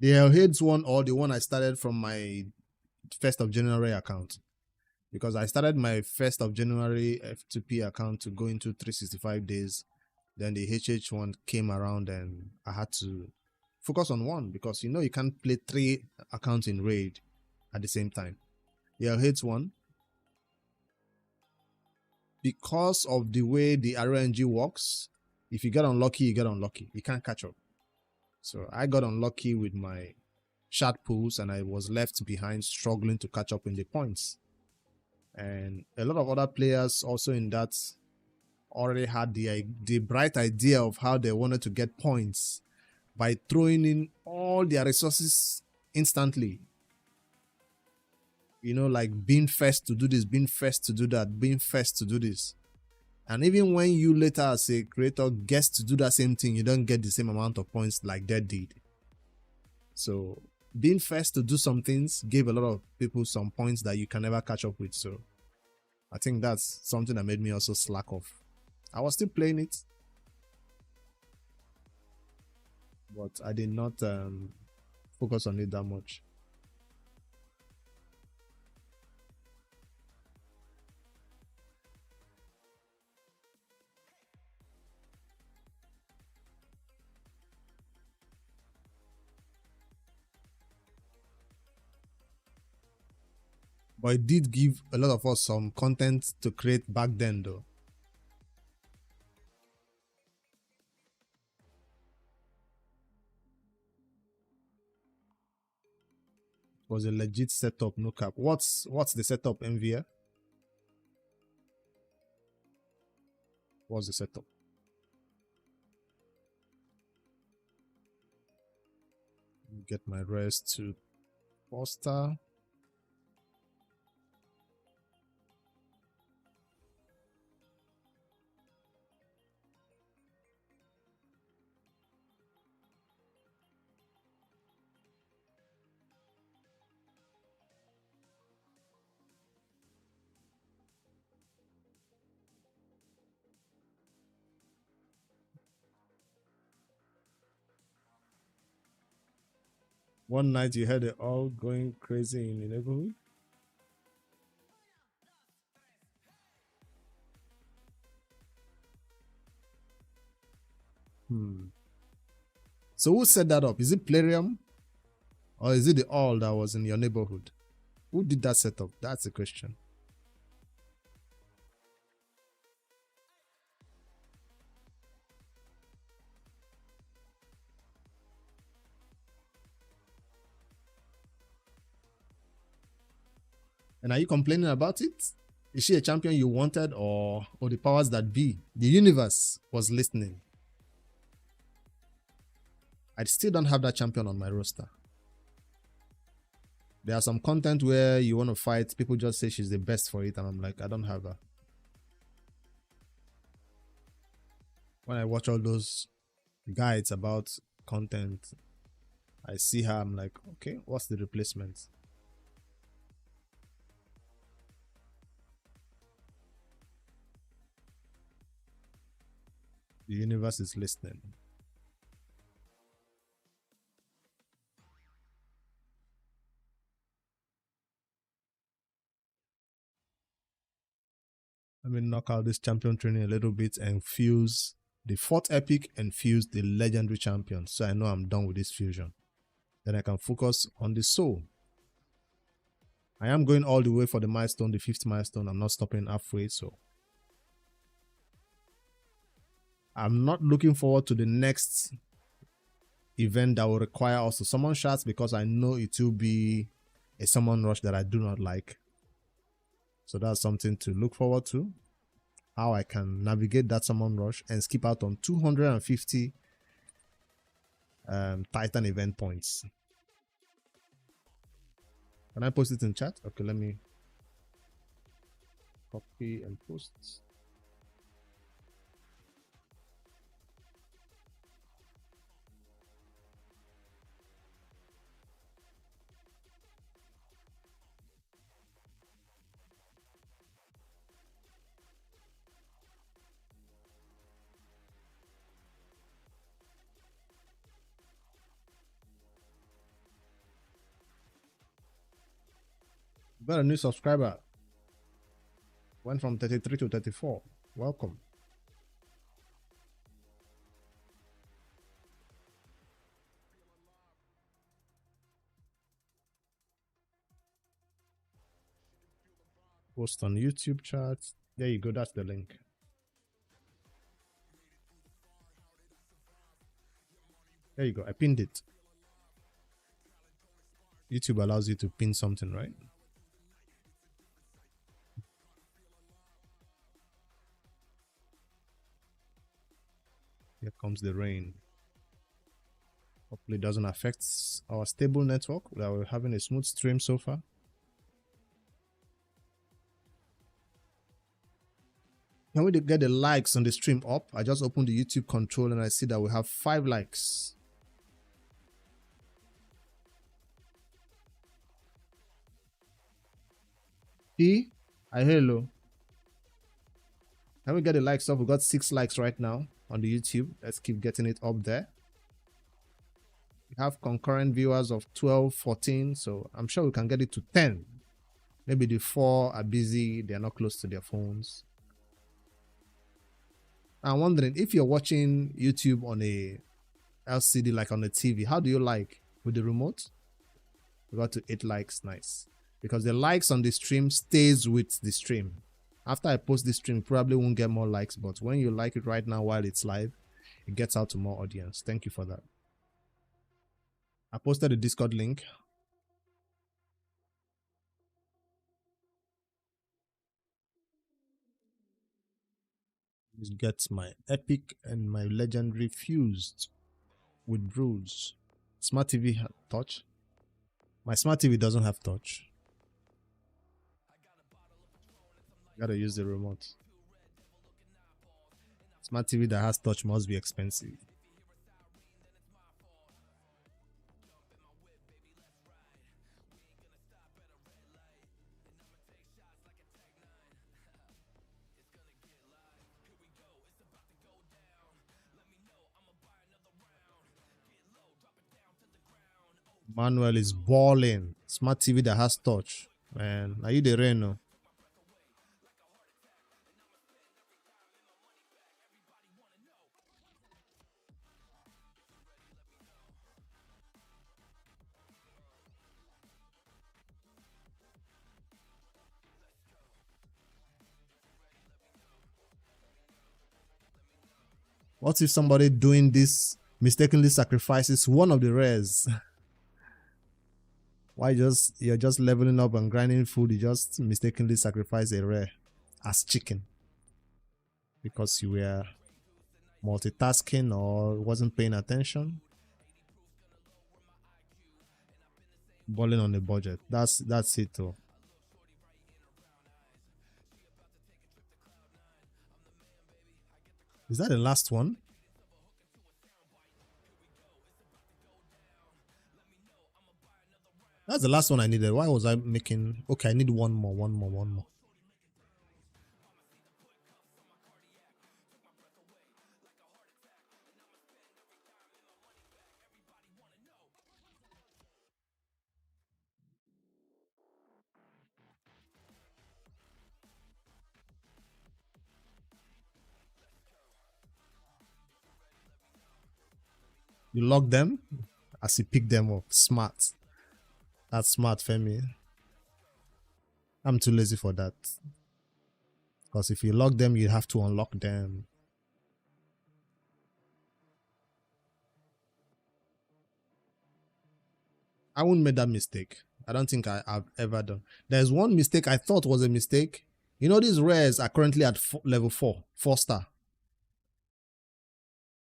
The Hellhades one, or the one I started from my 1st of January account? Because I started my 1st of January FTP account to go into 365 days. Then the HH one came around and I had to focus on one, because you can't play 3 accounts in Raid at the same time. The Hellhades one, because of the way the RNG works, if you get unlucky, you get unlucky. You can't catch up. So I got unlucky with my shard pools and I was left behind struggling to catch up in the points. And a lot of other players also in that already had the bright idea of how they wanted to get points by throwing in all their resources instantly. Like being first to do this, being first to do that, being first to do this. And even when you later as a creator gets to do that same thing, you don't get the same amount of points like they did. So being first to do some things gave a lot of people some points that you can never catch up with. So I think that's something that made me also slack off. I was still playing it, but I did not focus on it that much. But it did give a lot of us some content to create back then, though. It was a legit setup, no cap. What's the setup, MVR? What's the setup? Get my rest to Foster. One night you heard it all going crazy in the neighborhood. So who set that up? Is it Plarium? Or is it the all that was in your neighborhood? Who did that setup? That's the question. And are you complaining about it? Is she a champion you wanted, or the powers that be? The universe was listening. I still don't have that champion on my roster. There are some content where you want to fight, people just say she's the best for it, and I'm like, I don't have her. When I watch all those guides about content, I see her, I'm like, okay, what's the replacement? The universe is listening. Let me knock out this champion training a little bit and fuse the 4th epic and fuse the legendary champion, so I know I'm done with this fusion. Then I can focus on the soul. I am going all the way for the milestone, the 5th milestone. I'm not stopping halfway, so I'm not looking forward to the next event that will require us to summon shards, because I know it will be a summon rush that I do not like. So that's something to look forward to. How I can navigate that summon rush and skip out on 250 Titan event points. Can I post it in chat? Okay, let me copy and post. Got a new subscriber. Went from 33 to 34. Welcome. Post on YouTube chat. There you go. That's the link. There you go. I pinned it. YouTube allows you to pin something, right? Here comes the rain. Hopefully it doesn't affect our stable network. We're having a smooth stream so far. Can we get the likes on the stream up? I just opened the YouTube control and I see that we have 5 likes. Hello. Can we get the likes up? We got 6 likes right now on the YouTube. Let's keep getting it up there. We have concurrent viewers of 12, 14. So I'm sure we can get it to 10. Maybe the 4 are busy. They're not close to their phones. I'm wondering if you're watching YouTube on a LCD, like on a TV, how do you like with the remote? We got to 8 likes. Nice. Because the likes on the stream stays with the stream. After I post this stream, probably won't get more likes, but when you like it right now while it's live, it gets out to more audience. Thank you for that. I posted the Discord link. This gets my epic and my legendary fused with brews. Smart TV touch. My smart TV doesn't have touch. Gotta use the remote. Smart TV that has touch must be expensive. Manuel is balling. Smart TV that has touch. Man, are you the Reno? What if somebody doing this mistakenly sacrifices one of the rares? Why you're just leveling up and grinding food, you just mistakenly sacrifice a rare as chicken because you were multitasking or wasn't paying attention? Balling on the budget. That's it though. Is that the last one? That's the last one I needed. Why was I making... Okay, I need one more. You lock them as you pick them up. Smart. That's smart, Femi. I'm too lazy for that. Because if you lock them, you have to unlock them. I wouldn't make that mistake. I don't think I've ever done. There's one mistake I thought was a mistake. You know, these rares are currently at level 4 star.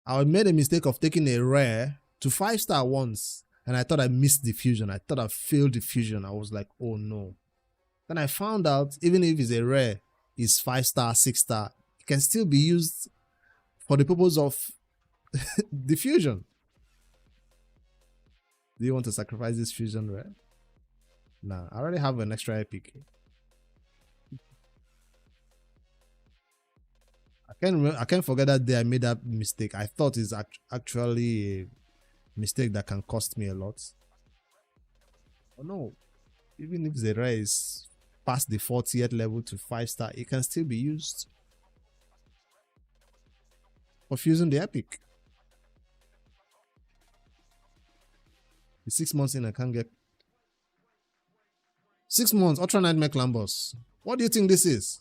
I made a mistake of taking a rare to 5-star once. And I thought I missed the fusion. I thought I failed the fusion. I was like, oh no. Then I found out, even if it's a rare, it's 5-star, 6-star, it can still be used for the purpose of the fusion. Do you want to sacrifice this fusion rare? Nah, I already have an extra epic. I can't forget that day I made that mistake. I thought it's actually a mistake that can cost me a lot. Oh no. even if the rare is past the 40th level to 5-star, it can still be used for fusing the epic. The 6 months in, I can't get 6 months. Ultra Nightmare Clan Boss. What do you think this is?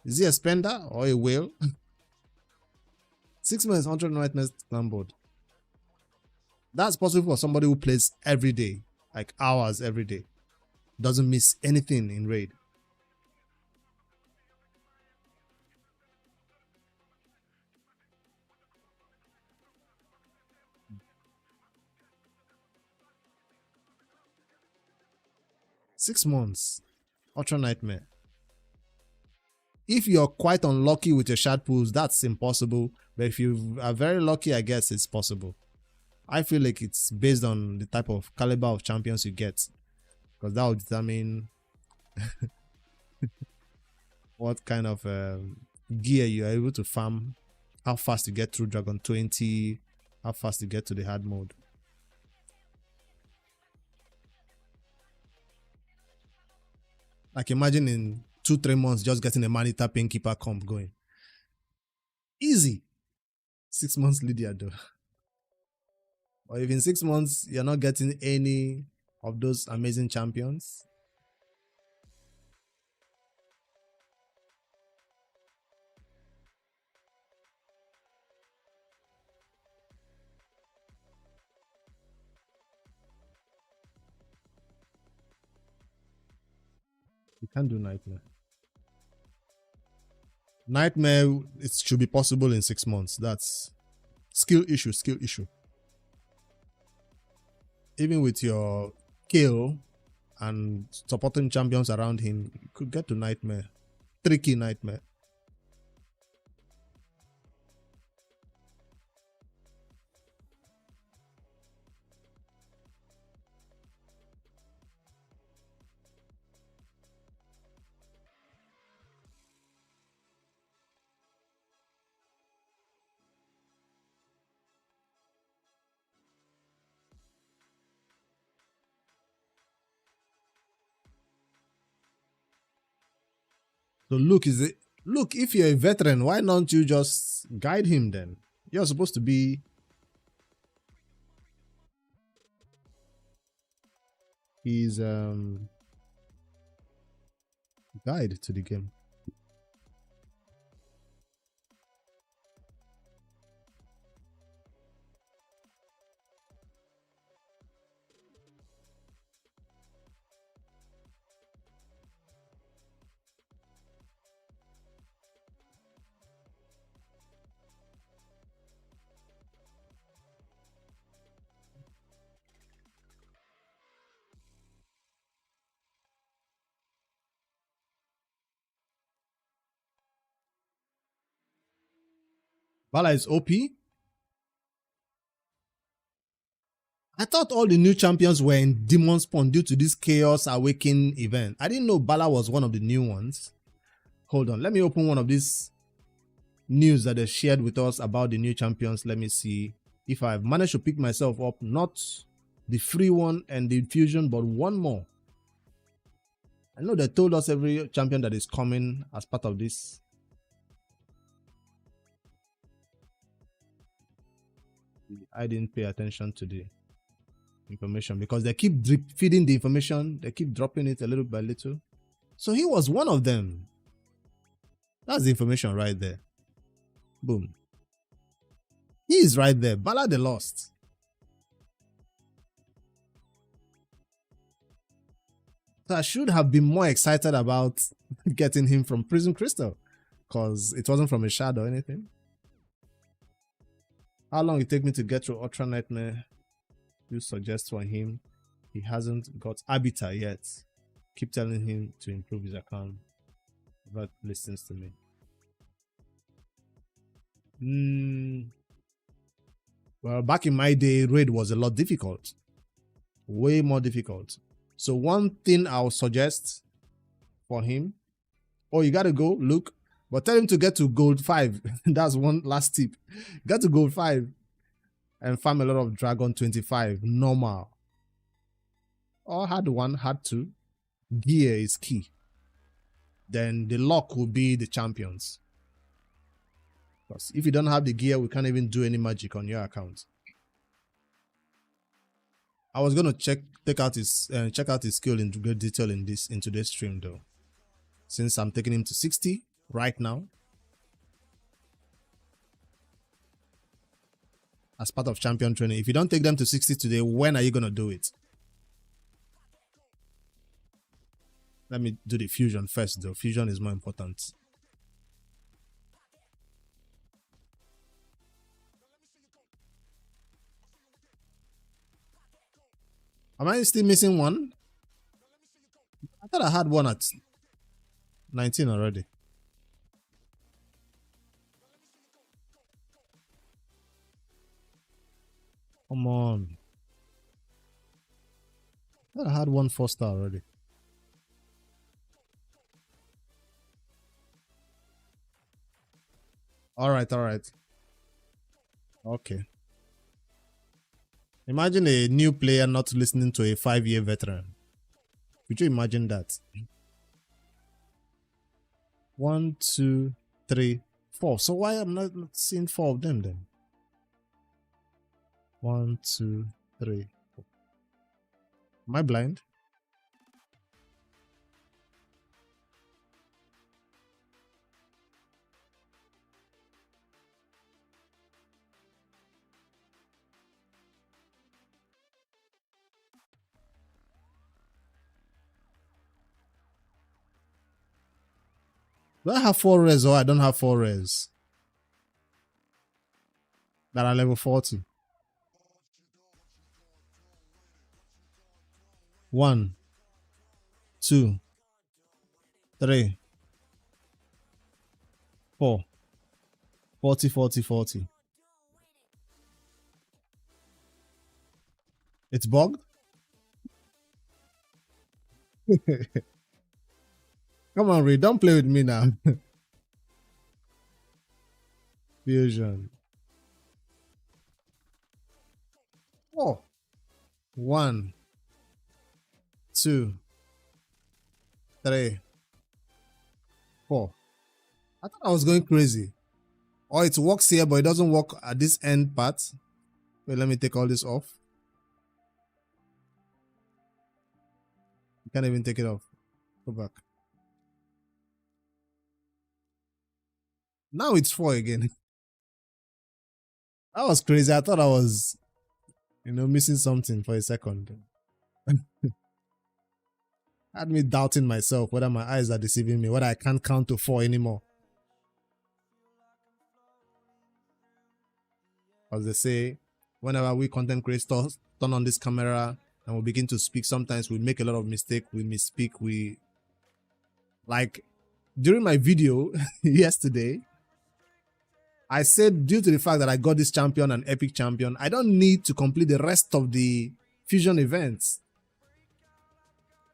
Is he a spender or a whale? 6 months, 100 Nightmare Clan board. That's possible for somebody who plays every day, like hours every day. Doesn't miss anything in raid. Six months, Ultra Nightmare. If you're quite unlucky with your shard pools, that's impossible. But if you are very lucky, I guess it's possible. I feel like it's based on the type of caliber of champions you get, because that will determine what kind of gear you are able to farm, how fast you get through Dragon 20, how fast you get to the hard mode. Like imagine in 2-3 months just getting a Manita Painkeeper comp going. Easy. 6 months Lydia though. Or if in 6 months you're not getting any of those amazing champions, you can't do Nightmare. Nightmare, it should be possible in 6 months. That's skill issue, skill issue. Even with your kill and supporting champions around him, you could get to Nightmare. Tricky Nightmare. So Luke, Luke, if you're a veteran, why don't you just guide him then? You're supposed to be his guide to the game. Bala is OP. I thought all the new champions were in Demon Spawn due to this Chaos Awakening event. I didn't know Bala was one of the new ones. Hold on, let me open one of these news that they shared with us about the new champions. Let me see if I've managed to pick myself up. Not the free one and the fusion, but one more. I know they told us every champion that is coming as part of this. I didn't pay attention to the information because they keep drip feeding the information. They keep dropping it a little by little. So he was one of them. That's the information right there. Boom. He is right there. Bala the Lost. So I should have been more excited about getting him from Prison Crystal because it wasn't from a shard or anything. How long it take me to get through Ultra Nightmare? You suggest for him. He hasn't got Arbiter yet. Keep telling him to improve his account. But listens to me. Well, back in my day, raid was a lot difficult. Way more difficult. So one thing I'll suggest for him, oh, you gotta go, look, but tell him to get to gold 5. That's one last tip. Get to gold 5 and farm a lot of Dragon 25, normal. or had one, had two. Gear is key. Then the luck will be the champions. Because if you don't have the gear, we can't even do any magic on your account. I was gonna check out his skill in great detail in today's stream though. Since I'm taking him to 60 right now. As part of champion training. If you don't take them to 60 today, when are you gonna do it? Let me do the fusion first though. Fusion is more important. Am I still missing one? I thought I had one at 19 already. Come on. I thought I had one 4-star already. Alright. Okay. Imagine a new player not listening to a 5-year veteran. Could you imagine that? 1, 2, 3, 4. So why am I not seeing 4 of them then? 1, 2, 3, 4. Am I blind? Do I have 4 rares or I don't have 4 rares? That are level 40. 1, 2, 3, 4. 40. It's bugged? Come on, Reed, don't play with me now. Fusion. 4. 1, 2, 3, 4. I thought I was going crazy. Or it works here, but it doesn't work at this end part. Wait, let me take all this off. You can't even take it off. Go back. Now it's 4 again. That was crazy. I thought I was, missing something for a second. Had me doubting myself whether my eyes are deceiving me, whether I can't count to 4 anymore. As they say, whenever we content creators turn on this camera and we begin to speak, sometimes we make a lot of mistakes, we misspeak, like during my video yesterday, I said due to the fact that I got this champion, an epic champion, I don't need to complete the rest of the fusion events.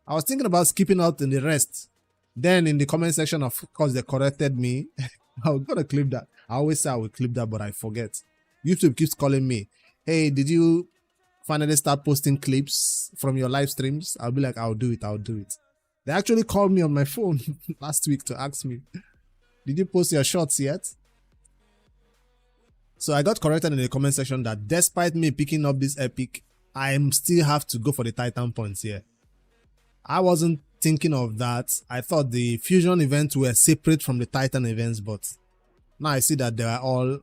I was thinking about skipping out in the rest. Then in the comment section, of course, they corrected me. I was gonna clip that. I always say I will clip that, but I forget. YouTube keeps calling me, hey, did you finally start posting clips from your live streams? I'll be like, I'll do it. They actually called me on my phone last week to ask me, did you post your shots yet? So I got corrected in the comment section that despite me picking up this epic, I still have to go for the Titan points here. I wasn't thinking of that. I thought the fusion events were separate from the Titan events, but now I see that they are all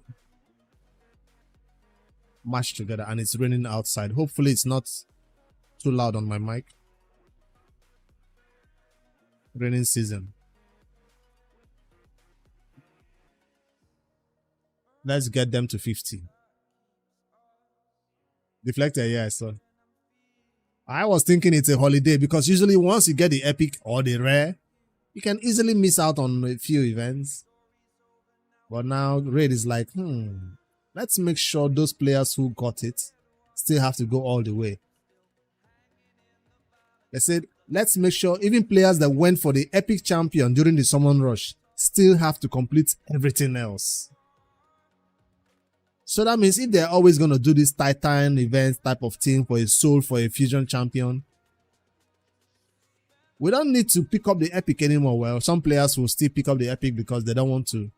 mashed together and it's raining outside. Hopefully it's not too loud on my mic. Raining season. Let's get them to 50. Deflector, yeah, I saw. I was thinking it's a holiday because usually once you get the epic or the rare, you can easily miss out on a few events. But now Raid is like, let's make sure those players who got it still have to go all the way. They said, let's make sure even players that went for the epic champion during the summon rush still have to complete everything else. So that means if they're always going to do this Titan event type of thing for a soul for a fusion champion, We don't need to pick up the epic anymore. Well, some players will still pick up the epic because they don't want to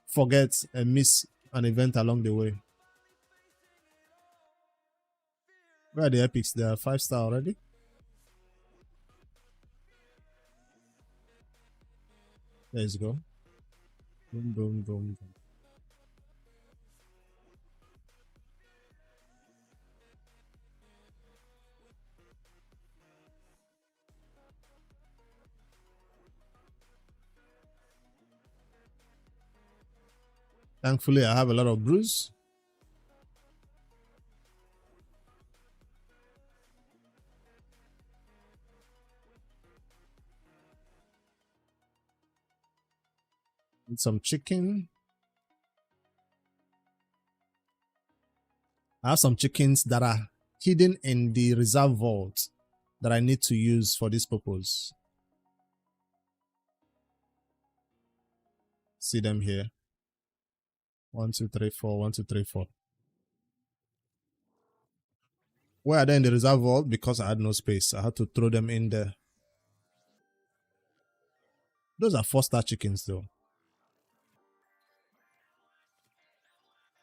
forget and miss an event along the way. Where are the epics? They are 5-star already. Let's go. Boom, boom, boom, boom. Thankfully, I have a lot of brews. Need some chicken. I have some chickens that are hidden in the reserve vault that I need to use for this purpose. See them here. 1, 2, 3, 4. 1, 2, 3, 4. Where are they in the reserve vault? Because I had no space. I had to throw them in there. Those are 4-star chickens though.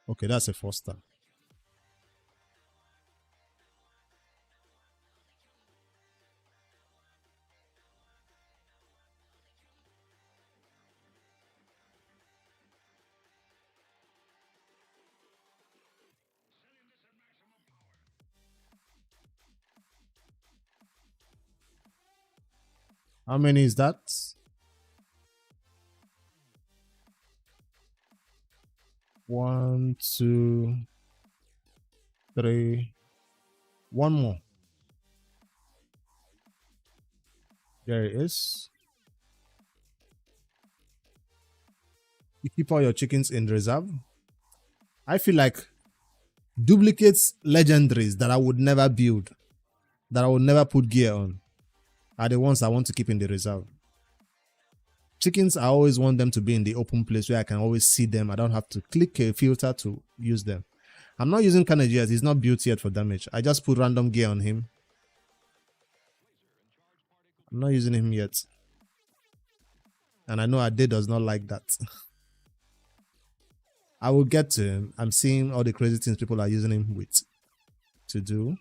Okay, that's a 4-star. How many is that? 1, 2, 3. One more. There it is. You keep all your chickens in reserve. I feel like duplicates legendaries that I would never build, that I would never put gear on, are the ones I want to keep in the reserve. Chickens, I always want them to be in the open place where I can always see them. I don't have to click a filter to use them. I'm not using Carnage yet. He's not built yet for damage. I just put random gear on him. I'm not using him yet. And I know Ade does not like that. I will get to him. I'm seeing all the crazy things people are using him with to do.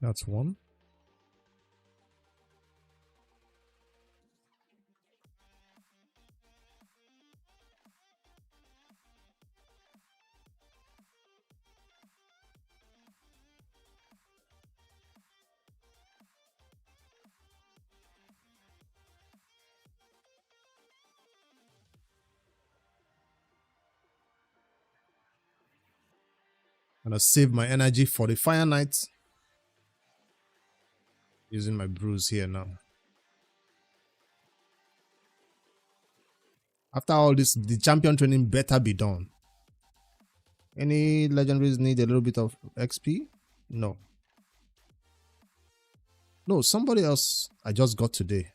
That's one. I'm gonna save my energy for the Fire Knight. Using my brews here now. After all this, the champion training better be done. Any legendaries need a little bit of XP? No. No, somebody else I just got today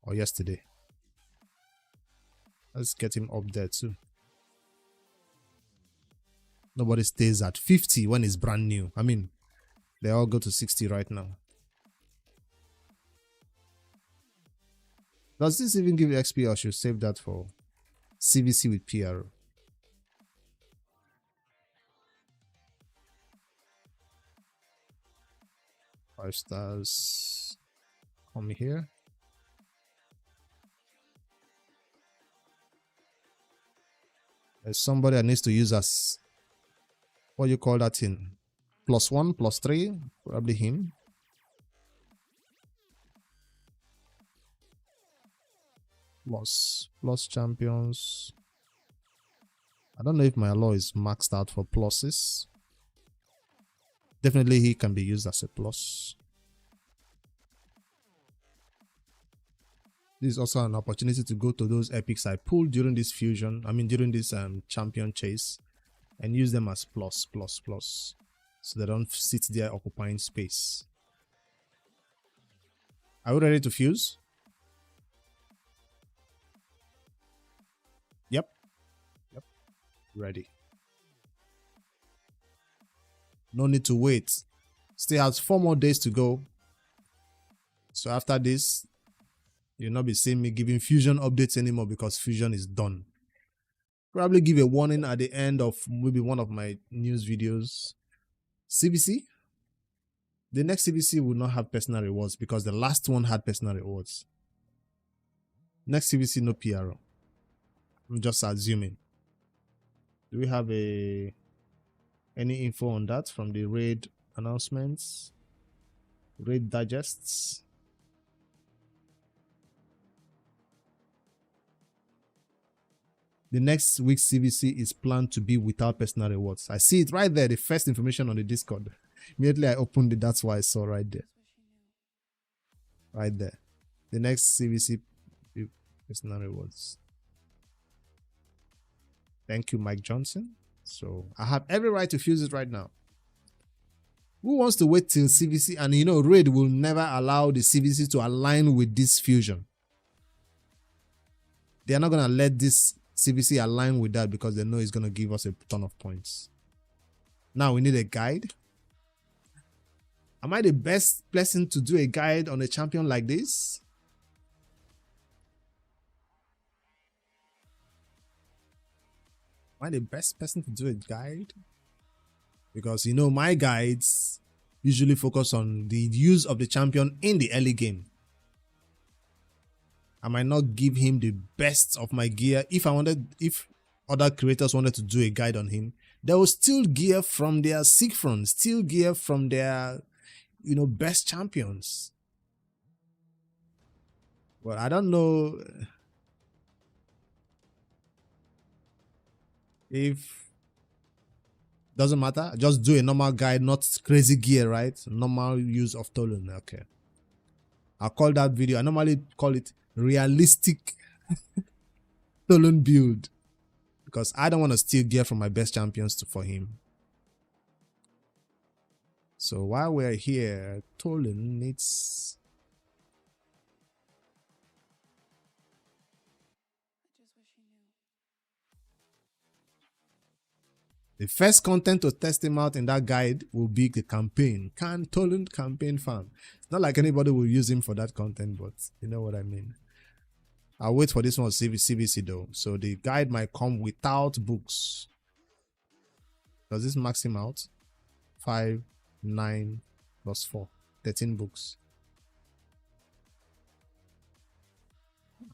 or yesterday. Let's get him up there too. Nobody stays at 50 when it's brand new. I mean, they all go to 60 right now. Does this even give you XP or should save that for CVC with PR? 5 stars. Come here. There's somebody that needs to use as, what do you call that in? +1, +3, probably him. Plus champions. I don't know if my alloy is maxed out for pluses. Definitely he can be used as a plus. This is also an opportunity to go to those epics I pulled during this fusion, during this champion chase, and use them as plus, so they don't sit there occupying space. Are we ready to fuse? Yep. Ready. No need to wait. Still has 4 more days to go. So after this, you'll not be seeing me giving fusion updates anymore because fusion is done. Probably give a warning at the end of maybe one of my news videos. CVC? The next CVC will not have personal rewards because the last one had personal rewards. Next CVC, no PRO. I'm just assuming. Do we have any info on that from the raid announcements? Raid digests? The next week's CVC is planned to be without personal rewards. I see it right there, the first information on the Discord. Immediately I opened it, that's why I saw right there. Right there. The next CVC personal rewards. Thank you, Mike Johnson. So I have every right to fuse it right now. Who wants to wait till CVC? And raid will never allow the CVC to align with this fusion. They are not going to let this CVC align with that because they know it's going to give us a ton of points. Now we need a guide. Am I the best person to do a guide on a champion like this? Am I the best person to do a guide? Because my guides usually focus on the use of the champion in the early game. I might not give him the best of my gear. If other creators wanted to do a guide on him, they will steal gear from their sick front, steal gear from their best champions. Well, I don't know if doesn't matter. Just do a normal guide, not crazy gear, right? Normal use of Tholin. Okay. I'll call that video. I normally call it realistic Tholin build because I don't want to steal gear from my best champions for him. So while we're here, Tholin needs the first content to test him out in that guide will be the campaign. Can Tholin campaign farm? It's not like anybody will use him for that content, but you know what I mean. I'll wait for this one CVC though. So the guide might come without books. Does this max him out? 5, 9 plus 4. 13 books. I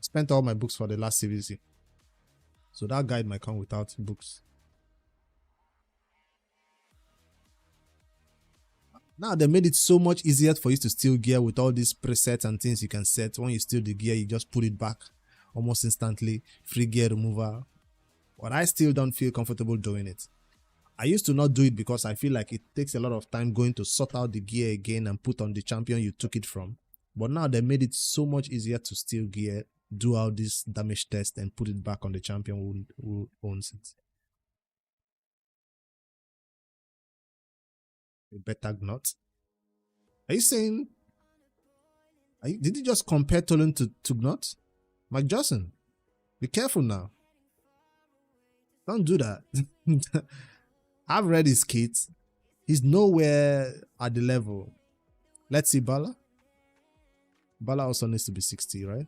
spent all my books for the last CVC. So that guide might come without books. Now they made it so much easier for you to steal gear with all these presets and things you can set. When you steal the gear, you just put it back almost instantly. Free gear remover. But I still don't feel comfortable doing it. I used to not do it because I feel like it takes a lot of time going to sort out the gear again and put on the champion you took it from. But now they made it so much easier to steal gear, do all this damage test and put it back on the champion who owns it. A better Gnot. Are you saying... did you just compare Tholin to Gnot? Mike Johnson, be careful now. Don't do that. I've read his kit. He's nowhere at the level. Let's see Bala. Bala also needs to be 60, right?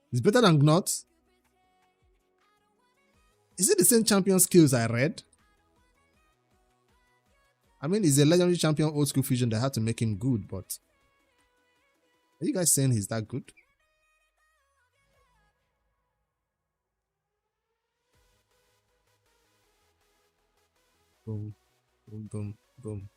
He's better than Gnot. Is it the same champion skills I read? I mean, he's a legendary champion, old school fusion. They had to make him good, but are you guys saying he's that good? Boom, boom, boom, boom.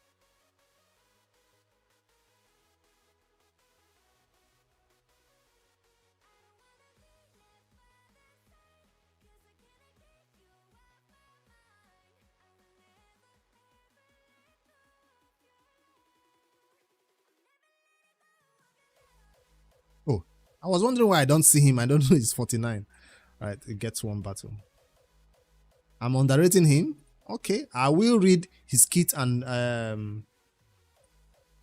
I was wondering why I don't see him. I don't know he's 49. All right, it gets one battle. I'm underrating him. Okay, I will read his kit and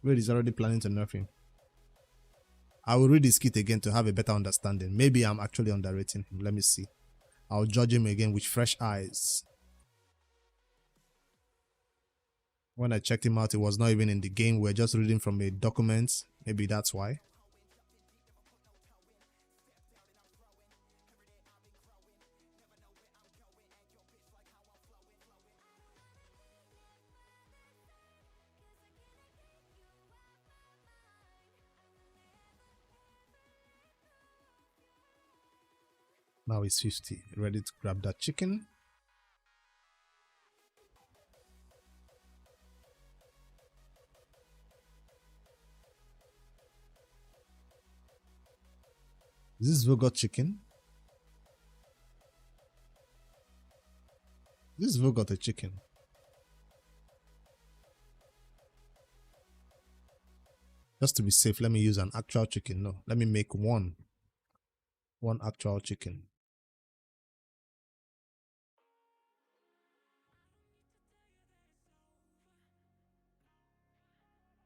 Wait, he's already planning to nerf him. I will read his kit again to have a better understanding. Maybe I'm actually underrating him. Let me see. I'll judge him again with fresh eyes. When I checked him out, it was not even in the game. We're just reading from a document. Maybe that's why. Now he's 50. Ready to grab that chicken. Is this Vogot chicken? This Vogot a chicken. Just to be safe, let me use an actual chicken. No, let me make one actual chicken.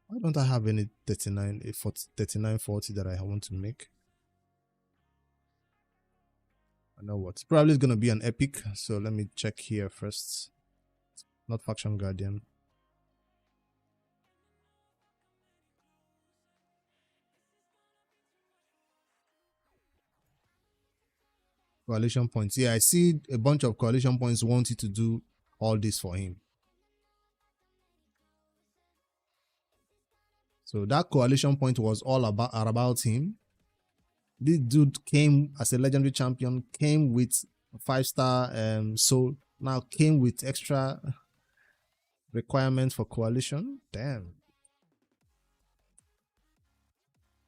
Why don't I have any 3940 that I want to make? I know what. It's probably going to be an epic. So let me check here first. Not Faction Guardian. Coalition points. Yeah, I see a bunch of coalition points wanted to do all this for him. So that coalition point was all about him. This dude came as a legendary champion, came with 5-star soul, now came with extra requirements for coalition. Damn.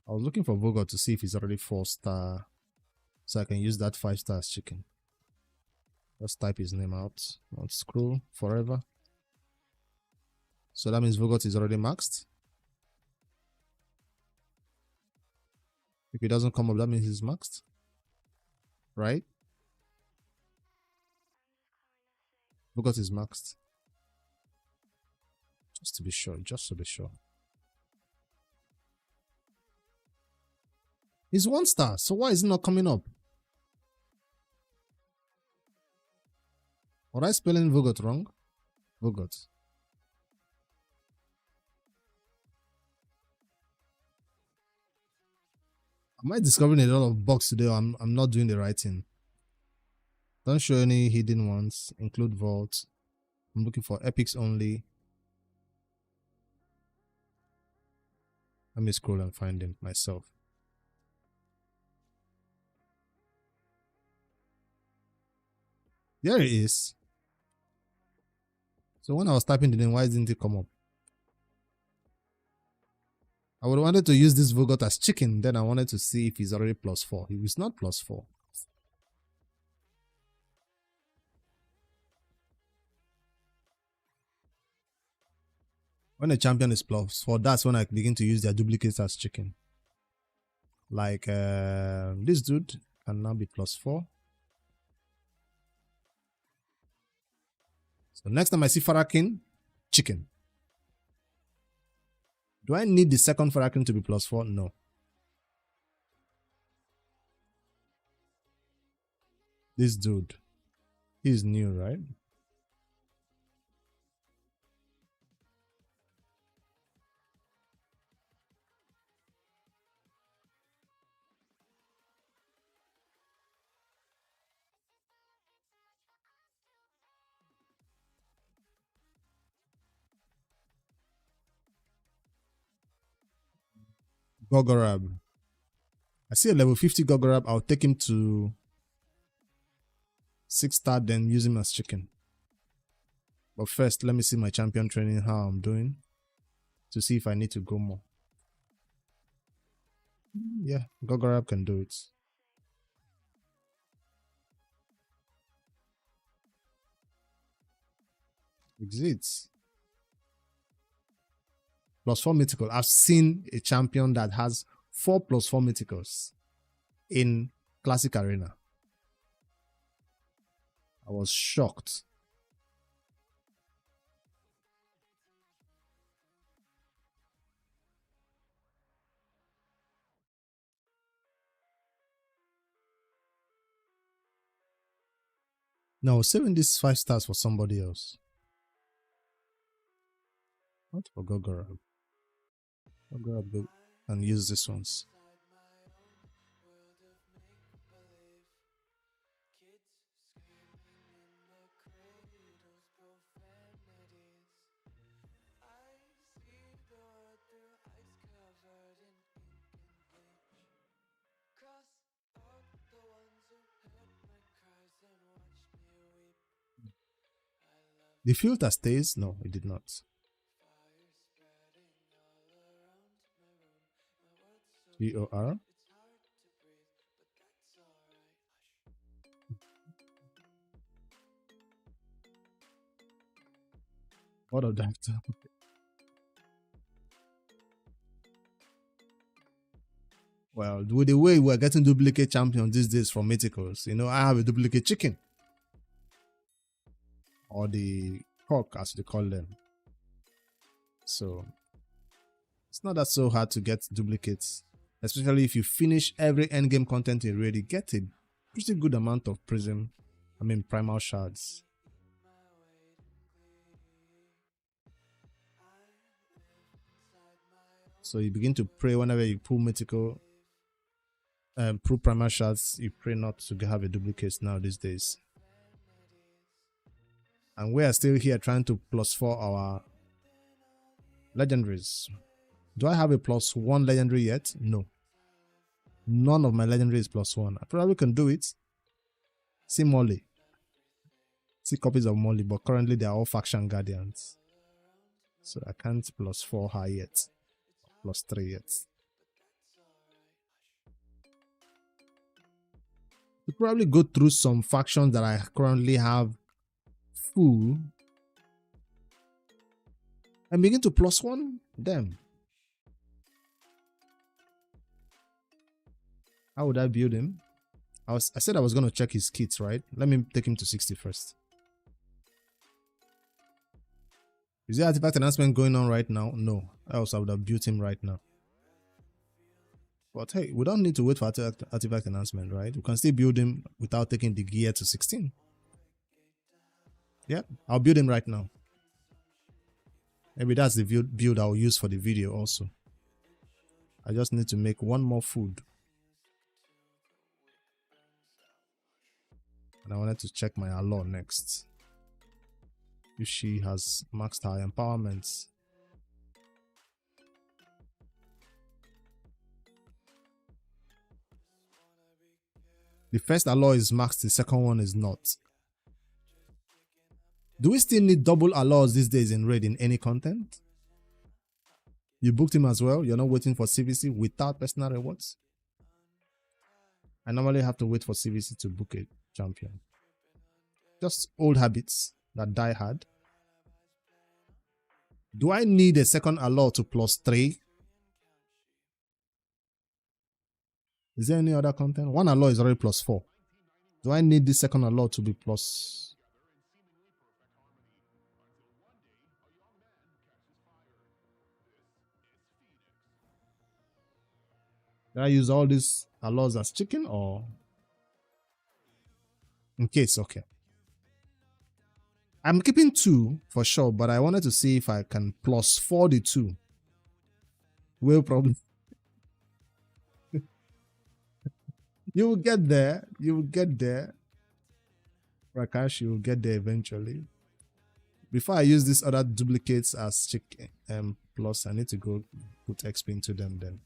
I was looking for Vogot to see if he's already 4-star, so I can use that 5-star as chicken. Let's type his name out. I'll scroll forever. So that means Vogot is already maxed. If it doesn't come up, that means he's maxed. Right? Vogot is maxed. Just to be sure. Just to be sure. He's 1-star. So why is it not coming up? Or I spelling Vogot wrong? Vogot. Am I discovering a lot of bugs today or I'm not doing the right thing? Don't show any hidden ones. Include vaults. I'm looking for epics only. Let me scroll and find him myself. There it is. So when I was typing the name, why didn't it come up? I would have wanted to use this Vogot as chicken. Then I wanted to see if he's already +4. He is not +4. When a champion is +4, that's when I begin to use their duplicates as chicken. Like this dude can now be +4. So next time I see Farakin, chicken. Do I need the second Farakin to be +4? No. This dude. He's new, right? Gogorab. I see a level 50 Gogorab. I'll take him to 6-star, then use him as chicken. But first, let me see my champion training, how I'm doing, to see if I need to go more. Yeah, Gogorab can do it. Exits. +4 mythical. I've seen a champion that has 4 +4 mythicals. in Classic Arena. I was shocked. No, saving these 5 stars for somebody else. Not for Gogorab. Gogorab and use this ones. The filter stays? No, it did not. GOR. What of that? Well, with the way we're getting duplicate champions these days from Mythicals, you know, I have a duplicate chicken. Or the cock, as they call them. So, it's not that so hard to get duplicates. Especially if you finish every endgame content already, get a pretty good amount of primal shards. So you begin to pray whenever you pull mythical, pull primal shards, you pray not to have a duplicate now these days. And we are still here trying to +4 our legendaries. Do I have a +1 legendary yet? No. None of my legendary is +1. I probably can do it. See Molly. See copies of Molly, but currently they are all faction guardians. So I can't +4 her yet. +3 yet. You probably go through some factions that I currently have full and begin to +1 them. How would I build him? I said I was going to check his kits, right? Let me take him to 60 first. Is there artifact announcement going on right now? No. Else I would have built him right now. But hey, we don't need to wait for artifact announcement, right? We can still build him without taking the gear to 16. Yeah, I'll build him right now. Maybe that's the build I'll use for the video also. I just need to make one more food. And I wanted to check my Allure next. If she has maxed her empowerments. The first Allure is maxed, the second one is not. Do we still need double Allures these days in raid in any content? You booked him as well? You're not waiting for CVC without personal rewards? I normally have to wait for CVC to book a champion. Just old habits that die hard. Do I need a second Allure to +3? Is there any other content? One Allure is already +4. Do I need this second Allure to be plus? Did I use all these Allures as chicken or? In case, okay. I'm keeping 2 for sure, but I wanted to see if I can +4 the 2. Will probably. You will get there. You will get there. Rakash, you will get there eventually. Before I use these other duplicates as chicken plus, I need to go put XP into them then.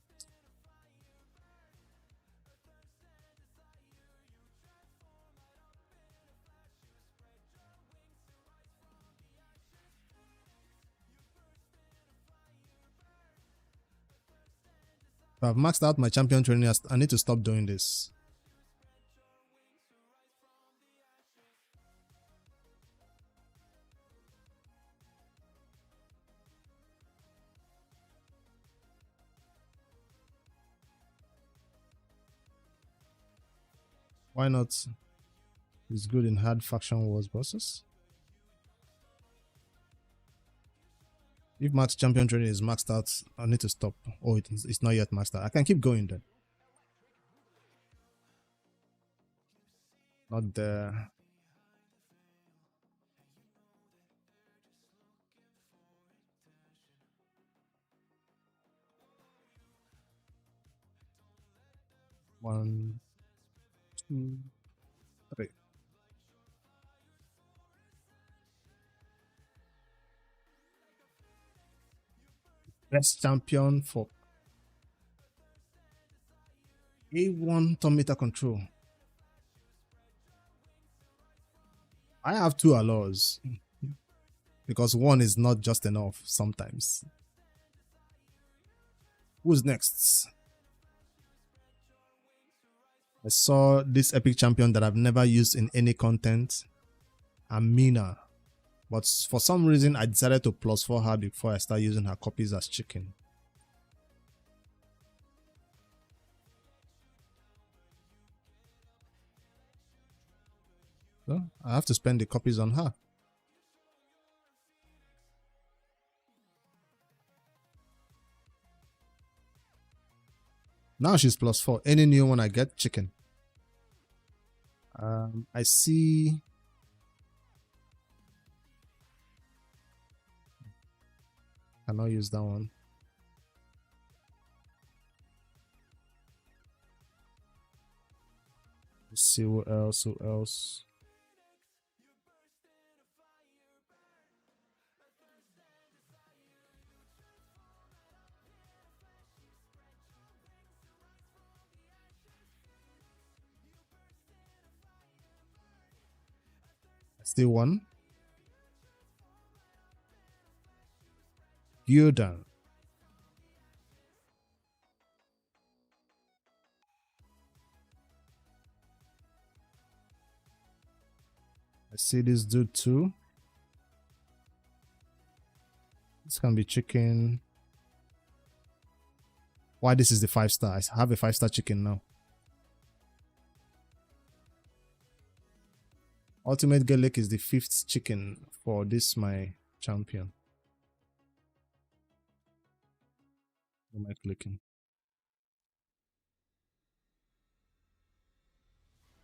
I've maxed out my champion training. I need to stop doing this. Why not? It's good in hard faction wars bosses. If max champion training is maxed out, I need to stop. Oh, it's not yet maxed out. I can keep going then. Not there. One, two, three. Best champion for A1 turn meter control. I have 2 alloys because 1 is not just enough sometimes. Who's next? I saw this epic champion that I've never used in any content, Amina. But for some reason, I decided to +4 her before I start using her copies as chicken. So I have to spend the copies on her. Now she's +4. Any new one I get, chicken. I see. Cannot use that one. Let's see who else. Who else? Still one. Gildan. I see this dude too. This can be chicken. Why this is the 5-star? I have a 5-star chicken now. Ultimate Garlic is the 5th chicken for this my champion. What am I clicking?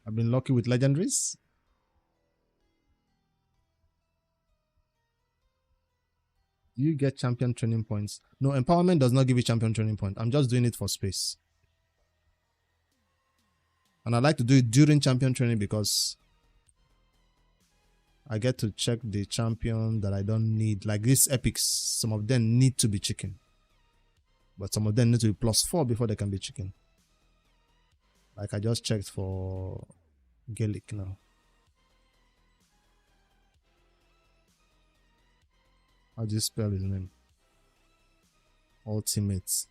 I've been lucky with legendaries. Do you get champion training points? No, empowerment does not give you champion training point. I'm just doing it for space. And I like to do it during champion training because I get to check the champion that I don't need. Like these epics, some of them need to be chicken. But some of them need to be +4 before they can be chicken. Like I just checked for Gaelic now. How do you spell his name? Ultimate.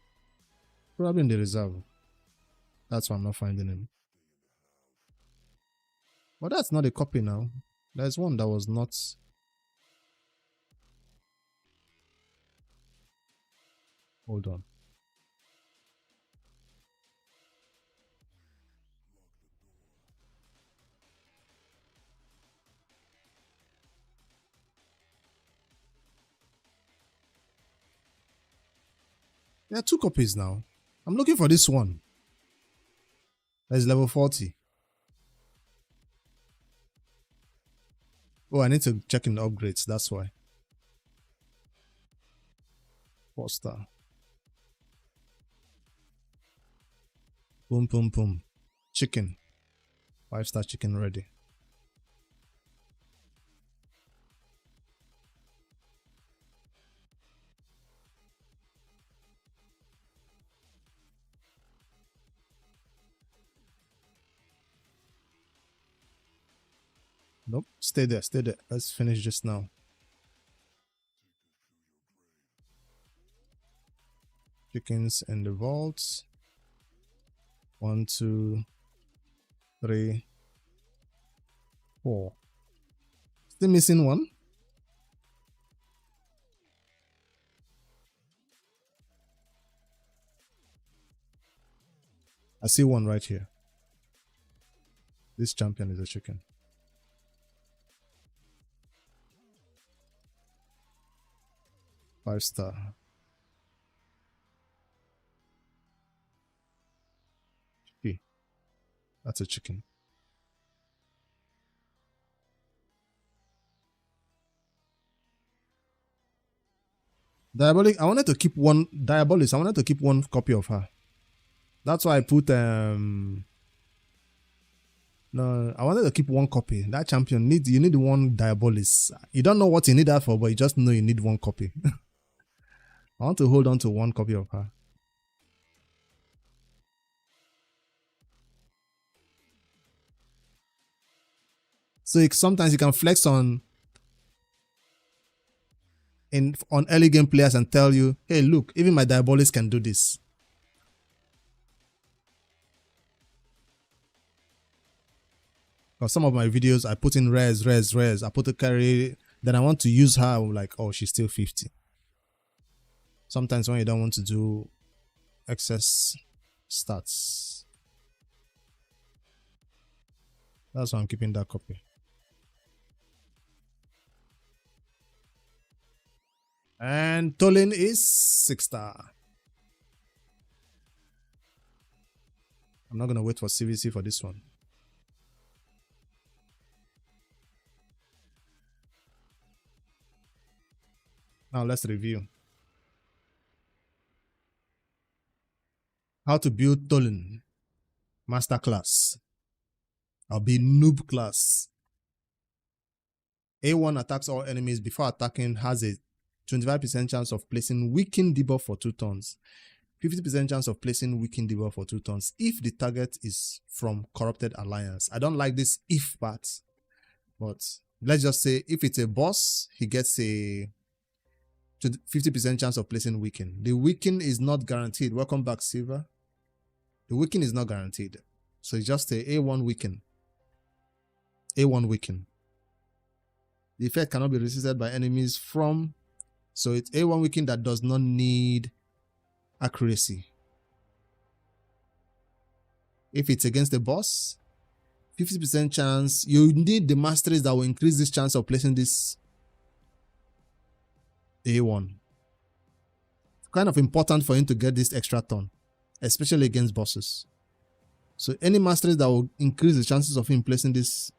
Probably in the reserve. That's why I'm not finding him. But that's not a copy now. There's one that was not. Hold on. There are 2 copies now. I'm looking for this one. That's level 40. Oh, I need to check in the upgrades. That's why. 4-star. Boom, boom, boom. Chicken. 5-star chicken ready. Nope. Stay there. Stay there. Let's finish this now. Chickens in the vaults. 1, 2, 3, 4. Still missing one. I see one right here. This champion is a chicken. Five star. Okay. That's a chicken. Diabolic. I wanted to keep one Diabolist. I wanted to keep one copy of her. That's why I put no, I wanted to keep one copy. That champion you need one Diabolist. You don't know what you need that for, but you just know you need one copy. I want to hold on to one copy of her. So sometimes you can flex on early game players and tell you, hey, look, even my Diabolist can do this. Or some of my videos, I put in res. I put a carry. Then I want to use her. I'm like, oh, she's still 50. Sometimes when you don't want to do excess stats. That's why I'm keeping that copy. And Tholin is 6 star. I'm not going to wait for CVC for this one. Now let's review. How to build Tholin. Masterclass. I'll be noob class. A1 attacks all enemies before attacking, has a 25% chance of placing weakened debuff for 2 turns. 50% chance of placing weakened debuff for 2 turns if the target is from Corrupted Alliance. I don't like this if part, but let's just say if it's a boss, he gets a 50% chance of placing weaken. The weaken is not guaranteed. Welcome back, Silver. The weaken is not guaranteed. So it's just a A1 weaken. A1 weaken. The effect cannot be resisted by enemies from. So it's A1 weaken that does not need accuracy. If it's against the boss, 50% chance. You need the masteries that will increase this chance of placing this A1. Kind of important for him to get this extra turn, especially against bosses. So any masteries that will increase the chances of him placing this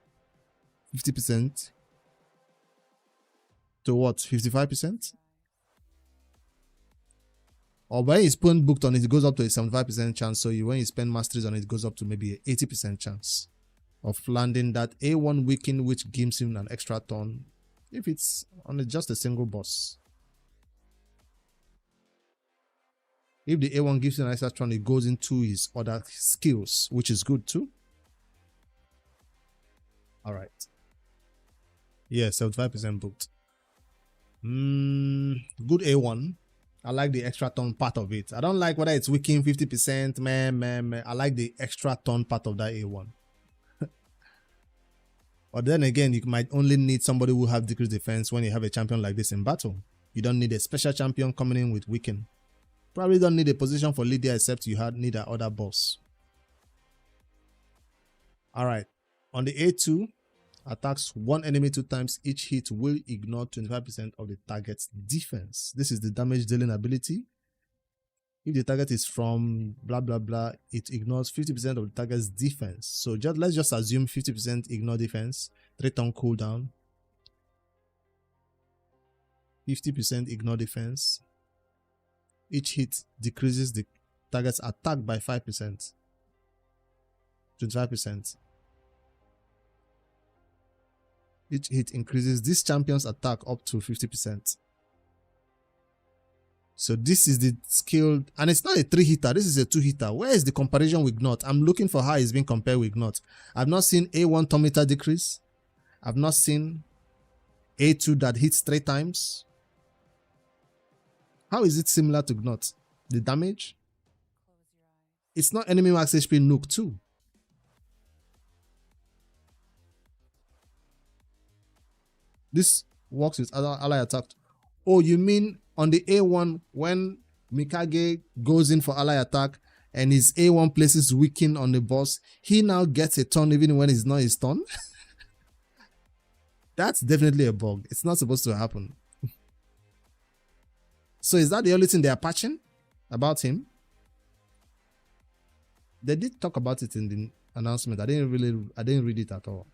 50% to what? 55%? Or when you spend booked on it, it goes up to a 75% chance. So when you spend masteries on it, it goes up to maybe an 80% chance of landing that A1 weaken, which gives him an extra turn if it's on just a single boss. If the A1 gives him an extra turn, it goes into his other skills, which is good too. All right. Yeah, 75% booked. Good A1. I like the extra turn part of it. I don't like whether it's weakening 50%. Man. I like the extra turn part of that A1. But then again, you might only need somebody who have decreased defense when you have a champion like this in battle. You don't need a special champion coming in with weaken. Probably don't need a position for Lydia except you need an other boss. Alright. On the A2, attacks one enemy 2 times. Each hit will ignore 25% of the target's defense. This is the damage dealing ability. If the target is from blah blah blah, it ignores 50% of the target's defense. So let's just assume 50% ignore defense. 3-turn cooldown. 50% ignore defense. Each hit decreases the target's attack by 5%. 25%. Each hit increases this champion's attack up to 50%. So this is the skill, and it's not a 3-hitter, this is a 2-hitter. Where is the comparison with Gnot? I'm looking for how it's being compared with Gnot. I've not seen A1 turn meter decrease. I've not seen A2 that hits 3 times. How is it similar to Gnot? The damage? It's not enemy max HP nuke too. This works with other ally attack. Oh, you mean on the A1 when Mikage goes in for ally attack, and his A1 places weaken on the boss, he now gets a turn even when it's not his turn. That's definitely a bug. It's not supposed to happen. So is that the only thing they are patching about him? They did talk about it in the announcement. I didn't read it at all.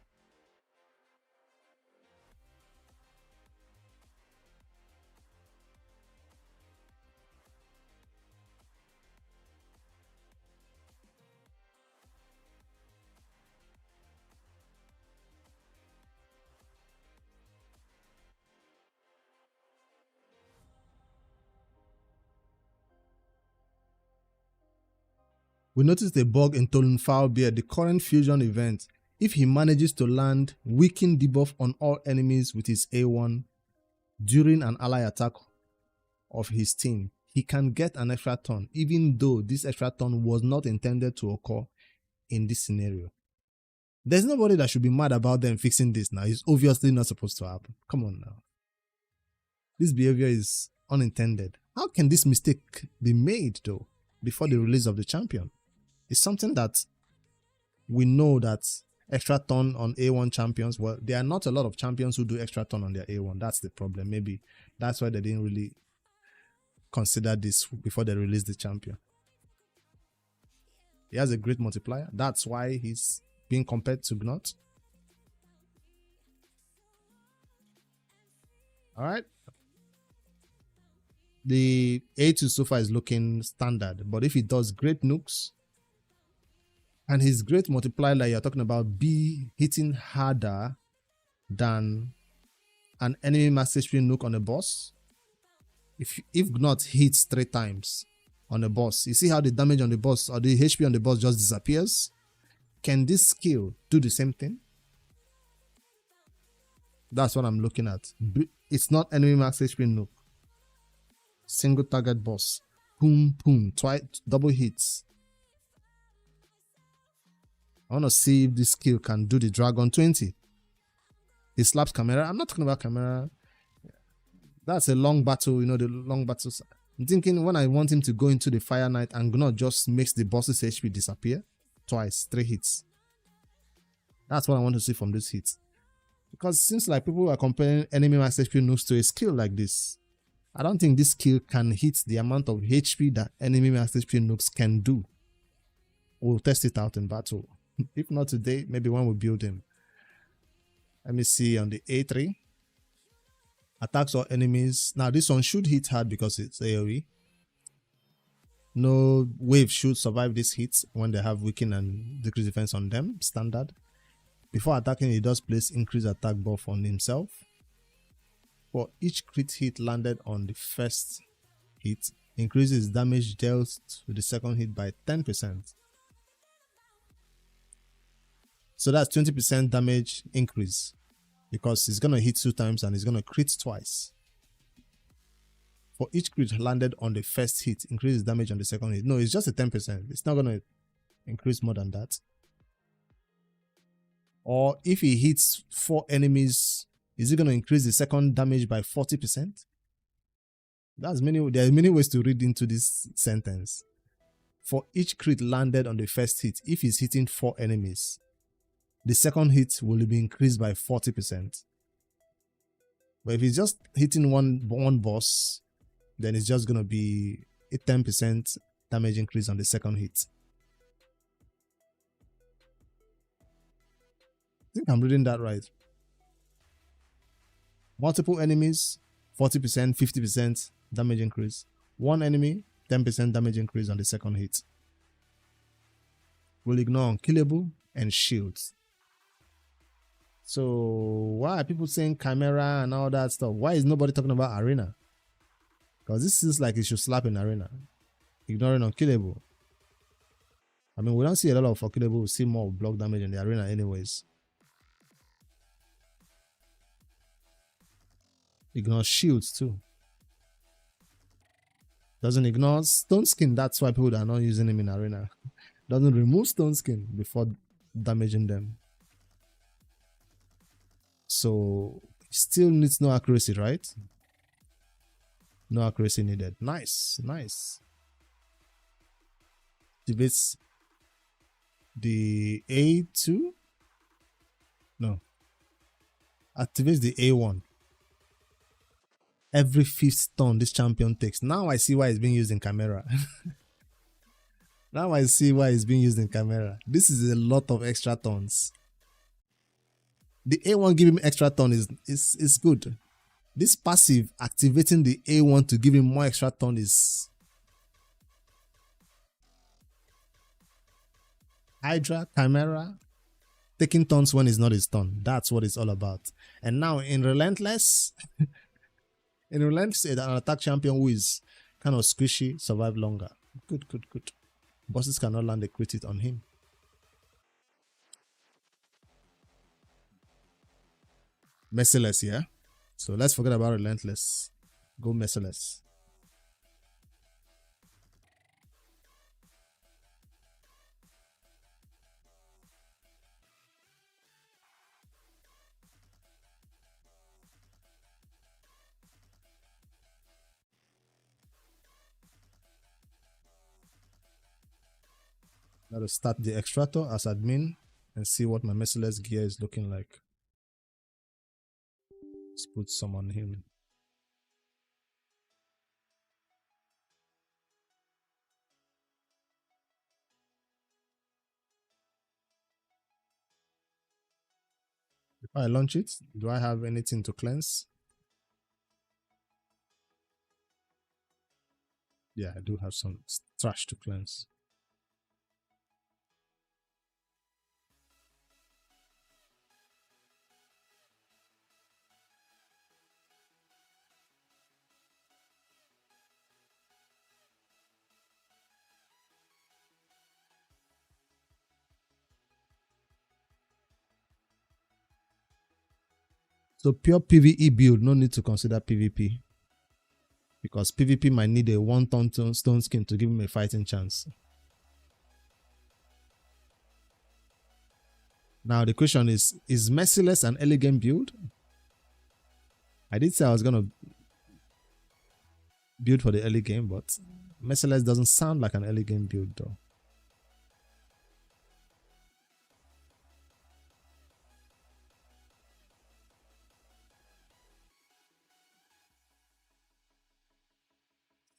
We noticed a bug in Tholin Fusion, the current fusion event. If he manages to land weaken debuff on all enemies with his A1 during an ally attack of his team, he can get an extra turn, even though this extra turn was not intended to occur in this scenario. There's nobody that should be mad about them fixing this now. It's obviously not supposed to happen. Come on now. This behavior is unintended. How can this mistake be made though before the release of the champion? It's something that we know that extra turn on A1 champions, well, there are not a lot of champions who do extra turn on their A1. That's the problem. Maybe that's why they didn't really consider this before they released the champion. He has a great multiplier. That's why he's being compared to Gnot. All right. The A2 so far is looking standard, but if he does great nukes, and his great multiplier that you're talking about be hitting harder than an enemy max HP nuke on a boss, if Gnot hits 3 times on a boss, you see how the damage on the boss or the HP on the boss just disappears? Can this skill do the same thing? That's what I'm looking at. It's not enemy max HP nuke. Single target boss. Boom, boom. Twice, double hits. I want to see if this skill can do the Dragon 20. He slaps Chimera. I'm not talking about Chimera. That's a long battle, you know, the long battles. I'm thinking when I want him to go into the Fire Knight and Gnot just makes the boss's HP disappear. Twice, 3 hits. That's what I want to see from this hit. Because it seems like people are comparing enemy max HP nukes to a skill like this. I don't think this skill can hit the amount of HP that enemy max HP nukes can do. We'll test it out in battle. If not today, maybe when we build him. Let me see on the A3. Attacks all enemies. Now this one should hit hard because it's AoE. No wave should survive this hit when they have weaken and decrease defense on them. Standard. Before attacking, he does place increased attack buff on himself. For each crit hit landed on the first hit, increases damage dealt to the second hit by 10%. So that's 20% damage increase because he's going to hit 2 times and he's going to crit twice. For each crit landed on the first hit, increases damage on the second hit. No, it's just a 10%. It's not going to increase more than that. Or if he hits 4 enemies, is it going to increase the second damage by 40%? There are many ways to read into this sentence. For each crit landed on the first hit, if he's hitting 4 enemies, the second hit will be increased by 40%. But if he's just hitting one boss, then it's just going to be a 10% damage increase on the second hit. I think I'm reading that right. Multiple enemies, 40%, 50% damage increase. One enemy, 10% damage increase on the second hit. We'll ignore unkillable and shields. So why are people saying Chimera and all that stuff? Why is nobody talking about Arena? Because this seems like it should slap in Arena. Ignoring unkillable. I mean, we don't see a lot of unkillable. We see more block damage in the Arena anyways. Ignore shields too. Doesn't ignore stone skin. That's why people are not using him in Arena. Doesn't remove stone skin before damaging them. So still needs no accuracy, right? No accuracy needed. Nice, nice. activates the A2. No. Activates the A1. Every 5th turn this champion takes. Now I see why it's being used in Chimera. Now I see why it's being used in Chimera. This is a lot of extra turns. The A1 giving him extra turn is good. This passive activating the A1 to give him more extra turn is Hydra, Chimera, taking turns when it's not his turn. That's what it's all about. And now in Relentless, an attack champion who is kind of squishy, survive longer. Good. Bosses cannot land a crit hit on him. Merciless, yeah? So let's forget about Relentless. Go Merciless. Now to start the extractor as admin and see what my Merciless gear is looking like. Let's put some on him. Before I launch it, do I have anything to cleanse? Yeah, I do have some trash to cleanse. So pure PvE build, no need to consider PvP. Because PvP might need a 1-ton stone skin to give him a fighting chance. Now the question is Merciless an early game build? I did say I was going to build for the early game, but Merciless doesn't sound like an early game build though.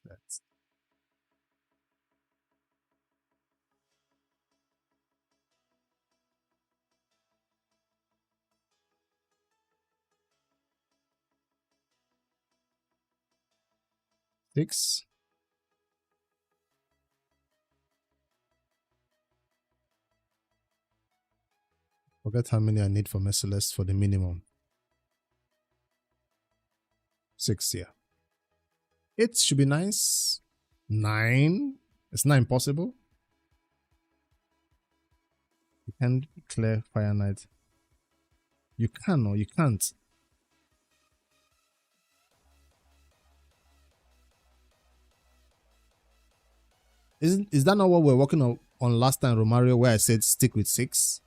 That's 6. Forget how many I need for Merciless for the minimum. 6, yeah. 8 should be nice. 9. It's not impossible. You can clear Fire Knight. You can or you can't. Is that not what we're working on last time, Romario, where I said stick with 6?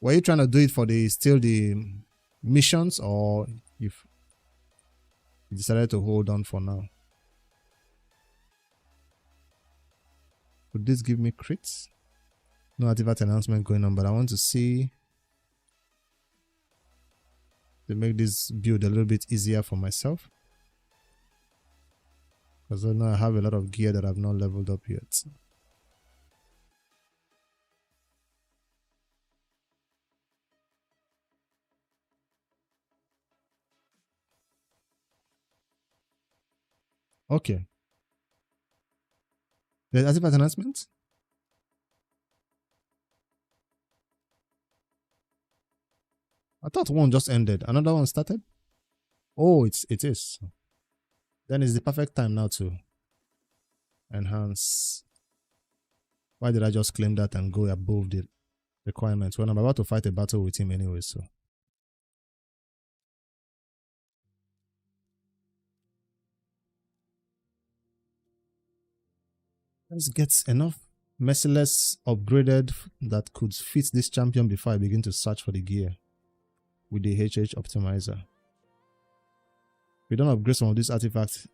Were you trying to do it for the missions, or you decided to hold on for now? Would this give me crits? No artifact announcement going on, but I want to see to make this build a little bit easier for myself. Because I know I have a lot of gear that I've not leveled up yet. Okay. There's artifact announcement? I thought one just ended. Another one started? Oh, it is. Then it's the perfect time now to enhance. Why did I just claim that and go above the requirements when I'm about to fight a battle with him anyway? So let's get enough Merciless upgraded that could fit this champion before I begin to search for the gear with the HH optimizer. If you don't upgrade some of these artifacts,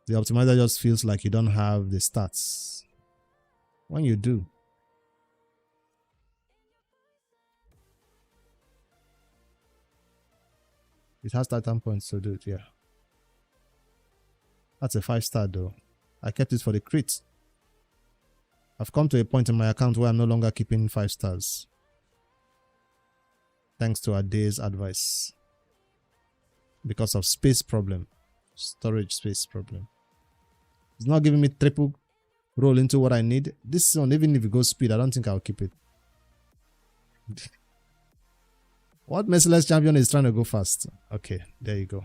the optimizer just feels like you don't have the stats. When you do. It has Titan points, so do it, yeah. That's a 5-star though. I kept it for the crit. I've come to a point in my account where I'm no longer keeping 5 stars. Thanks to Ade's advice. Because of space problem. Storage space problem. It's not giving me triple roll into what I need. This one, even if it goes speed, I don't think I'll keep it. What merciless champion is trying to go fast? Okay, there you go.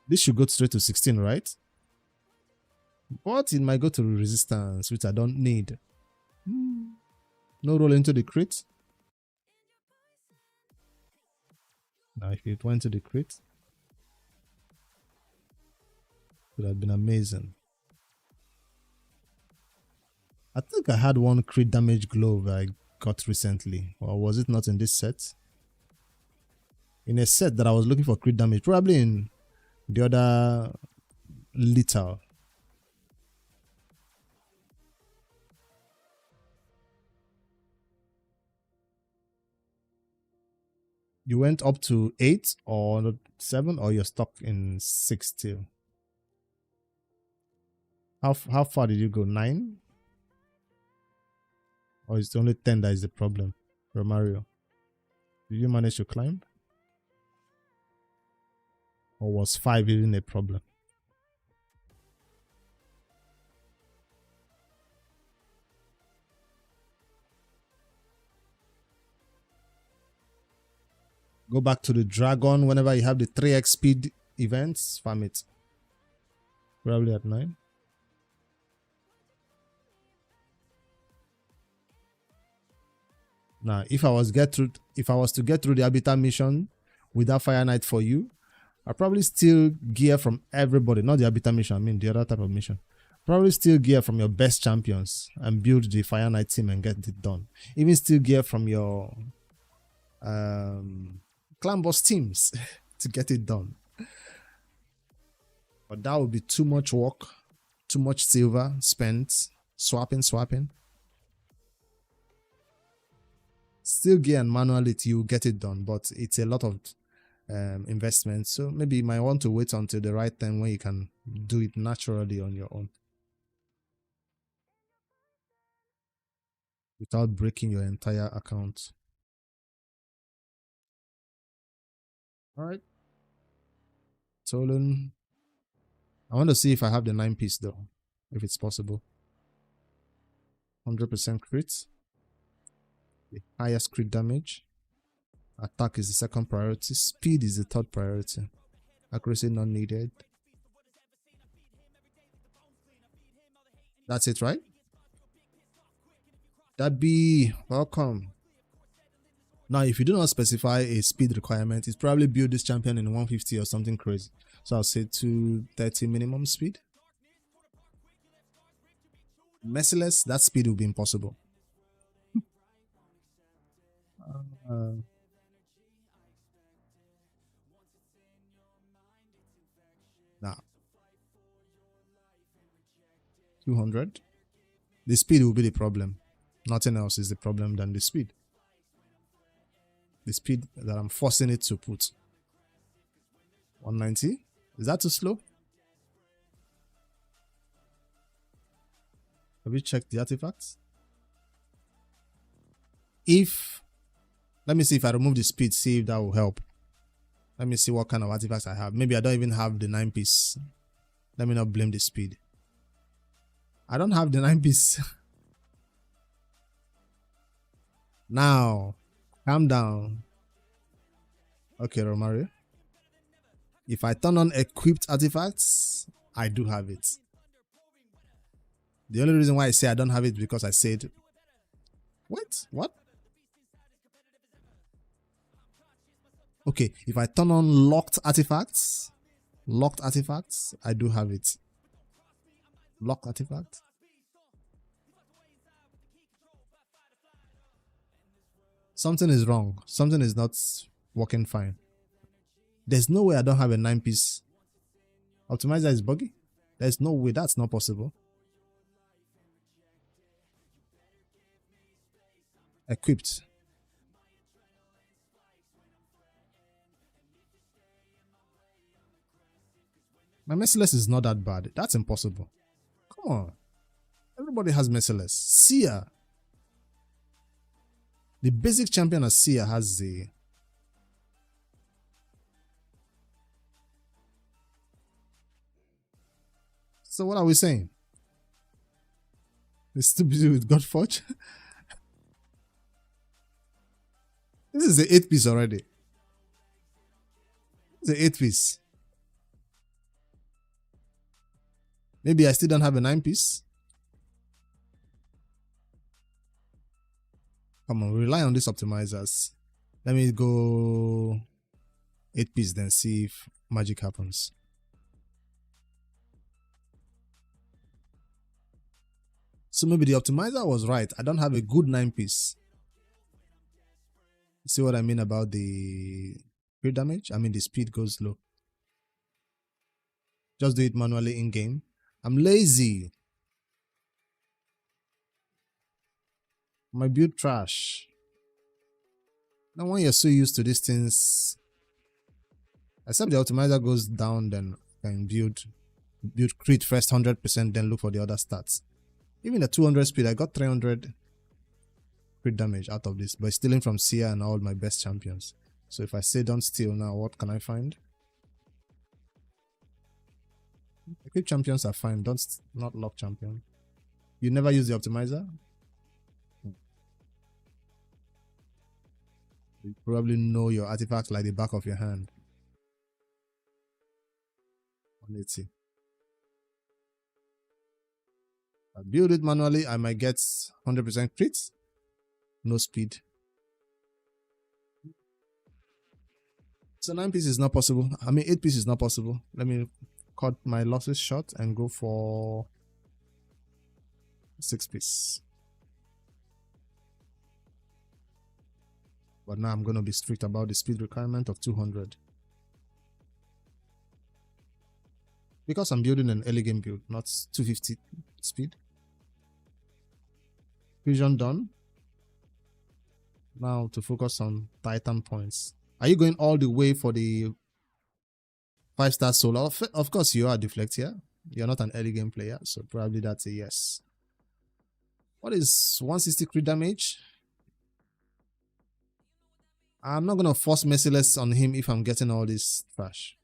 This should go straight to 16, right? But it might go to resistance, which I don't need. No roll into the crit. Now, if it went to the crit, it would have been amazing. I think I had one crit damage glove I got recently. Or was it not in this set? In a set that I was looking for crit damage. Probably in the other lethal. You went up to 8 or 7, or you're stuck in 6 still? How far did you go? 9? Or is it only 10 that is the problem? Romario, did you manage to climb? Or was 5 even a problem? Go back to the dragon whenever you have the 3x speed events. Farm it. Probably at 9. Now, if I was to get through the Habitat mission without Fire Knight for you, I'll probably steal gear from everybody. Not the Habitat mission, I mean the other type of mission. Probably steal gear from your best champions and build the Fire Knight team and get it done. Even steal gear from your clan boss teams to get it done. But that would be too much work, too much silver spent, swapping. Steal gear and manually you get it done, but it's a lot of investment. So maybe you might want to wait until the right time when you can do it naturally on your own, without breaking your entire account. Alright. Tholin. I want to see if I have the 9-piece though, if it's possible. 100% crit. The highest crit damage. Attack is the second priority. Speed is the third priority. Accuracy not needed. That's it, right? That be welcome. Now, if you do not specify a speed requirement, it's probably build this champion in 150 or something crazy. So I'll say 230 minimum speed. Merciless, that speed will be impossible. Now, 200. The speed will be the problem. Nothing else is the problem than the speed. The speed that I'm forcing it to put. 190. Is that too slow? Have you checked the artifacts? Let me see if I remove the speed, see if that will help. Let me see what kind of artifacts I have. Maybe I don't even have the 9-piece. Let me not blame the speed. I don't have the 9-piece. Now, calm down. Okay, Romario. If I turn on equipped artifacts, I do have it. The only reason why I say I don't have it is because I said, what? Okay, if I turn on locked artifacts, I do have it. Locked artifact. Something is wrong. Something is not working fine. There's no way I don't have a 9-piece Optimizer is buggy. There's no way. That's not possible. Equipped. My merciless is not that bad. That's impossible. Come on. Everybody has merciless. Sia. The basic champion as Sia has the... So what are we saying? It's too busy with Godforge? This is the 8th piece already. It's the 8th piece. Maybe I still don't have a 9 piece. Come on, rely on these optimizers. Let me go 8 piece then see if magic happens. So maybe the optimizer was right. I don't have a good 9 piece. See what I mean about the crit damage? I mean the speed goes low. Just do it manually in game. I'm lazy. My build trash. Now when you're so used to these things, except the optimizer goes down, then I can build crit first 100%, then look for the other stats. Even at 200 speed, I got 300 crit damage out of this by stealing from Sia and all my best champions. So if I say don't steal now, what can I find? Equip champions are fine. Don't not lock champion. You never use the optimizer? You probably know your artifacts like the back of your hand. 180. I build it manually, I might get 100% crits. No speed. So 9 piece is not possible. I mean 8 piece is not possible. Let me cut my losses short and go for 6 piece. But now I'm going to be strict about the speed requirement of 200. Because I'm building an early game build, not 250 speed. Fusion done. Now to focus on Titan points. Are you going all the way for the 5-star solo? Of course you are, Deflect here. You're not an early game player, so probably that's a yes. What is 160 crit damage? I'm not going to force Merciless on him if I'm getting all this trash.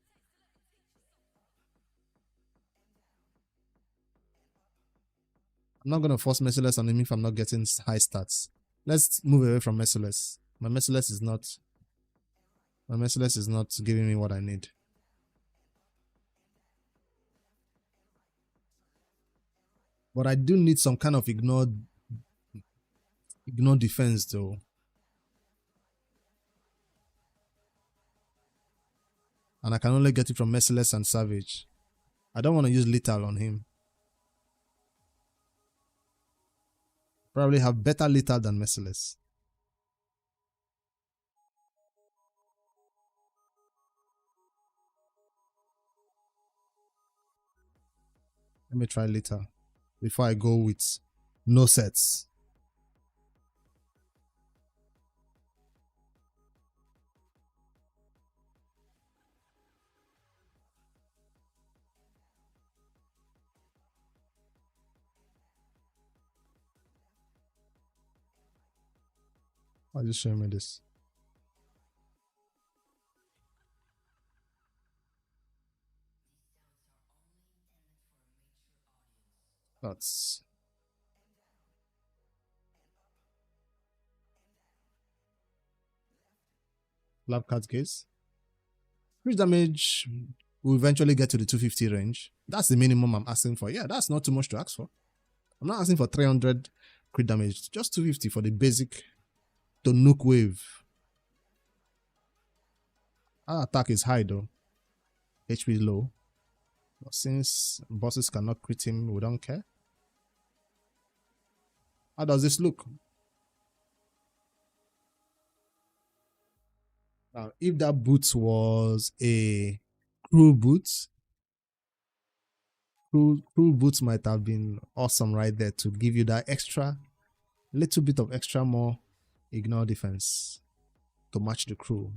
I'm not going to force Merciless on him if I'm not getting high stats. Let's move away from Merciless. My Merciless is not giving me what I need. But I do need some kind of ignore defense though. And I can only get it from Merciless and Savage. I don't want to use Lethal on him. Probably have better Lethal than Merciless. Let me try Lethal before I go with no sets. I'll just show me this. That's Lab Cat Gaze. Crit damage will eventually get to the 250 range. That's the minimum I'm asking for. Yeah, that's not too much to ask for. I'm not asking for 300 crit damage, just 250 for the basic to nuke wave. Our attack is high though. HP low. But since bosses cannot crit him, we don't care. How does this look? Now, if that boot was a crew boot, Crew boots might have been awesome right there to give you that extra, little bit of extra more ignore defense to match the crew.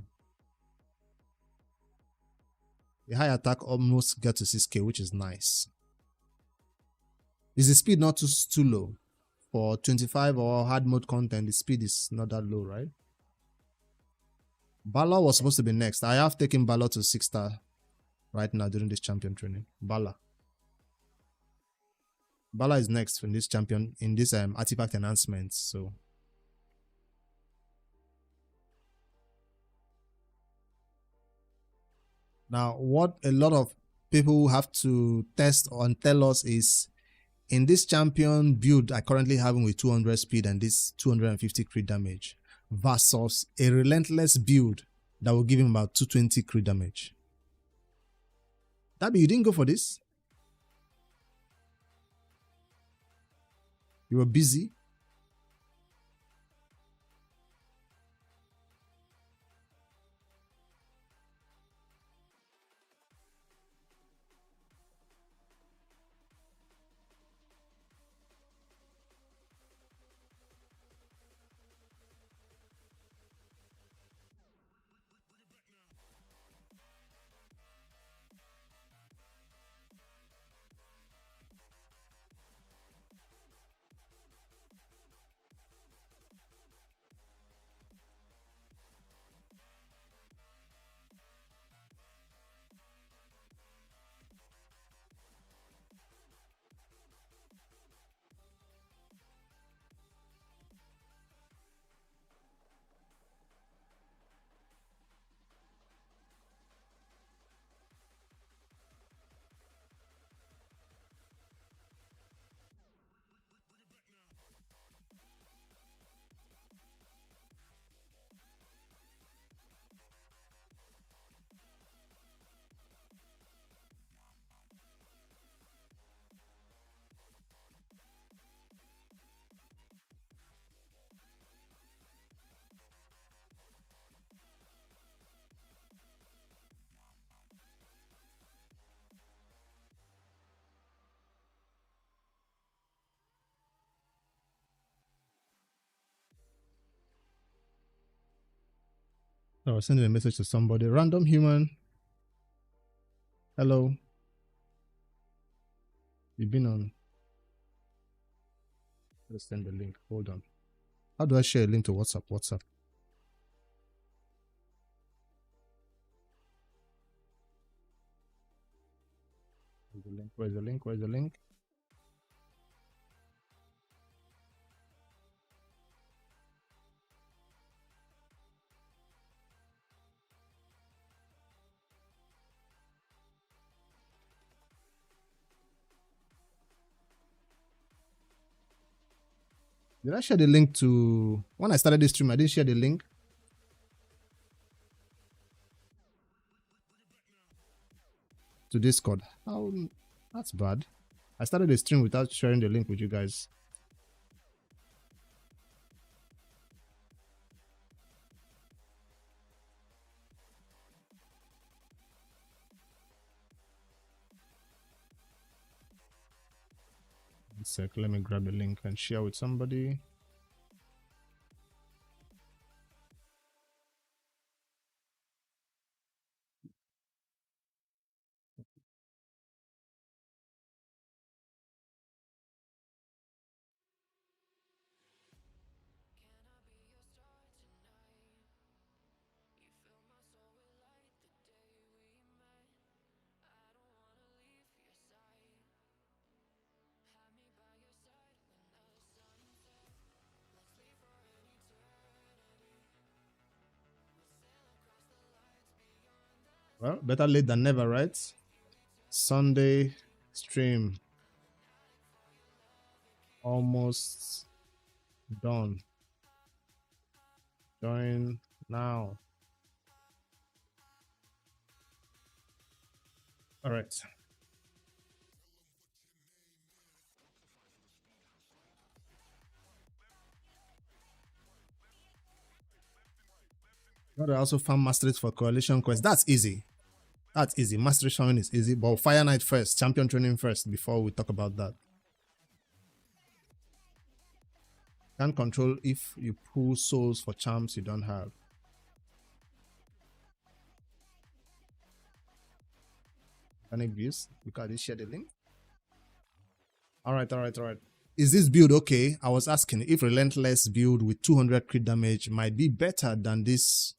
The high attack almost gets to 6k, which is nice. Is the speed not too low? For 25 or hard mode content, the speed is not that low, right? Balor was supposed to be next. I have taken Balor to 6-star right now during this champion training. Balor is next in this champion, in this artifact enhancement. So now what a lot of people have to test and tell us is, in this champion build I currently having with 200 speed and this 250 crit damage versus a relentless build that will give him about 220 crit damage. Dabi, you didn't go for this? You were busy? I was sending a message to somebody. Random human. Hello. You've been on. Let's send the link. Hold on. How do I share a link to WhatsApp? WhatsApp. Where's the link? Where's the link? Where's the link? Did I share the link to... When I started this stream, I didn't share the link. To Discord. How... That's bad. I started the stream without sharing the link with you guys. One sec, let me grab the link and share with somebody. Well, better late than never, right? Sunday stream. Almost done. Join now. All right. Gotta also farm mastery for coalition quest. That's easy. That's easy. Mastery Shaman is easy, but Fire Knight first, champion training first before we talk about that. Can't control if you pull souls for charms you don't have. Can I views? Because I share the link. Alright. Is this build okay? I was asking if Relentless build with 200 crit damage might be better than this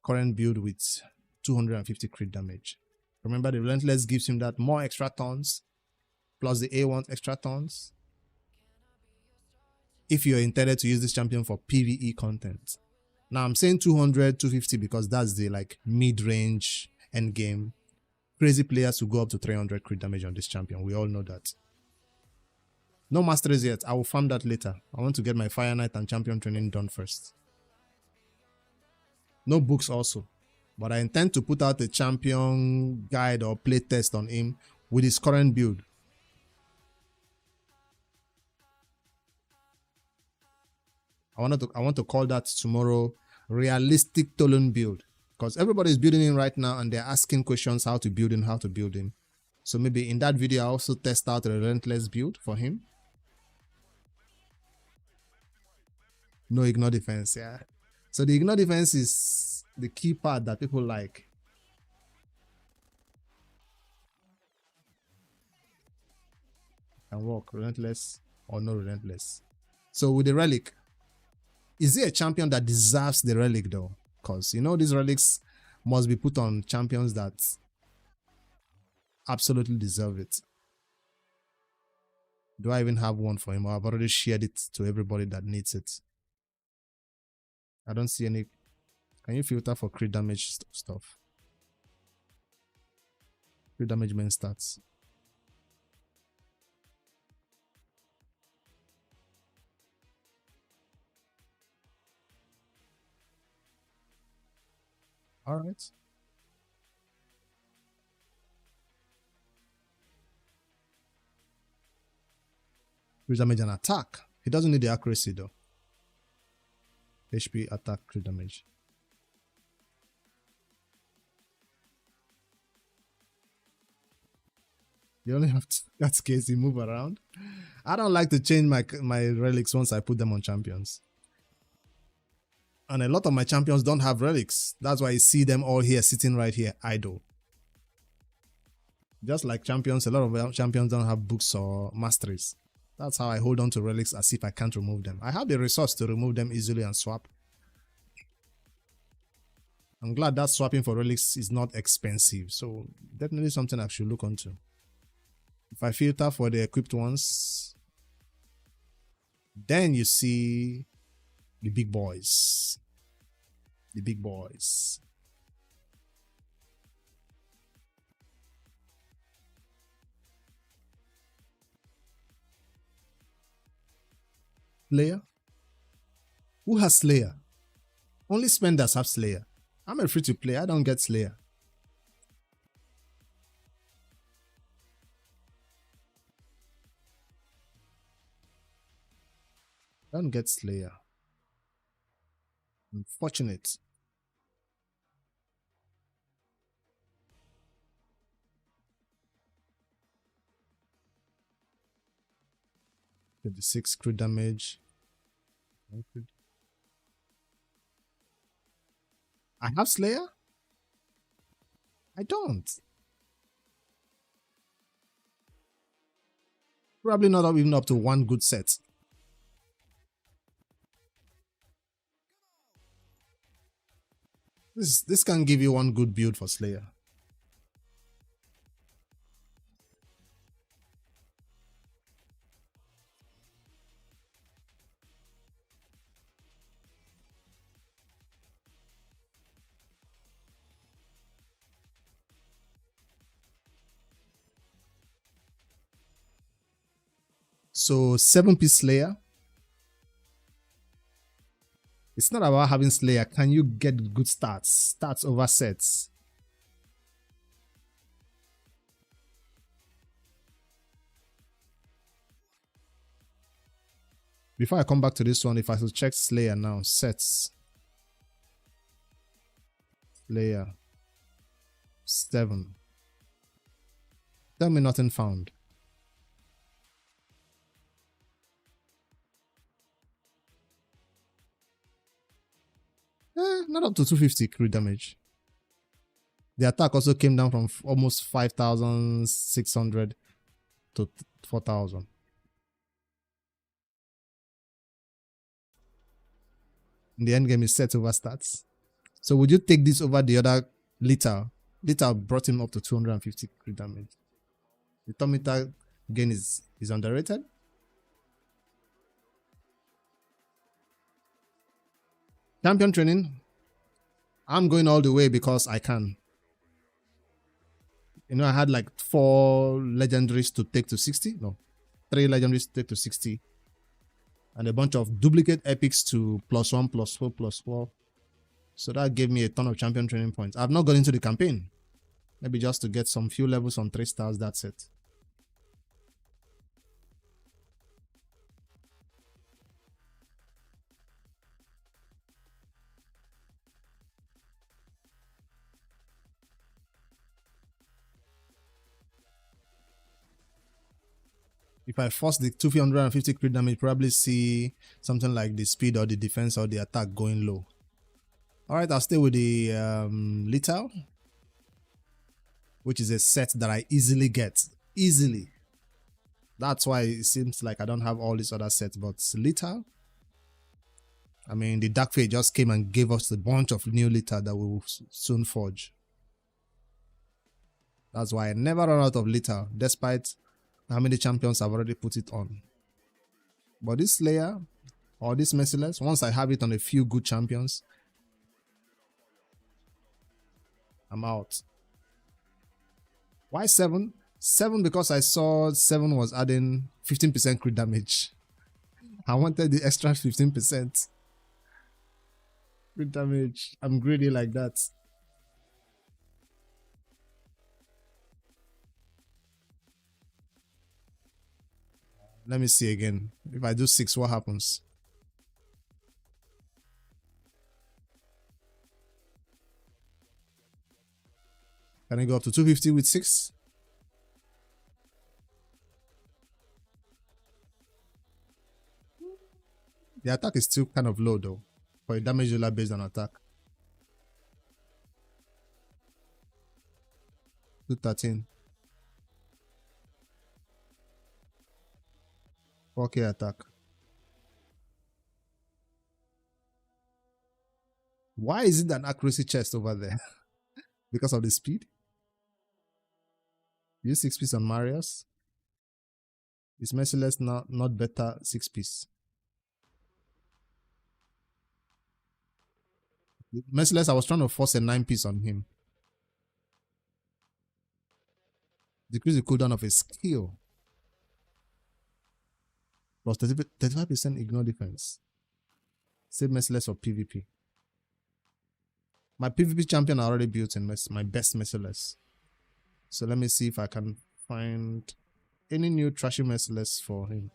current build with 250 crit damage. Remember, the Relentless gives him that more extra tons, plus the A1 extra tons, if you're intended to use this champion for PvE content. Now, I'm saying 200, 250 because that's the like mid-range end game. Crazy players who go up to 300 crit damage on this champion. We all know that. No masteries yet. I will farm that later. I want to get my Fire Knight and champion training done first. No books also. But I intend to put out a champion guide or play test on him with his current build. I want to call that tomorrow realistic Tholin build. Because everybody is building him right now and they're asking questions how to build him. So maybe in that video I also test out a Relentless build for him. No ignore defense, yeah. So the ignore defense is the key part that people like. Can work Relentless or no Relentless. So with the relic, is it a champion that deserves the relic though? Because you know these relics must be put on champions that absolutely deserve it. Do I even have one for him? I've already shared it to everybody that needs it. I don't see any. Can you filter for crit damage stuff? Crit damage main stats. All right. Crit damage and attack. He doesn't need the accuracy though. HP, attack, crit damage. You only have to, that's Casey, move around. I don't like to change my relics once I put them on champions. And a lot of my champions don't have relics. That's why you see them all here, sitting right here, idle. Just like champions, a lot of champions don't have books or masteries. That's how I hold on to relics as if I can't remove them. I have the resource to remove them easily and swap. I'm glad that swapping for relics is not expensive. So definitely something I should look onto. If I filter for the equipped ones, then you see the big boys. The big boys. Slayer? Who has Slayer? Only spenders have Slayer. I'm a free to play. I don't get Slayer. Don't get Slayer. Unfortunate. The 6 crit damage. I have Slayer? I don't. Probably not even up to one good set. This can give you one good build for Slayer. So 7-piece Slayer. It's not about having Slayer. Can you get good stats? Stats over sets. Before I come back to this one, if I should check Slayer now, sets. Slayer. 7. Tell me nothing found. Not up to 250 crit damage. The attack also came down from almost 5,600 to 4,000. In the end game, is set over stats. So would you take this over the other Lethal? Lethal brought him up to 250 crit damage. The Tormentor gain is underrated. Champion training. I'm going all the way because I can. You know, I had like 4 legendaries to take to 60. No, 3 legendaries to take to 60. And a bunch of duplicate epics to +1, +4, +4. So that gave me a ton of champion training points. I've not gone into the campaign. Maybe just to get some few levels on 3 stars, that's it. If I force the 250 crit damage, probably see something like the speed or the defense or the attack going low. Alright, I'll stay with the Lethal, which is a set that I easily get. Easily. That's why it seems like I don't have all these other sets, but Lethal. I mean, the Dark Fate just came and gave us a bunch of new Lethal that we will soon forge. That's why I never run out of Lethal, despite how many champions I've already put it on. But this Slayer or this Merciless, once I have it on a few good champions, I'm out. Why 7? 7 because I saw 7 was adding 15% crit damage. I wanted the extra 15% crit damage. I'm greedy like that. Let me see again. If I do 6, what happens? Can I go up to 250 with 6? The attack is still kind of low though, for a damage dealer based on attack. 213. 4k attack. Why is it an accuracy chest over there? Because of the speed? Use 6 piece on Marius. Is Merciless not better 6 piece? Merciless, I was trying to force a 9 piece on him. Decrease the cooldown of a skill. Plus 35% ignore defense. Save Merciless for PvP. My PvP champion I already built in my best Merciless. So let me see if I can find any new trashy Merciless for him.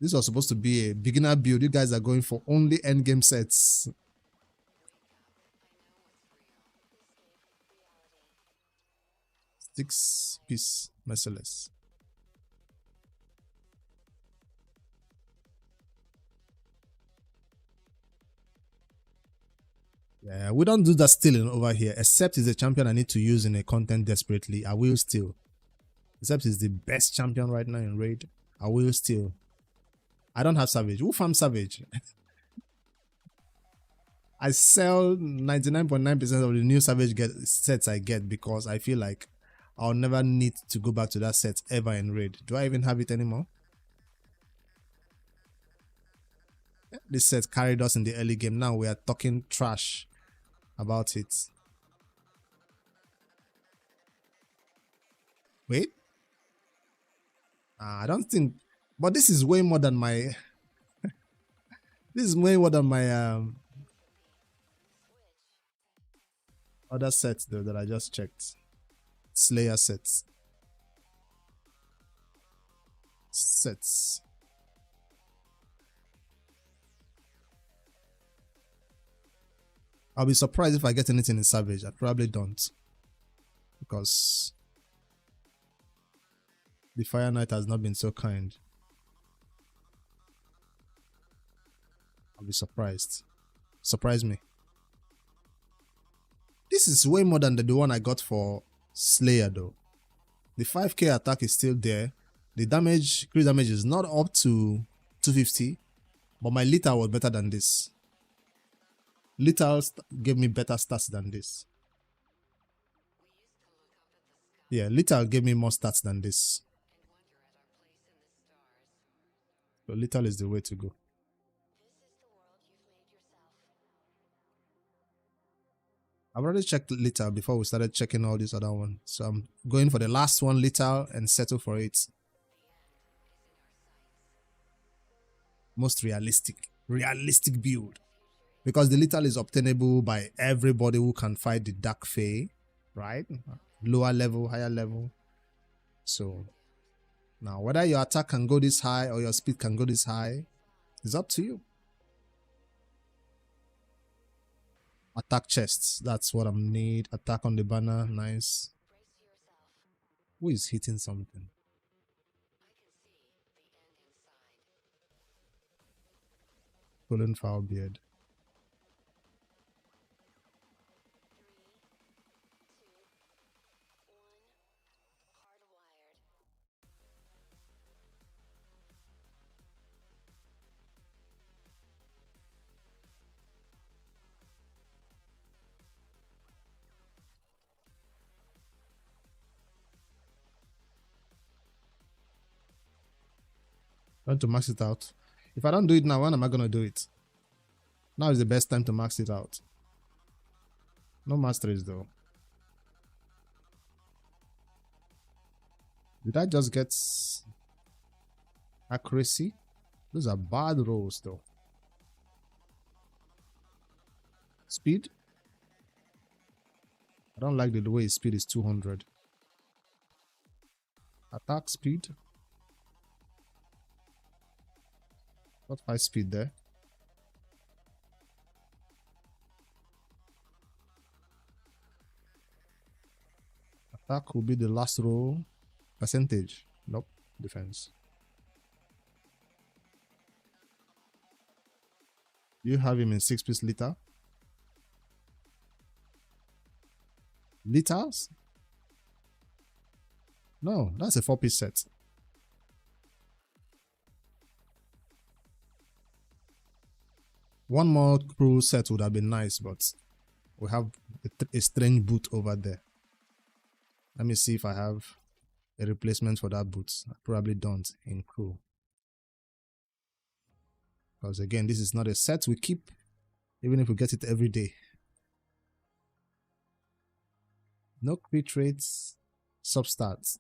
This was supposed to be a beginner build. You guys are going for only endgame sets. Six piece Merciless. Yeah, we don't do that stealing over here, except it's a champion I need to use in a content desperately. I will steal. Except it's the best champion right now in raid. I will steal. I don't have Savage. Who farms Savage? I sell 99.9% of the new Savage sets I get because I feel like I'll never need to go back to that set ever in raid. Do I even have it anymore? This set carried us in the early game. Now we are talking trash about it. Wait. I don't think... But this is way more than my... this is way more than my other sets though that I just checked. Slayer sets. I'll be surprised if I get anything in Savage. I probably don't. Because the Fire Knight has not been so kind. I'll be surprised. Surprise me. This is way more than the one I got for Slayer though. The 5k attack is still there. The damage, crit damage is not up to 250. But my Lethal was better than this. Lethal gave me better stats than this. Yeah, Lethal gave me more stats than this. So Lethal is the way to go. I've already checked Lethal before we started checking all these other ones. So I'm going for the last one, Lethal, and settle for it. Most realistic build. Because the Lethal is obtainable by everybody who can fight the Dark Fae, right? Lower level, higher level. So now whether your attack can go this high or your speed can go this high, it's up to you. Attack chests, that's what I need. Attack on the banner, nice. Who is hitting something? Tholin Beard. I want to max it out. If I don't do it now, when am I going to do it? Now is the best time to max it out. No masteries though. Did I just get accuracy? Those are bad rolls though. Speed? I don't like the way his speed is 200. Attack speed? Not high speed there. Attack will be the last roll. Percentage? Nope. Defense. You have him in 6-piece liter. Liters? No, that's a 4-piece set. One more crew set would have been nice, but we have a strange boot over there. Let me see if I have a replacement for that boot. I probably don't in crew. Because again, this is not a set we keep, even if we get it every day. No crit rates, substats,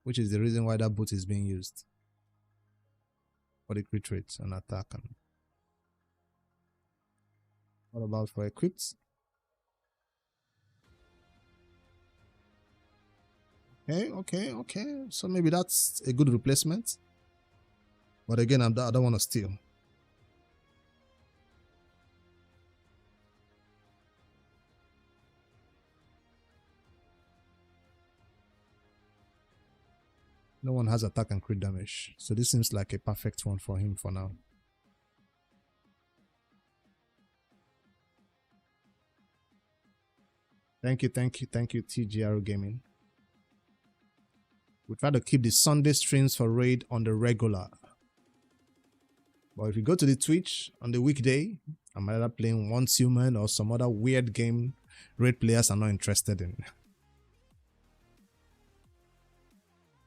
which is the reason why that boot is being used. For the crit rates and attack. And what about for equipped? Okay. So maybe that's a good replacement. But again, I don't want to steal. No one has attack and crit damage. So this seems like a perfect one for him for now. Thank you, TGR Gaming. We try to keep the Sunday streams for raid on the regular. But if you go to the Twitch on the weekday, I'm either playing Once Human or some other weird game raid players are not interested in.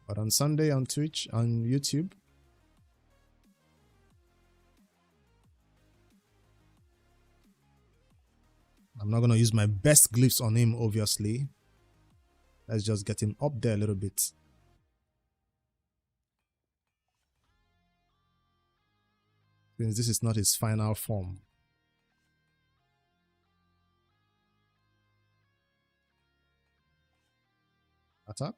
But on Sunday on Twitch, on YouTube, I'm not going to use my best glyphs on him, obviously. Let's just get him up there a little bit. Since this is not his final form. Attack.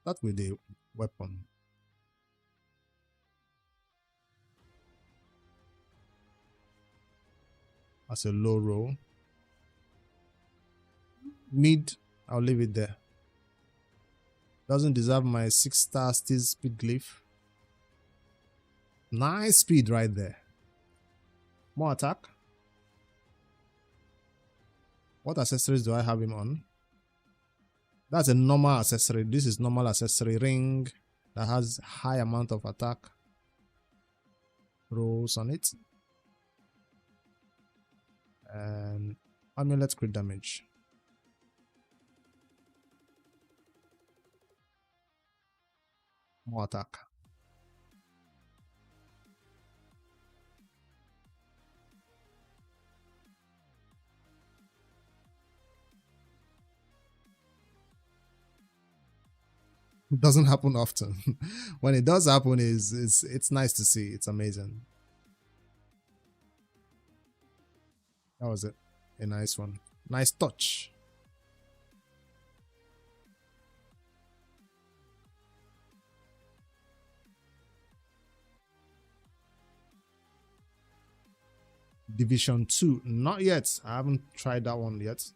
Start with the weapon. as a low roll. Mid, I'll leave it there. Doesn't deserve my 6-star still speed glyph. Nice speed right there. More attack. What accessories do I have him on? That's a normal accessory. This is normal accessory ring that has high amount of attack rolls on it. And amulet crit damage. More attack. It doesn't happen often. When it does happen, it's nice to see. It's amazing. That was it. A nice one. Nice touch. Division 2. Not yet. I haven't tried that one yet.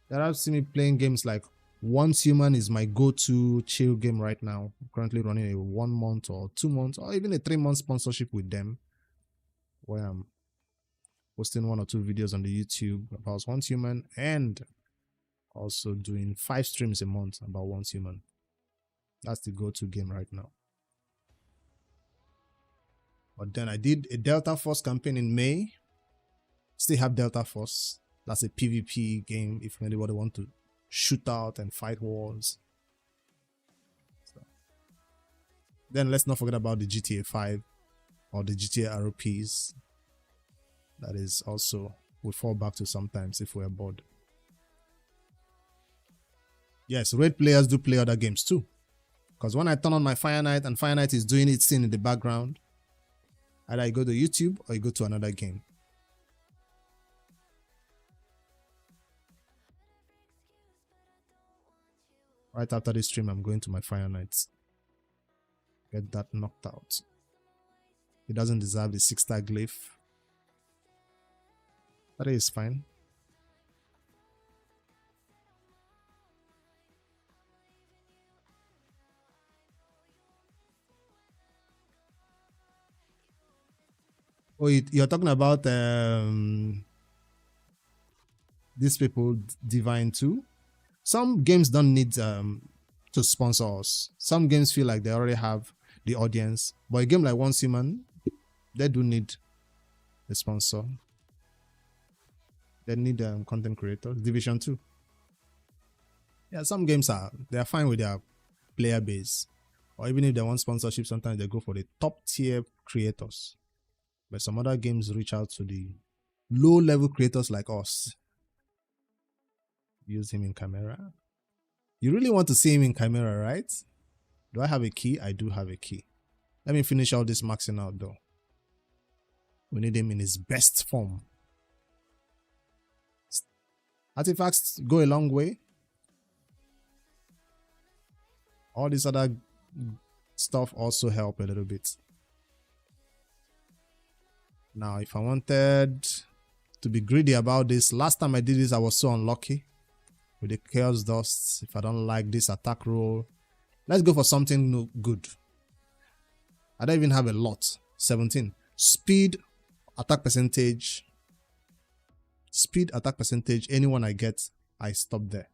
There I've seen me playing games like Once Human is my go-to chill game right now. I'm currently running a 1 month or 2 months or even a 3-month sponsorship with them, where I'm posting 1 or 2 videos on the YouTube about Once Human and also doing 5 streams a month about Once Human. That's the go-to game right now. But then I did a Delta Force campaign in May. Still have Delta Force. That's a PvP game if anybody want to shoot out and fight wars. So. Then let's not forget about the GTA 5 or the GTA ROPs. That is also we fall back to sometimes if we're bored. Yes, raid players do play other games too. Because when I turn on my Fire Knight and Fire Knight is doing its thing in the background, either I go to YouTube or I go to another game. Right after this stream, I'm going to my Fire Knights. Get that knocked out. He doesn't deserve the 6-star glyph. That is fine. Oh, you're talking about these people, Divine 2? Some games don't need to sponsor us. Some games feel like they already have the audience. But a game like Once Human, they do need a sponsor. They need content creators. Division 2. Yeah, some games they're fine with their player base. Or even if they want sponsorship, sometimes they go for the top tier creators. But some other games reach out to the low level creators like us. Use him in Chimera. You really want to see him in Chimera, right? Do I have a key? I do have a key. Let me finish all this maxing out though. We need him in his best form. Artifacts go a long way. All this other stuff also help a little bit. Now, if I wanted to be greedy about this, last time I did this, I was so unlucky with the Chaos Dust. If I don't like this attack roll, let's go for something good. I don't even have a lot. 17. Speed, attack percentage. Speed, attack percentage. Anyone I get, I stop there.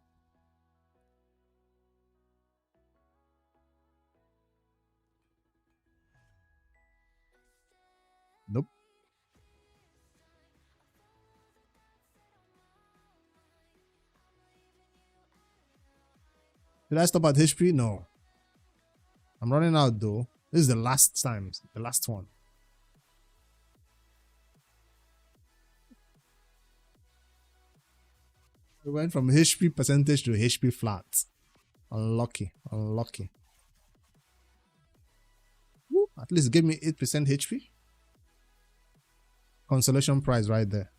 Nope. Did I stop at HP? No. I'm running out though. This is the last time. The last one. We went from HP percentage to HP flat. Unlucky. Unlucky. Woo, at least give me 8% HP. Consolation prize right there.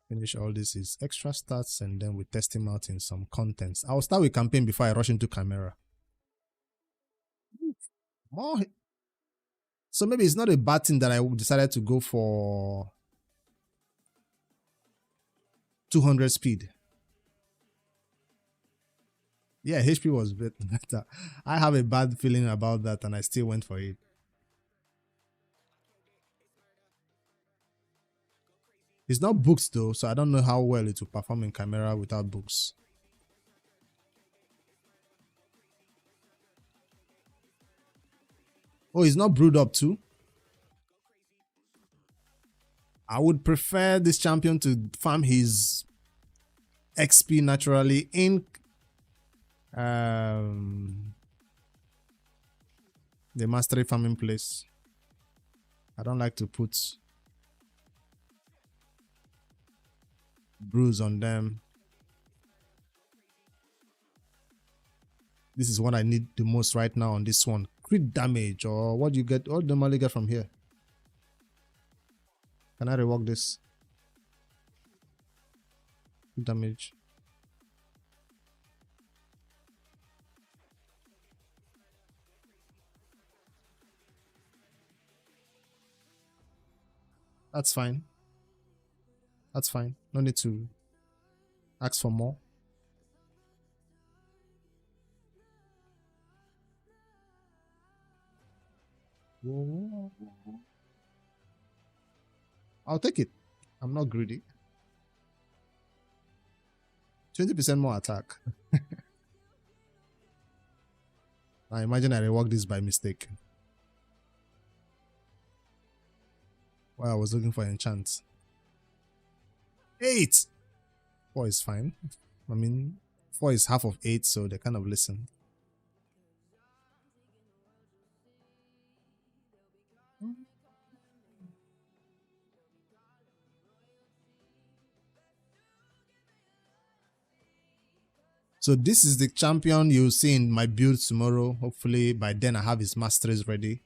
Finish all this is extra stats and then we test him out in some contents. I'll start with campaign before I rush into Chimera. More. So maybe it's not a bad thing that I decided to go for 200 speed. Yeah, HP was better. I have a bad feeling about that and I still went for it. It's not books though, so I don't know how well it will perform in camera without books. Oh, it's not brewed up too? I would prefer this champion to farm his XP naturally in the mastery farming place. I don't like to put brews on them. This is what I need the most right now on this one. Crit damage, or what do you get? What do you normally get from here? Can I rework this? Crit damage. That's fine. That's fine. No need to ask for more. I'll take it. I'm not greedy. 20% more attack. I imagine I reworked this by mistake. While I was looking for enchant. 8! 4 is fine. I mean, 4 is half of 8, so they kind of listen. So this is the champion you'll see in my build tomorrow. Hopefully by then I have his masteries ready.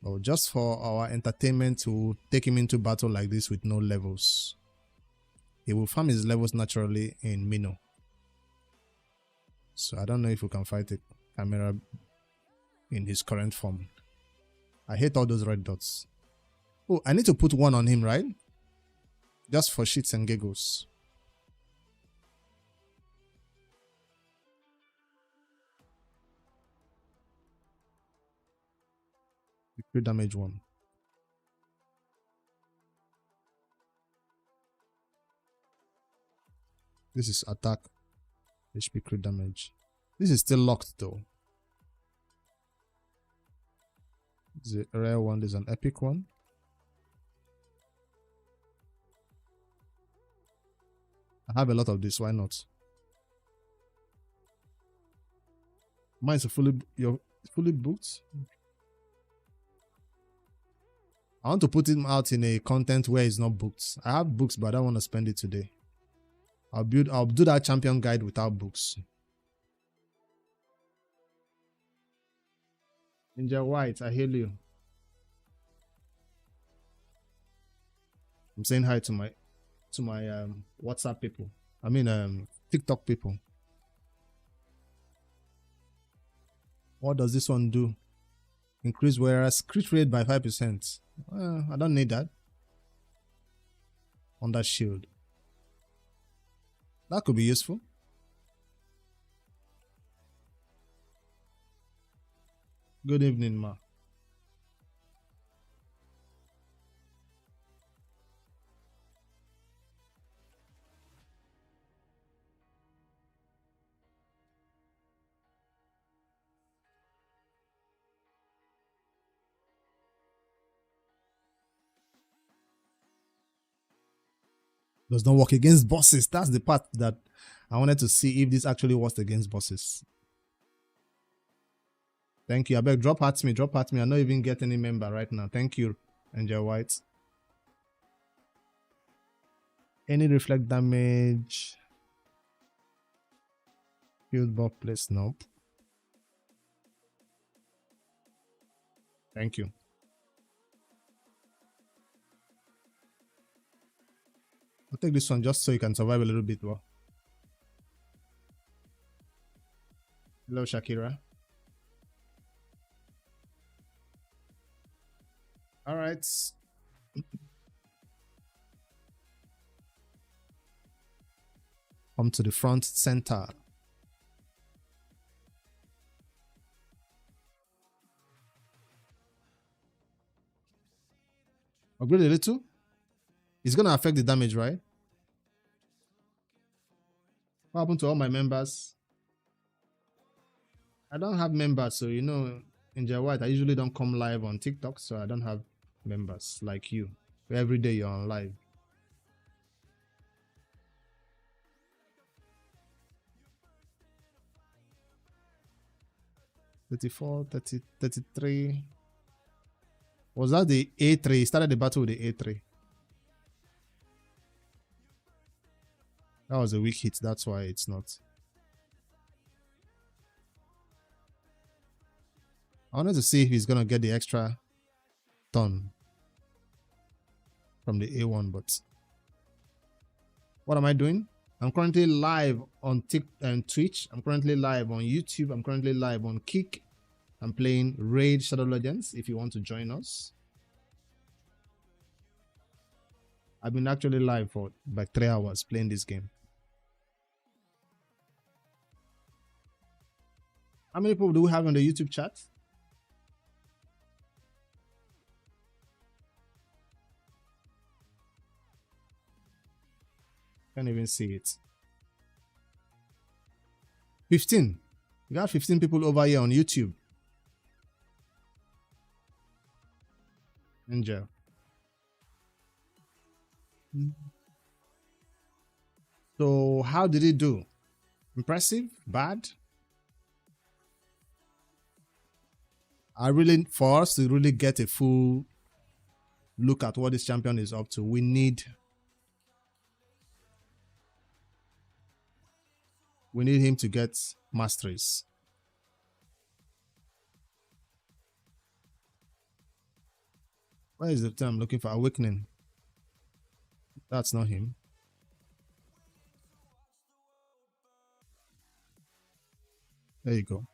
But just for our entertainment, to take him into battle like this with no levels. He will farm his levels naturally in Mino. So I don't know if we can fight a Chimera in his current form. I hate all those red dots. Oh, I need to put one on him, right? Just for shits and giggles. The crit damage one. This is attack. HP crit damage. This is still locked though. This is a rare one. There's an epic one. I have a lot of this. Why not? Mine's you're fully booked. I want to put him out in a content where it's not booked. I have books, but I don't want to spend it today. I'll do that champion guide without books. Ninja White, I hail you. I'm saying hi to my WhatsApp people. I mean TikTok people. What does this one do? Increase whereas crit rate by 5%. I don't need that. On that shield. That could be useful. Good evening, ma. Does not work against bosses. That's the part that I wanted to see if this actually works against bosses. Thank you. I beg, drop at me. Drop at me. I don't even get any member right now. Thank you, Angel White. Any reflect damage? Field buff place? Nope. Thank you. I'll take this one just so you can survive a little bit more. Hello, Shakira. All right. Come to the front center. Upgrade a little. It's gonna affect the damage, right? What happened to all my members? I don't have members, so you know, in White, I usually don't come live on TikTok, so I don't have members like you. Every day you're on live. $34, $30, $33. Was that the A3? He started the battle with the A3. That was a weak hit, that's why it's not. I wanted to see if he's gonna get the extra ton from the A1, but what am I doing? I'm currently live on Twitch. I'm currently live on YouTube. I'm currently live on Kick. I'm playing Raid Shadow Legends if you want to join us. I've been actually live for like 3 hours playing this game. How many people do we have on the YouTube chat? Can't even see it. 15. We got 15 people over here on YouTube. Angel. So how did he do? Impressive? Bad? For us to really get a full look at what this champion is up to, we need him to get masteries. Where is the term I'm looking for? Awakening. That's not him. There you go.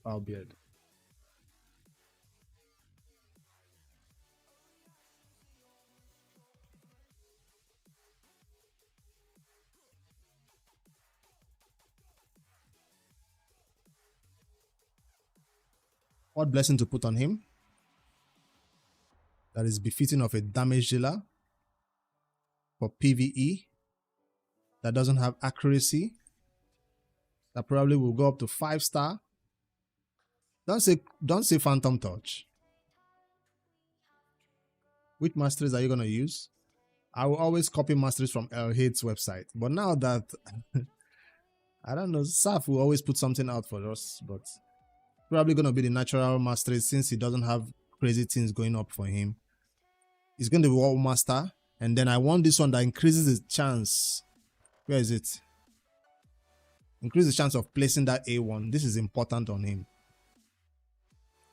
Power beard. What blessing to put on him? That is befitting of a damage dealer for PvE. That doesn't have accuracy. That probably will go up to 5-star. Don't say Phantom Touch. Which masteries are you gonna use? I will always copy masteries from El Hade's website. But now that I don't know, Saf will always put something out for us, but probably gonna be the natural masteries since he doesn't have crazy things going up for him. He's gonna be World Master, and then I want this one that increases his chance. Where is it? Increase the chance of placing that A1. This is important on him.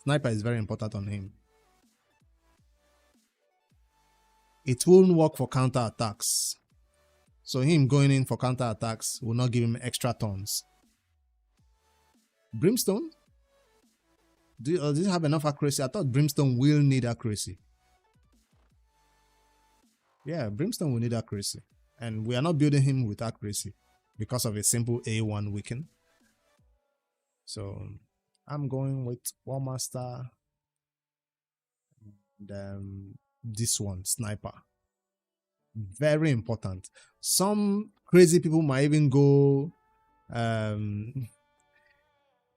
Sniper is very important on him. It won't work for counter attacks. So him going in for counter attacks will not give him extra turns. Brimstone? Does it have enough accuracy? I thought Brimstone will need accuracy. Yeah, Brimstone will need accuracy. And we are not building him with accuracy because of a simple A1 weaken. So I'm going with War Master and this one, Sniper. Very important. Some crazy people might even go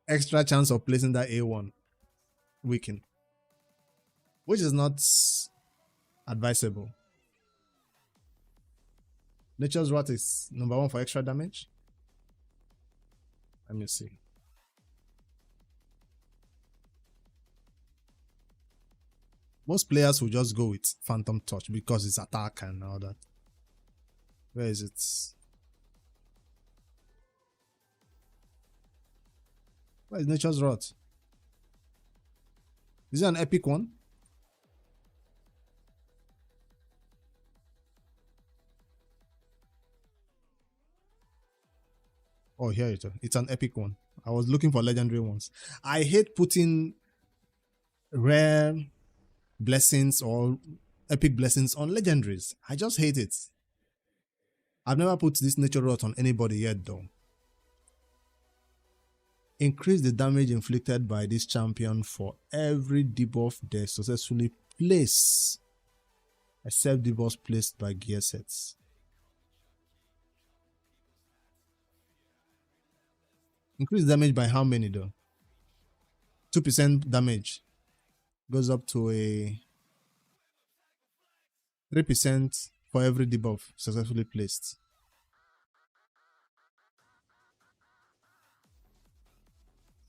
extra chance of placing that A1 weaken, which is not advisable. Nature's Wrath is number 1 for extra damage. Let me see. Most players will just go with Phantom Touch because it's attack and all that. Where is it? Where is Nature's Wrath? Is it an epic one? Oh, here it is. It's an epic one. I was looking for legendary ones. I hate putting rare blessings or epic blessings on legendaries. I just hate it. I've never put this nature rot on anybody yet though. Increase the damage inflicted by this champion for every debuff they successfully place, except debuffs placed by gear sets. Increase damage by how many though? 2% damage goes up to a 3% for every debuff successfully placed.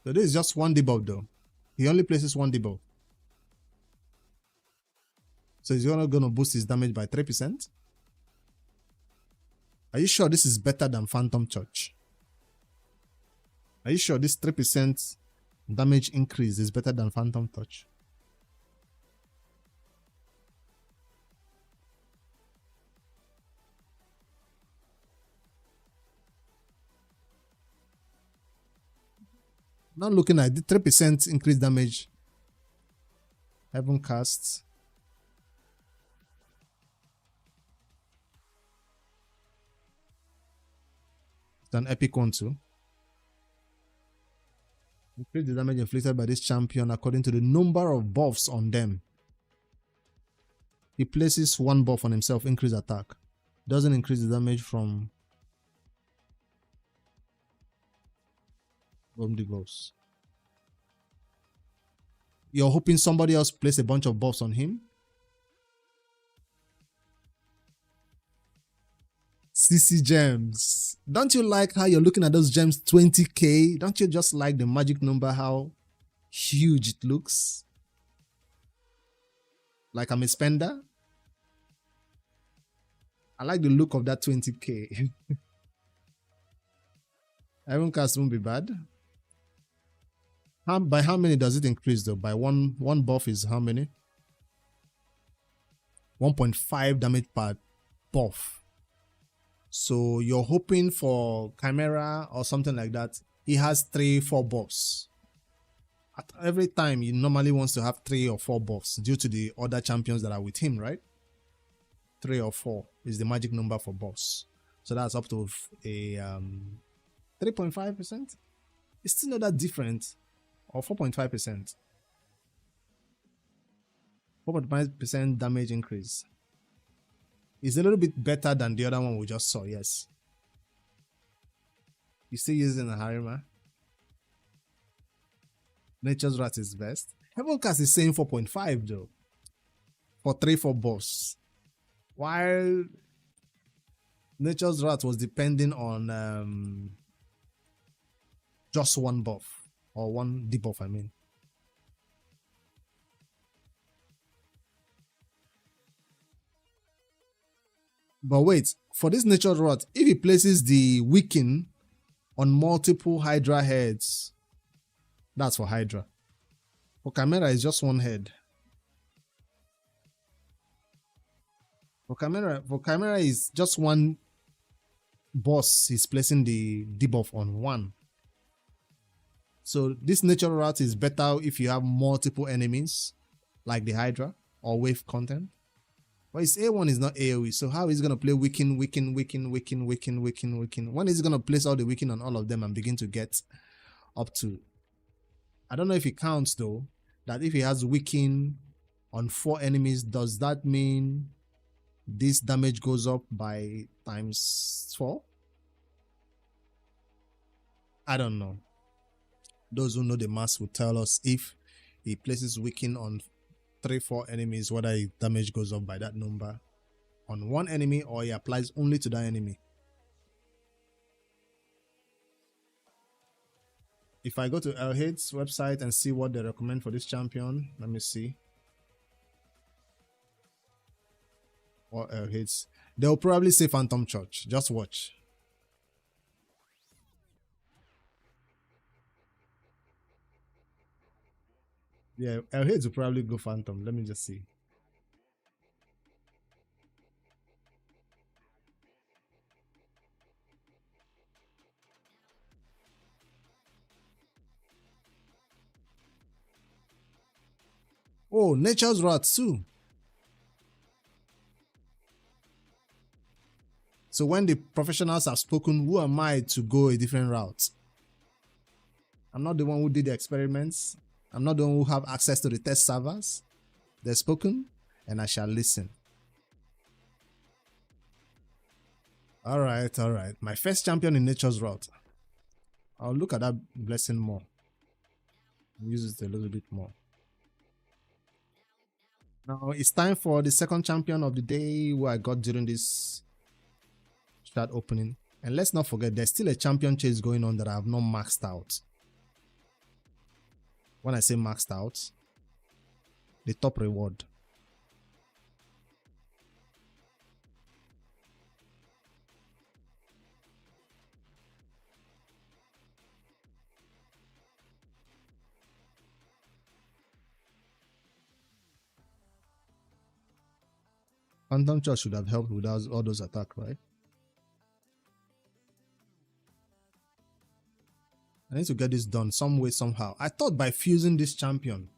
So this is just one debuff though. He only places one debuff. So he's gonna boost his damage by 3%. Are you sure this is better than Phantom Church? Are you sure this 3% damage increase is better than Phantom Touch? Not looking at the 3% increased damage. Heaven Cast. It's an epic one too. Increase the damage inflicted by this champion according to the number of buffs on them. He places one buff on himself, increase attack. Doesn't increase the damage from the buffs. You're hoping somebody else place a bunch of buffs on him? CC gems. Don't you like how you're looking at those gems 20k? Don't you just like the magic number, how huge it looks? Like I'm a spender? I like the look of that 20k. Heaven Cast won't be bad. By how many does it increase though? By one buff is how many? 1.5 damage per buff. So you're hoping for Chimera or something like that. He has 3-4 buffs. At every time he normally wants to have 3 or 4 buffs due to the other champions that are with him, right? 3 or 4 is the magic number for buffs. So that's up to a 3.5%. It's still not that different. Or 4.5%. 4.5% damage increase. It's a little bit better than the other one we just saw, yes. You still using a Harima? Nature's Rat is best. Heaven Cast is saying 4.5 though. For 3-4 buffs. While Nature's Rat was depending on just one buff. Or one debuff, I mean. But wait, for this Nature's Rot, if he places the Weaken on multiple Hydra heads, that's for Hydra. For Chimera, it's just one head. For Chimera is just one boss. He's placing the debuff on one. So this natural route is better if you have multiple enemies, like the Hydra or wave content. But his A1 is not AoE, so how is he gonna play Weaken? When is he gonna place all the Weaken on all of them and begin to get up to? I don't know if it counts though. That if he has Weaken on 4 enemies, does that mean this damage goes up by ×4? I don't know. Those who know the math will tell us if he places Weaken on 3-4 enemies, whether his damage goes up by that number on one enemy or he applies only to that enemy. If I go to Elhade's website and see what they recommend for this champion, let me see. Or Elhade's, they'll probably say Phantom Church. Just watch. Yeah, Elhade's will probably go Phantom. Let me just see. Oh, nature's route too. So when the professionals have spoken, who am I to go a different route? I'm not the one who did the experiments. I'm not the one who have access to the test servers. They've spoken, and I shall listen. All right, all right. My first champion in nature's route. I'll look at that blessing more. Use it a little bit more. Now it's time for the second champion of the day who I got during this start opening. And let's not forget, there's still a champion chase going on that I have not maxed out. When I say maxed out, the top reward. Phantom Charge should have helped with all those attacks, right? I need to get this done some way, somehow. I thought by fusing this champion,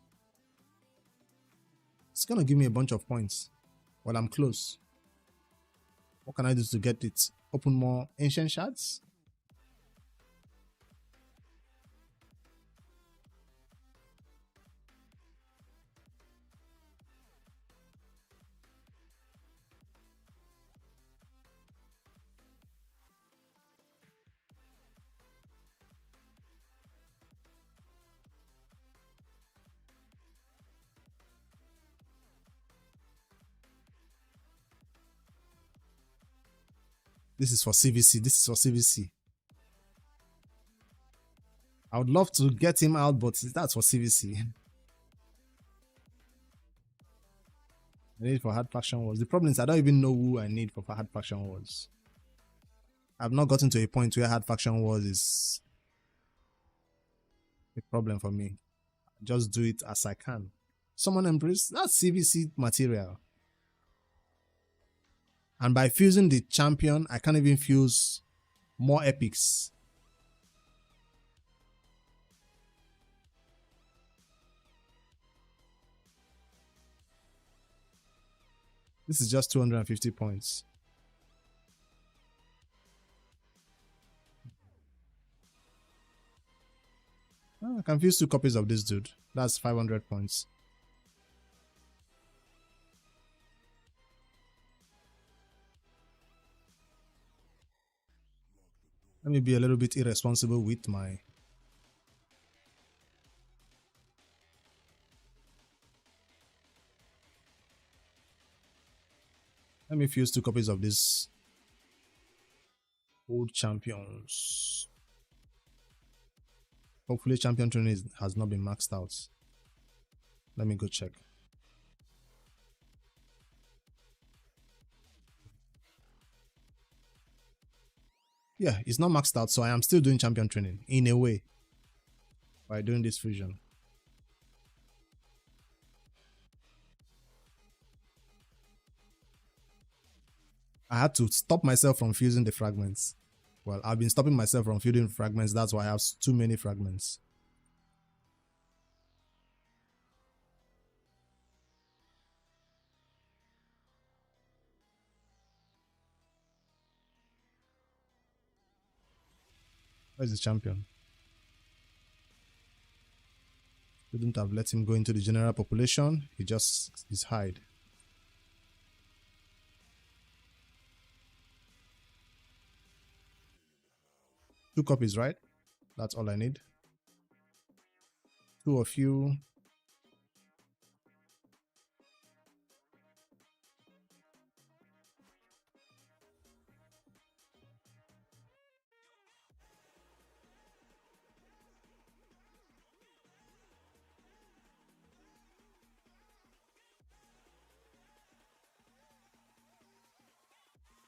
it's going to give me a bunch of points. Well, I'm close. What can I do to get it? Open more ancient shards? This is for CVC. This is for CVC. I would love to get him out, but that's for CVC. I need for hard faction wars. The problem is I don't even know who I need for hard faction wars. I've not gotten to a point where hard faction wars is a problem for me. I just do it as I can. Summon Embrace, that's CVC material. And by fusing the champion, I can't even fuse more epics. This is just 250 points. Oh, I can fuse 2 copies of this dude. That's 500 points. Let me be a little bit irresponsible with my... Let me fuse 2 copies of this old champions. Hopefully champion training has not been maxed out. Let me go check. Yeah, it's not maxed out, so I am still doing champion training in a way by doing this fusion. I had to stop myself from fusing the fragments. Well, I've been stopping myself from fusing fragments. That's why I have too many fragments. Where's the champion? Couldn't have let him go into the general population. He just is hide. Two copies, right? That's all I need. Two of you.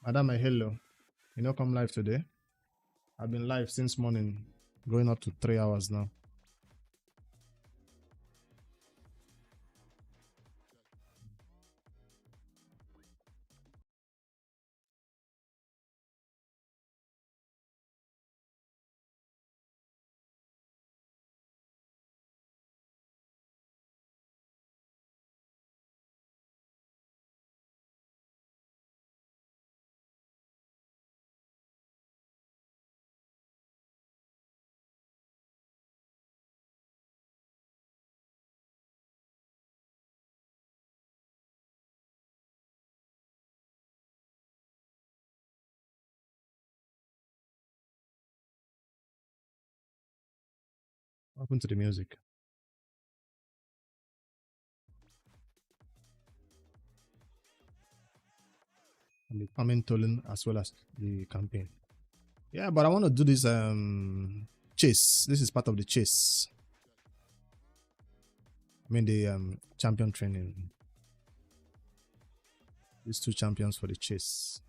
Madam, hello. You know, come live today. I've been live since morning, going up to 3 hours now. What happened to the music? And the farming Tholin as well as the campaign. Yeah, but I want to do this chase. This is part of the chase. I mean the champion training. These two champions for the chase.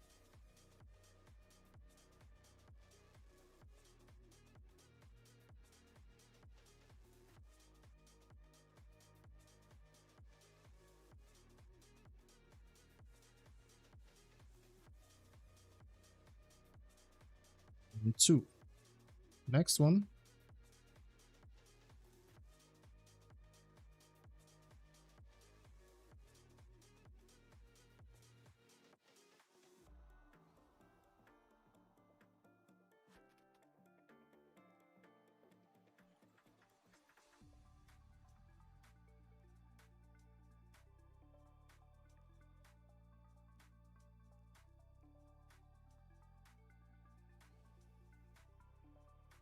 And two. Next one.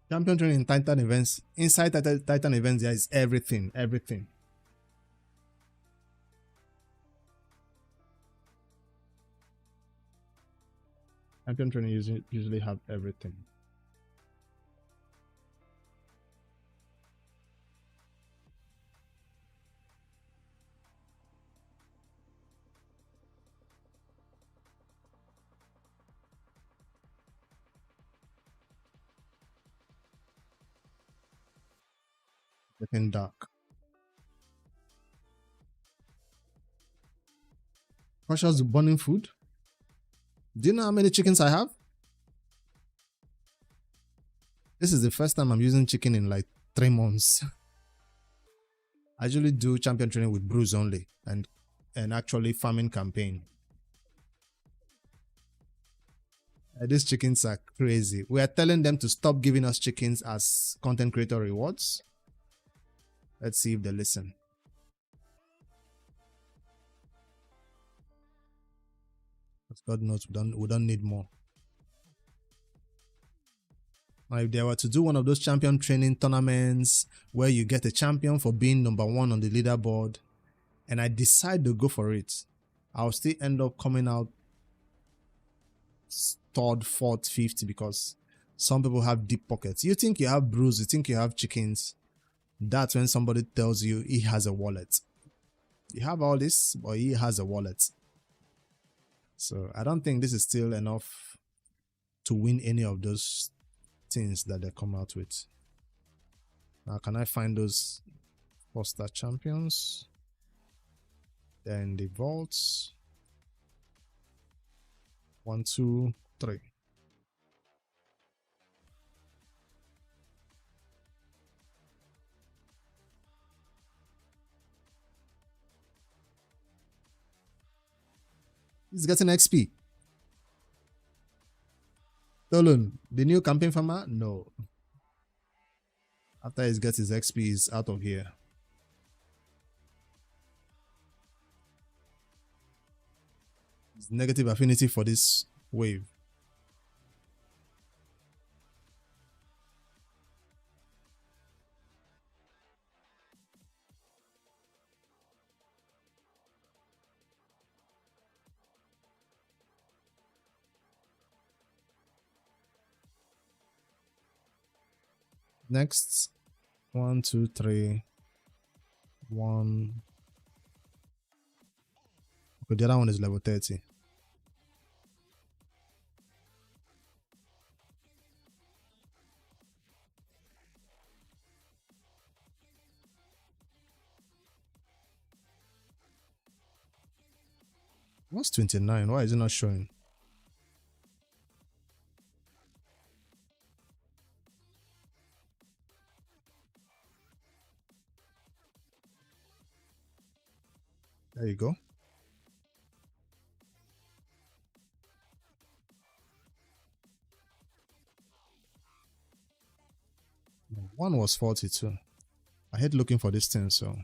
Champion training in Titan events. Inside Titan events, there is everything. Everything. Champion training usually have everything. Getting dark. Cautious burning food. Do you know how many chickens I have? This is the first time I'm using chicken in like 3 months. I usually do champion training with brews only and actually farming campaign. These chickens are crazy. We are telling them to stop giving us chickens as content creator rewards. Let's see if they listen. God knows we don't need more. Now, if they were to do one of those champion training tournaments where you get a champion for being number 1 on the leaderboard, and I decide to go for it, I'll still end up coming out 3rd, 4th, 5th because some people have deep pockets. You think you have brews, you think you have chickens. That's when somebody tells you he has a wallet. You have all this, but he has a wallet. So I don't think this is still enough to win any of those things that they come out with. Now, can I find those 4-star champions? Then the vaults. 1, 2, 3. He's getting XP. Tholin, the new campaign farmer? No. After he gets his XP, he's out of here. His negative affinity for this wave. Next, 1, 2, 3, 1. Okay, the other one is level 30. What's 29? Why is it not showing? There you go. One was 42. I hate looking for this thing, so.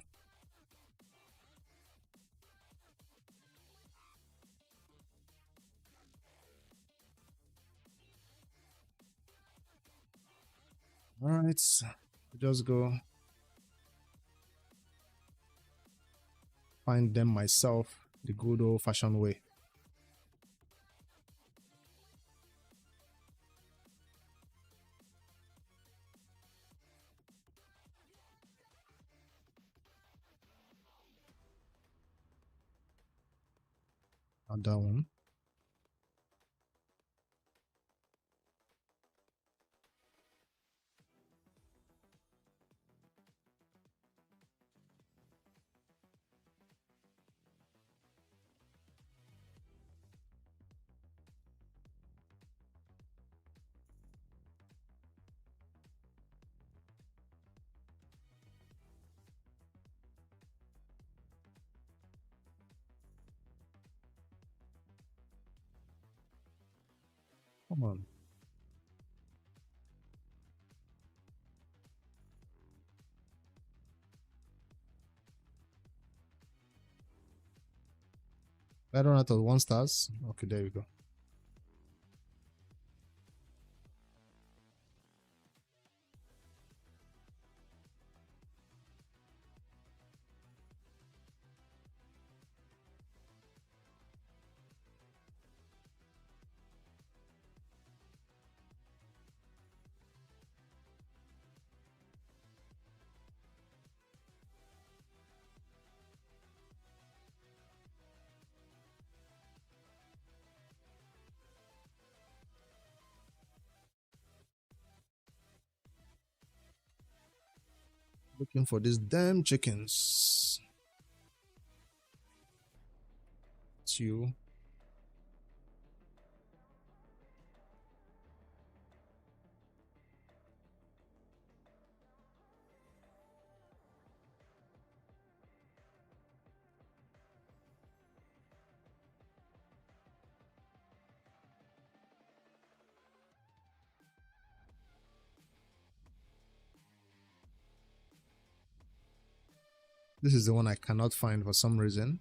Alright, just go find them myself the good old-fashioned way. Another one. Come on. I don't know to 1 stars. Okay, there you go. Looking for these damn chickens. It's you. This is the one I cannot find for some reason.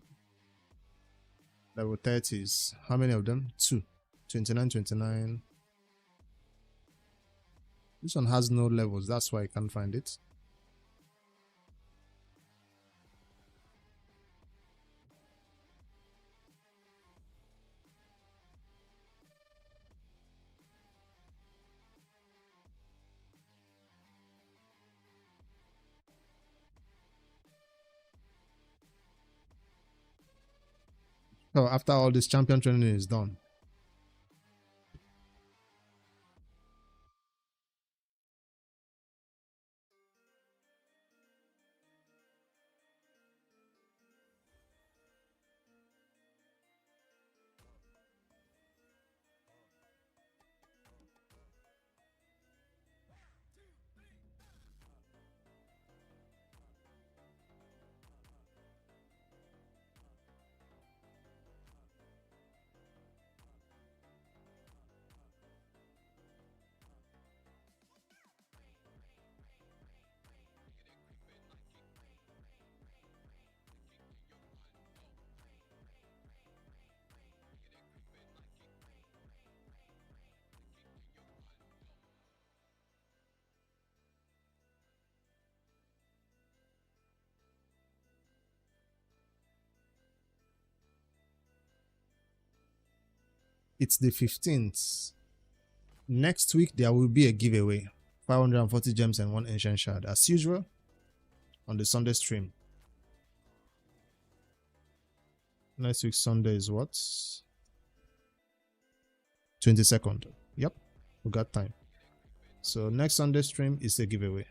Level 30s. How many of them? 2. 29, 29. This one has no levels. That's why I can't find it. So after all this champion training is done, it's the 15th. Next week, there will be a giveaway. 540 gems and 1 ancient shard, as usual, on the Sunday stream. Next week, Sunday is what? 22nd. Yep, we got time. So next Sunday stream is a giveaway.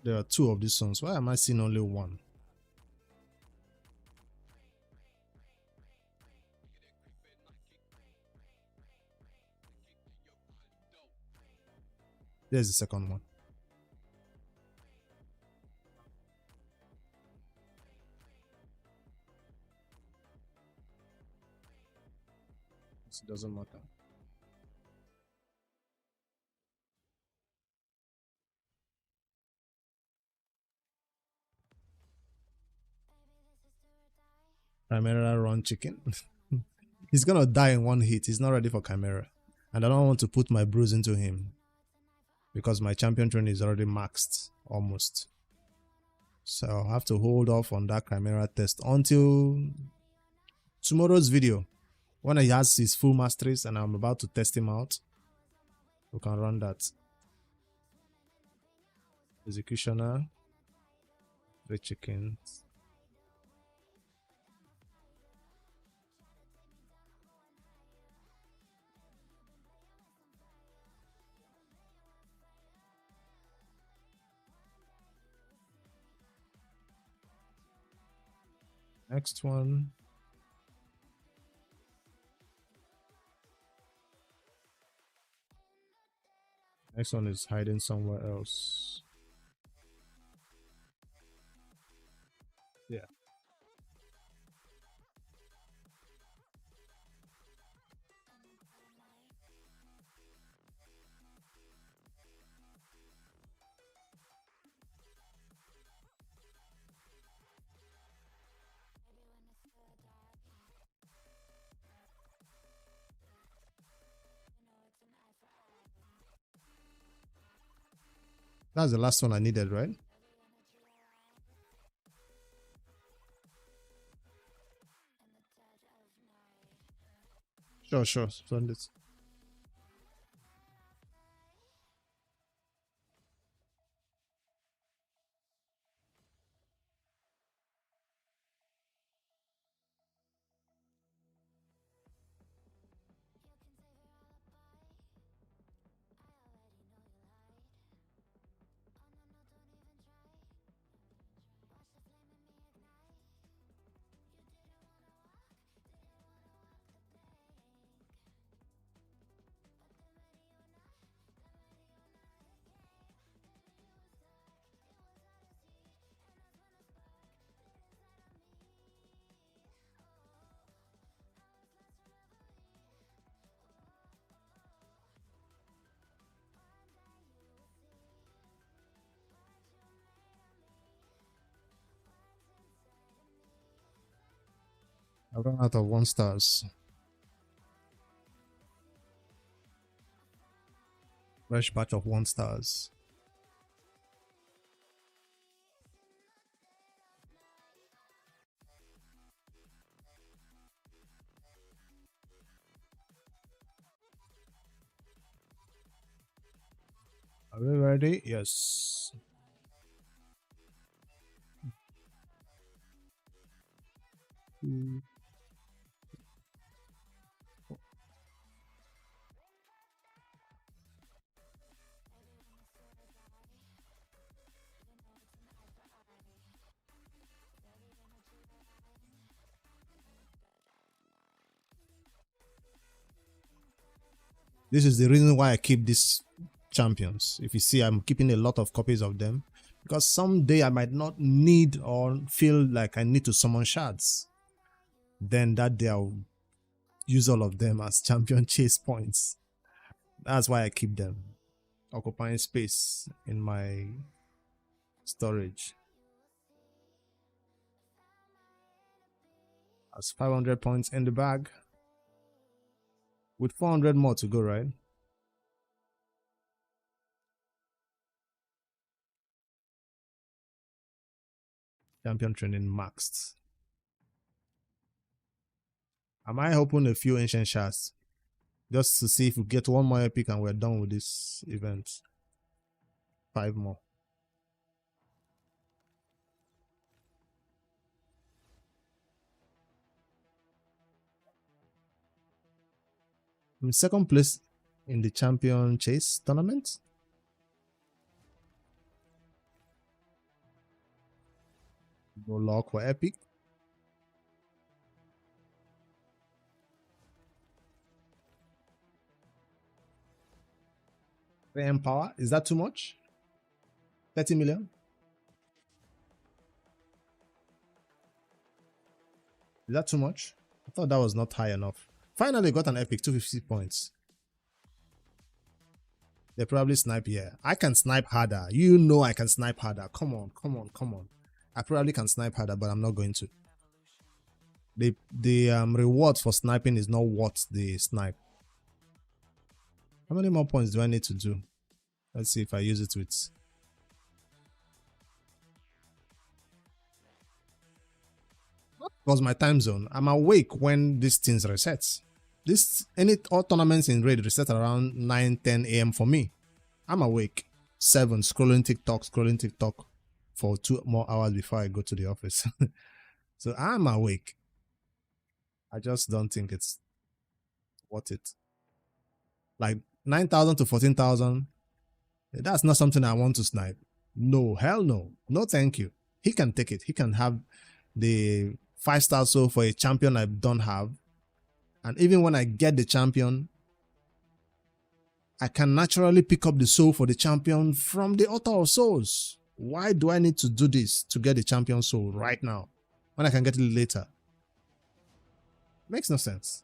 There are 2 of these songs. Why am I seeing only 1? There's the second one. It doesn't matter. Chimera run chicken. He's gonna die in one hit. He's not ready for Chimera. And I don't want to put my bruise into him. Because my champion training is already maxed. Almost. So I'll have to hold off on that Chimera test until tomorrow's video. When he has his full masteries and I'm about to test him out, we can run that. Executioner. 3 chickens. Next one. Next one is hiding somewhere else. Yeah. That's the last one I needed, right? Sure. Send it. I've run out of 1 stars. Fresh batch of 1 stars. Are we ready? Yes. This is the reason why I keep these champions. If you see, I'm keeping a lot of copies of them because someday I might not need or feel like I need to summon shards. Then that day I'll use all of them as champion chase points. That's why I keep them, occupying space in my storage. That's 500 points in the bag. With 400 more to go, right? Champion training maxed. I might open a few ancient shards just to see if we get 1 more epic and we're done with this event. 5 more. I'm in 2nd place in the champion chase tournament. No luck for epic. AM power, is that too much? 30 million? Is that too much? I thought that was not high enough. Finally got an epic, 250 points. They probably snipe here. I can snipe harder. You know I can snipe harder. Come on. I probably can snipe harder, but I'm not going to. The reward for sniping is not worth the snipe. How many more points do I need to do? Let's see if I use it with. Because my time zone, I'm awake when these things resets. All tournaments in raid reset around 9-10 a.m. for me. I'm awake. 7 scrolling TikTok for 2 more hours before I go to the office. So I'm awake. I just don't think it's worth it. Like 9,000 to 14,000. That's not something I want to snipe. No, hell no. No, thank you. He can take it. He can have the 5-star soul for a champion I don't have. And even when I get the champion, I can naturally pick up the soul for the champion from the author of souls. Why do I need to do this to get the champion soul right now when I can get it later? Makes no sense.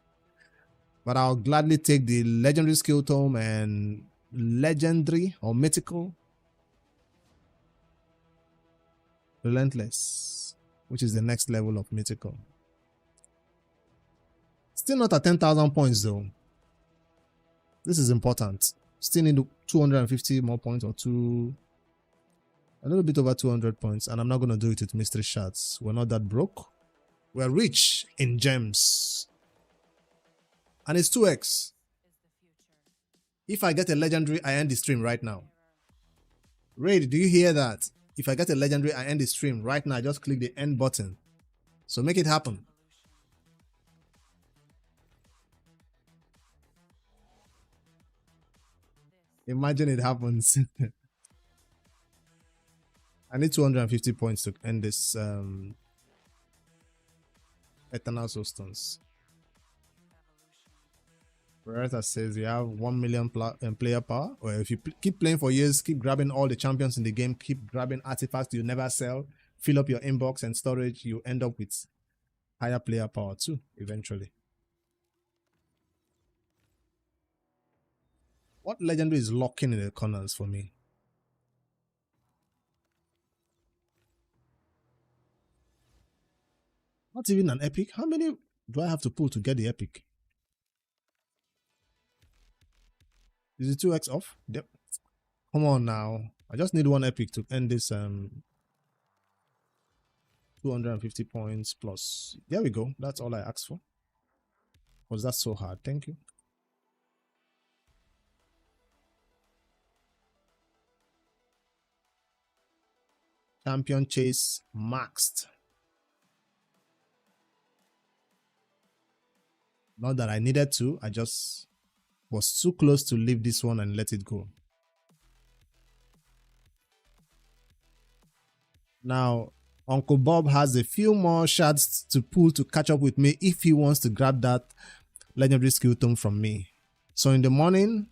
But I'll gladly take the legendary skill tome and legendary or mythical relentless, which is the next level of mythical. Still not at 10,000 points though. This is important. Still need 250 more points or a little bit over 200 points, and I'm not going to do it with mystery shards. We're not that broke. We're rich in gems. And it's 2x. If I get a legendary, I end the stream right now. Raid, do you hear that? If I get a legendary, I end the stream right now. I just click the end button. So make it happen. Imagine it happens. I need 250 points to end this Eternal Soulstones. Beretta says you have 1 million player power. Or if you keep playing for years, keep grabbing all the champions in the game, keep grabbing artifacts you never sell, fill up your inbox and storage, you end up with higher player power too, eventually. What legendary is locking in the corners for me? Not even an epic. How many do I have to pull to get the epic? Is it 2x off? Yep. Come on now. I just need 1 epic to end this 250 points plus. There we go. That's all I asked for. Was that so hard? Thank you. Champion chase maxed. Not that I needed to. I just was too close to leave this one and let it go. Now, Uncle Bob has a few more shards to pull to catch up with me if he wants to grab that legendary skill tome from me. So in the morning,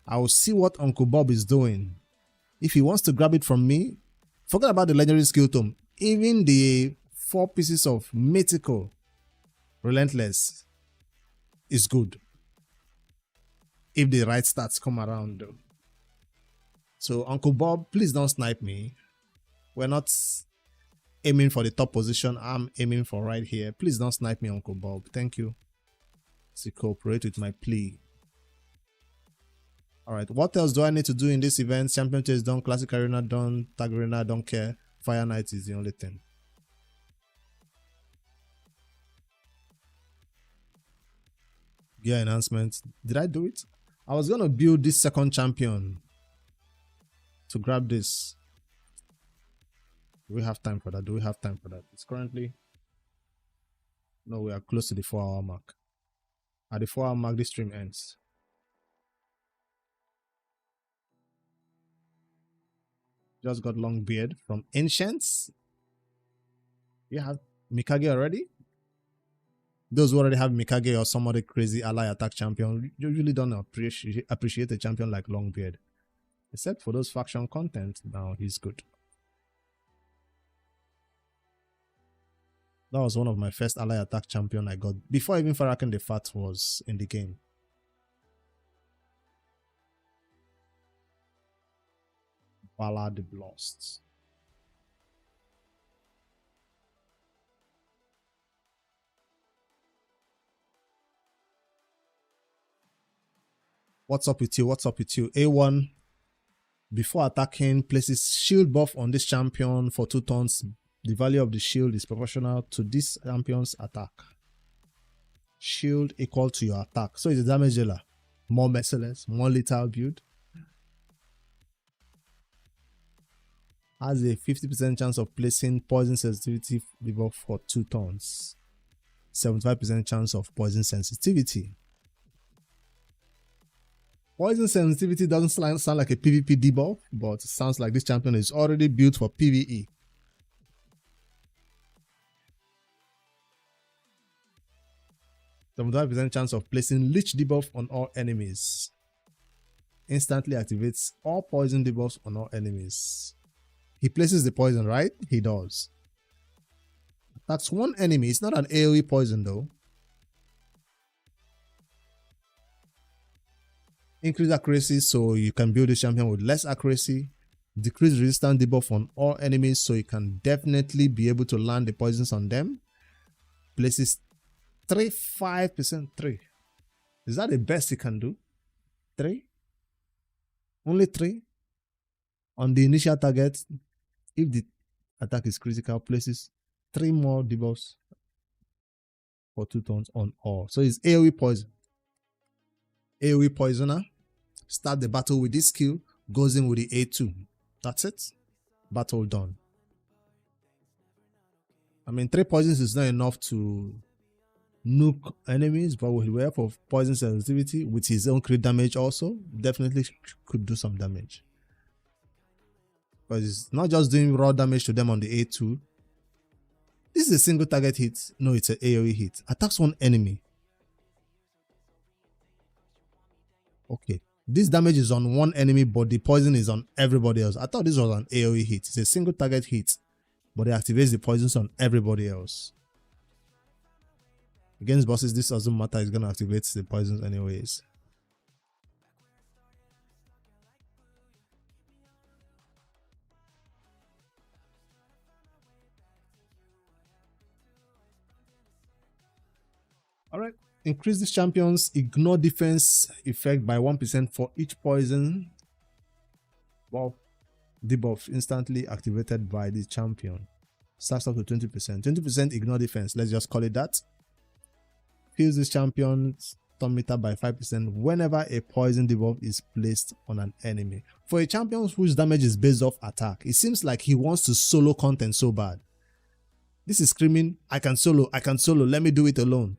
I will see what Uncle Bob is doing. If he wants to grab it from me, forget about the legendary skill tome. Even the 4 pieces of mythical relentless is good. If the right stats come around though. So Uncle Bob, please don't snipe me. We're not aiming for the top position. I'm aiming for right here. Please don't snipe me, Uncle Bob. Thank you. To cooperate with my plea. Alright, what else do I need to do in this event? Champion Chase done, Classic Arena done, Tag Arena, don't care. Fire Knight is the only thing. Gear enhancement. Did I do it? I was gonna build this second champion to grab this. Do we have time for that? Do we have time for that? It's currently... No, we are close to the 4-hour mark. At the 4-hour mark, this stream ends. Just got long beard from Ancients. You have Mikage already? Those who already have Mikage or some other crazy ally attack champion usually don't appreciate a champion like Longbeard. Except for those faction content, now he's good. That was one of my first ally attack champion I got before even Farrakhan the Fat was in the game. Ballad Lost. What's up with you? What's up with you? A1, before attacking, places shield buff on this champion for 2 turns. The value of the shield is proportional to this champion's attack. Shield equal to your attack. So it's a damage dealer. More merciless, more lethal build. Has a 50% chance of placing poison sensitivity debuff for 2 turns. 75% chance of poison sensitivity. Poison sensitivity doesn't sound like a PvP debuff, but it sounds like this champion is already built for PvE. %75% chance of placing Leech debuff on all enemies. Instantly activates all poison debuffs on all enemies. He places the poison, right? He does. That's one enemy. It's not an AoE poison though. Increase accuracy so you can build a champion with less accuracy. Decrease resistance debuff on all enemies so you can definitely be able to land the poisons on them. Places 5%. 3. Is that the best you can do? 3? Only 3? On the initial target, if the attack is critical, places 3 more debuffs for 2 turns on all. So it's AoE poison. AoE poisoner. Start the battle with this skill. Goes in with the A2. That's it. Battle done. I mean, 3 poisons is not enough to nuke enemies, but with way of poison sensitivity with his own crit damage also definitely could do some damage. But it's not just doing raw damage to them on the A2. This is a single target hit. No, it's an AoE hit. Attacks one enemy. Okay. This damage is on one enemy, but the poison is on everybody else. I thought this was an AoE hit. It's a single target hit, but it activates the poisons on everybody else. Against bosses, this doesn't matter. It's going to activate the poisons anyways. Alright. Increase this champion's ignore defense effect by 1% for each poison. Wow. Debuff instantly activated by the champion. Starts up to 20%. 20% ignore defense. Let's just call it that. Fills this champion's turn meter by 5% whenever a poison debuff is placed on an enemy. For a champion whose damage is based off attack, it seems like he wants to solo content so bad. This is screaming, I can solo, let me do it alone.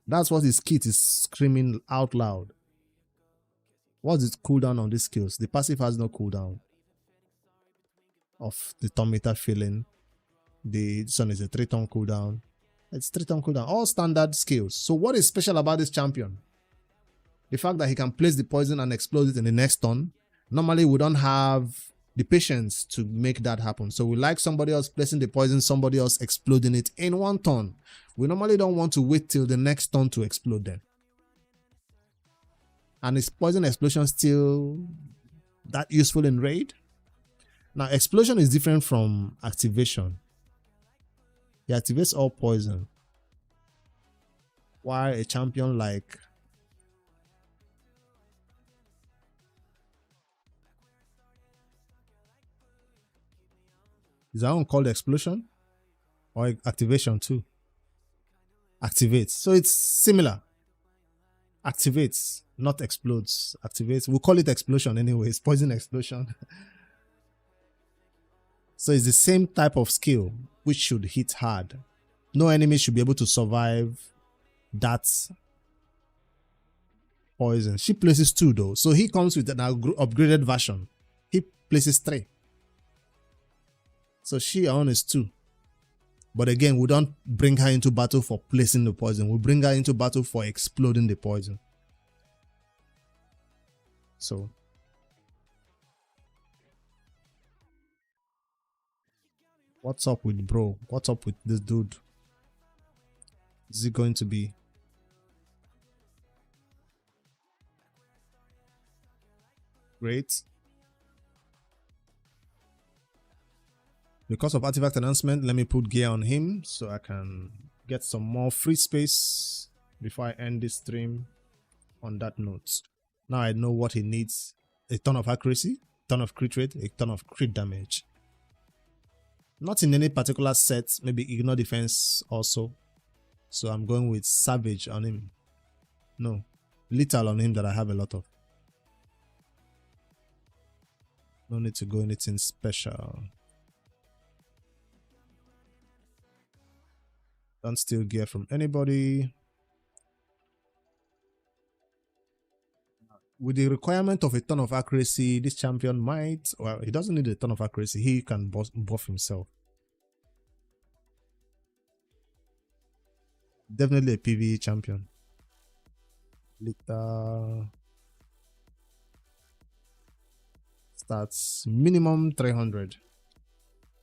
That's what his kit is screaming out loud. What's its cooldown on these skills? The passive has no cooldown of the turn meter filling. This one is a 3-turn cooldown. It's 3-turn cooldown. All standard skills. So what is special about this champion? The fact that he can place the poison and explode it in the next turn. Normally we don't have the patience to make that happen. So we like somebody else placing the poison, somebody else exploding it in one turn. We normally don't want to wait till the next turn to explode them. And is poison explosion still that useful in raid? Now explosion is different from activation. He activates all poison. While a champion like is that one called explosion? Or activation too? Activates. So it's similar. Activates, not explodes. Activates. We'll call it explosion anyways. Poison explosion. So it's the same type of skill which should hit hard. No enemy should be able to survive that poison. She places 2 though. So he comes with an upgraded version. He places 3. So she on is 2. But again, we don't bring her into battle for placing the poison. We bring her into battle for exploding the poison. So what's up with bro? What's up with this dude? Is it going to be great? Because of artifact announcement, let me put gear on him so I can get some more free space before I end this stream. on that note. Now I know what he needs: a ton of accuracy, ton of crit rate, a ton of crit damage. Not in any particular set, maybe ignore defense also. So I'm going with savage on him. No, lethal on him that I have a lot of. No need to go anything special. Don't steal gear from anybody. With the requirement of a ton of accuracy, this champion might, well, he doesn't need a ton of accuracy. He can buff himself. Definitely a PvE champion. Lita starts minimum 300.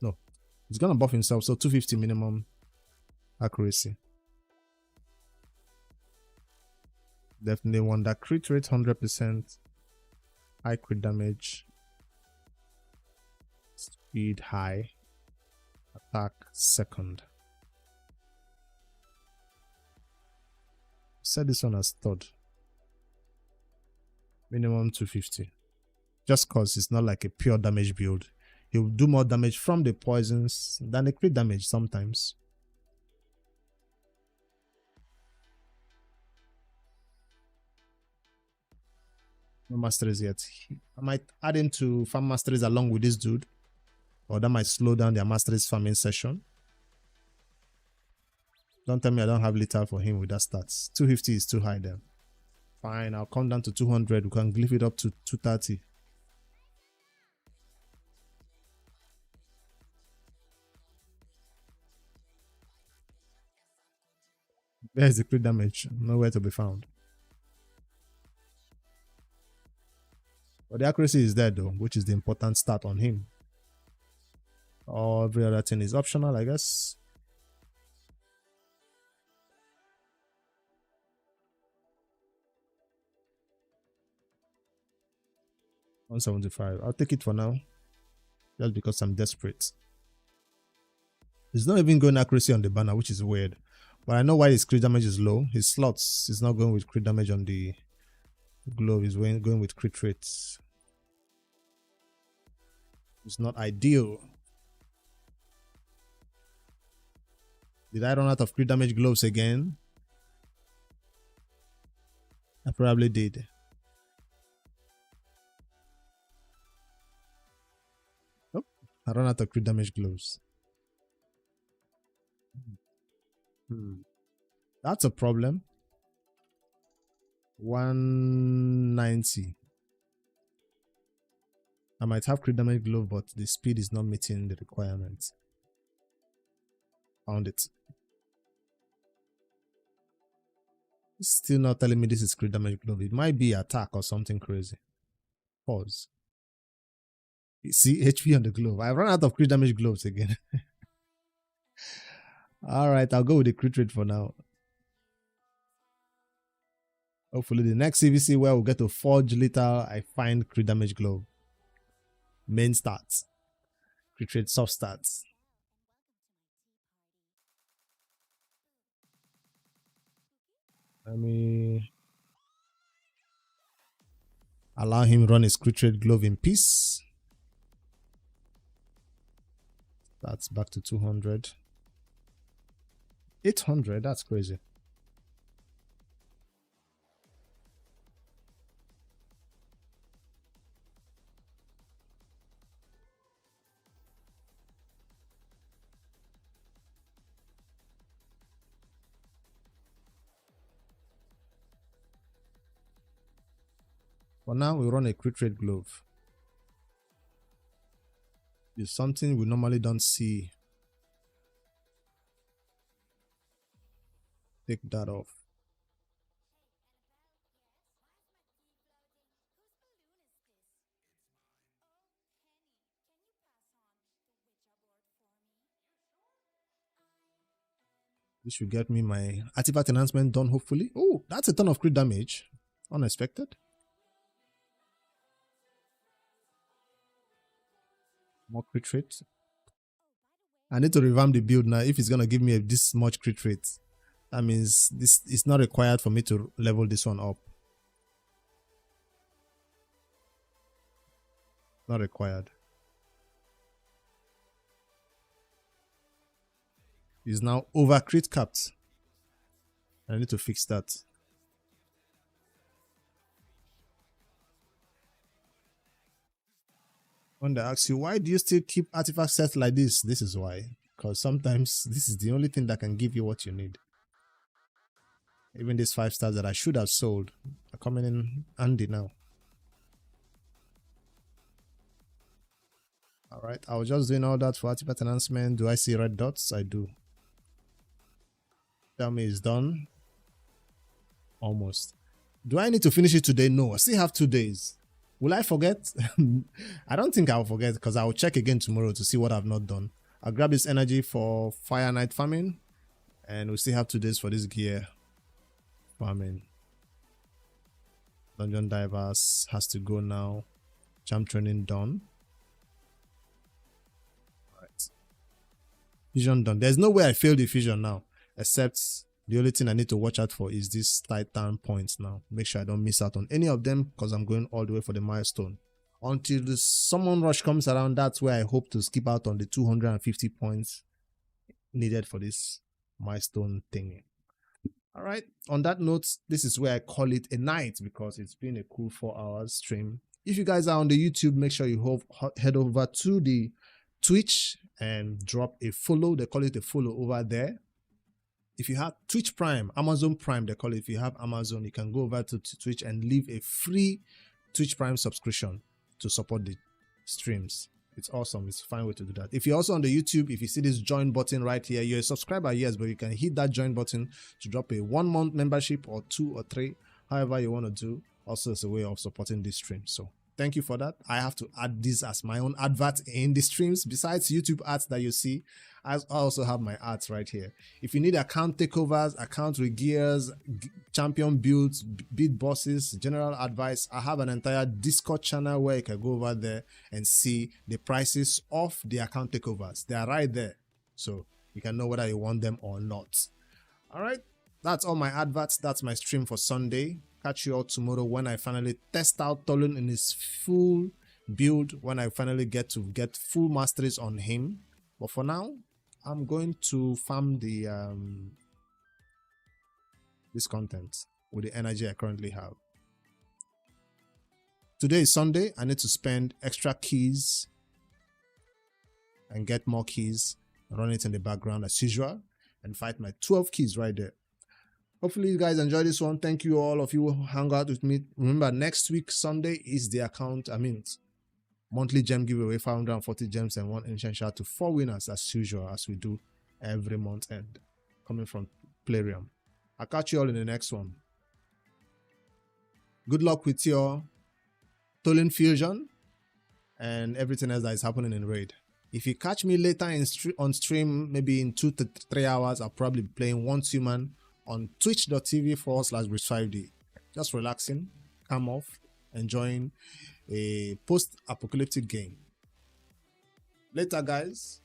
No, he's gonna buff himself, so 250 minimum accuracy. Definitely want that crit rate 100%. High crit damage. Speed high. Attack second. Set this one as third. Minimum 250. Just cause it's not like a pure damage build. He'll do more damage from the poisons than the crit damage sometimes. No masteries yet. I might add him to farm masteries along with this dude, or that might slow down their masteries farming session. Don't tell me I don't have lethal for him with that stats. 250 is too high then. Fine, I'll come down to 200. We can glyph it up to 230. There's the crit damage. Nowhere to be found. But the accuracy is there though, which is the important stat on him. Every other thing is optional, I guess. $175. I'll take it for now. Just because I'm desperate. He's not even going accuracy on the banner, which is weird. But I know why his crit damage is low. His slots is not going with crit damage on the glove. He's going with crit rates. It's not ideal. Did I run out of crit damage gloves again? I probably did. Nope. I ran out of crit damage gloves. That's a problem. 190. I might have crit damage glove, but the speed is not meeting the requirements. Found it. It's still not telling me this is crit damage glove. It might be attack or something crazy. Pause. You see HP on the glove. I've run out of crit damage gloves again. Alright, I'll go with the crit rate for now. Hopefully the next CVC where we'll get to forge lethal, I find crit damage glove. Main stats. Crit rate soft stats. Let me allow him run his crit rate glove in peace. That's back to 200. 800, that's crazy. For now, we run a crit rate glove. It's something we normally don't see. Take that off. This should get me my artifact enhancement done, hopefully. Oh, that's a ton of crit damage. Unexpected. More crit rate. I need to revamp the build now if it's going to give me this much crit rate. That means this is not required for me to level this one up. Not required. Is now over crit capped. I need to fix that. When they ask you, why do you still keep artifacts set like this? This is why. Because sometimes this is the only thing that can give you what you need. Even these 5 stars that I should have sold are coming in handy now. Alright, I was just doing all that for artifact announcement. Do I see red dots? I do. Tell me it's done. Almost. Do I need to finish it today? No, I still have 2 days. Will I forget? I don't think I'll forget because I'll check again tomorrow to see what I've not done. I'll grab this energy for Fire Knight farming, and we still have 2 days for this gear farming. Dungeon Divers has to go now. Champ training done. Alright. Fusion done. There's no way I failed the fusion now, except the only thing I need to watch out for is this Titan points now. Make sure I don't miss out on any of them because I'm going all the way for the milestone. Until the summon rush comes around, that's where I hope to skip out on the 250 points needed for this milestone thingy. Alright, on that note, this is where I call it a night because it's been a cool 4 hours stream. If you guys are on the YouTube, make sure you head over to the Twitch and drop a follow. They call it a follow over there. If you have Twitch Prime, Amazon Prime, they call it. If you have Amazon, you can go over to Twitch and leave a free Twitch Prime subscription to support the streams. It's awesome. It's a fine way to do that. If you're also on the YouTube, if you see this join button right here, you're a subscriber, yes, but you can hit that join button to drop a 1-month membership or 2 or 3, however you want to do. Also, it's a way of supporting this stream. So thank you for that. I have to add this as my own advert in the streams. Besides YouTube ads that you see, I also have my ads right here. If you need account takeovers, account regears, champion builds, beat bosses, general advice, I have an entire Discord channel where you can go over there and see the prices of the account takeovers. They are right there. So you can know whether you want them or not. All right. That's all my adverts. That's my stream for Sunday. Catch you all tomorrow when I finally test out Tholin in his full build, when I finally get full masteries on him. But for now, I'm going to farm the this content with the energy I currently have. Today is Sunday. I need to spend extra keys and get more keys, run it in the background as usual, and fight my 12 keys right there. Hopefully you guys enjoy this one. Thank you all of you who hang out with me. Remember, next week Sunday is the monthly gem giveaway, 540 gems and 1 ancient shard to 4 winners as usual, as we do every month end, coming from Playrium. I'll catch you all in the next one. Good luck with your Tholin Fusion and everything else that is happening in Raid. If you catch me later on stream, maybe in 2 to 3 hours, I'll probably be playing Once Human on twitch.tv/bridge5d. Just relaxing, calm off, enjoying a post-apocalyptic game. Later, guys.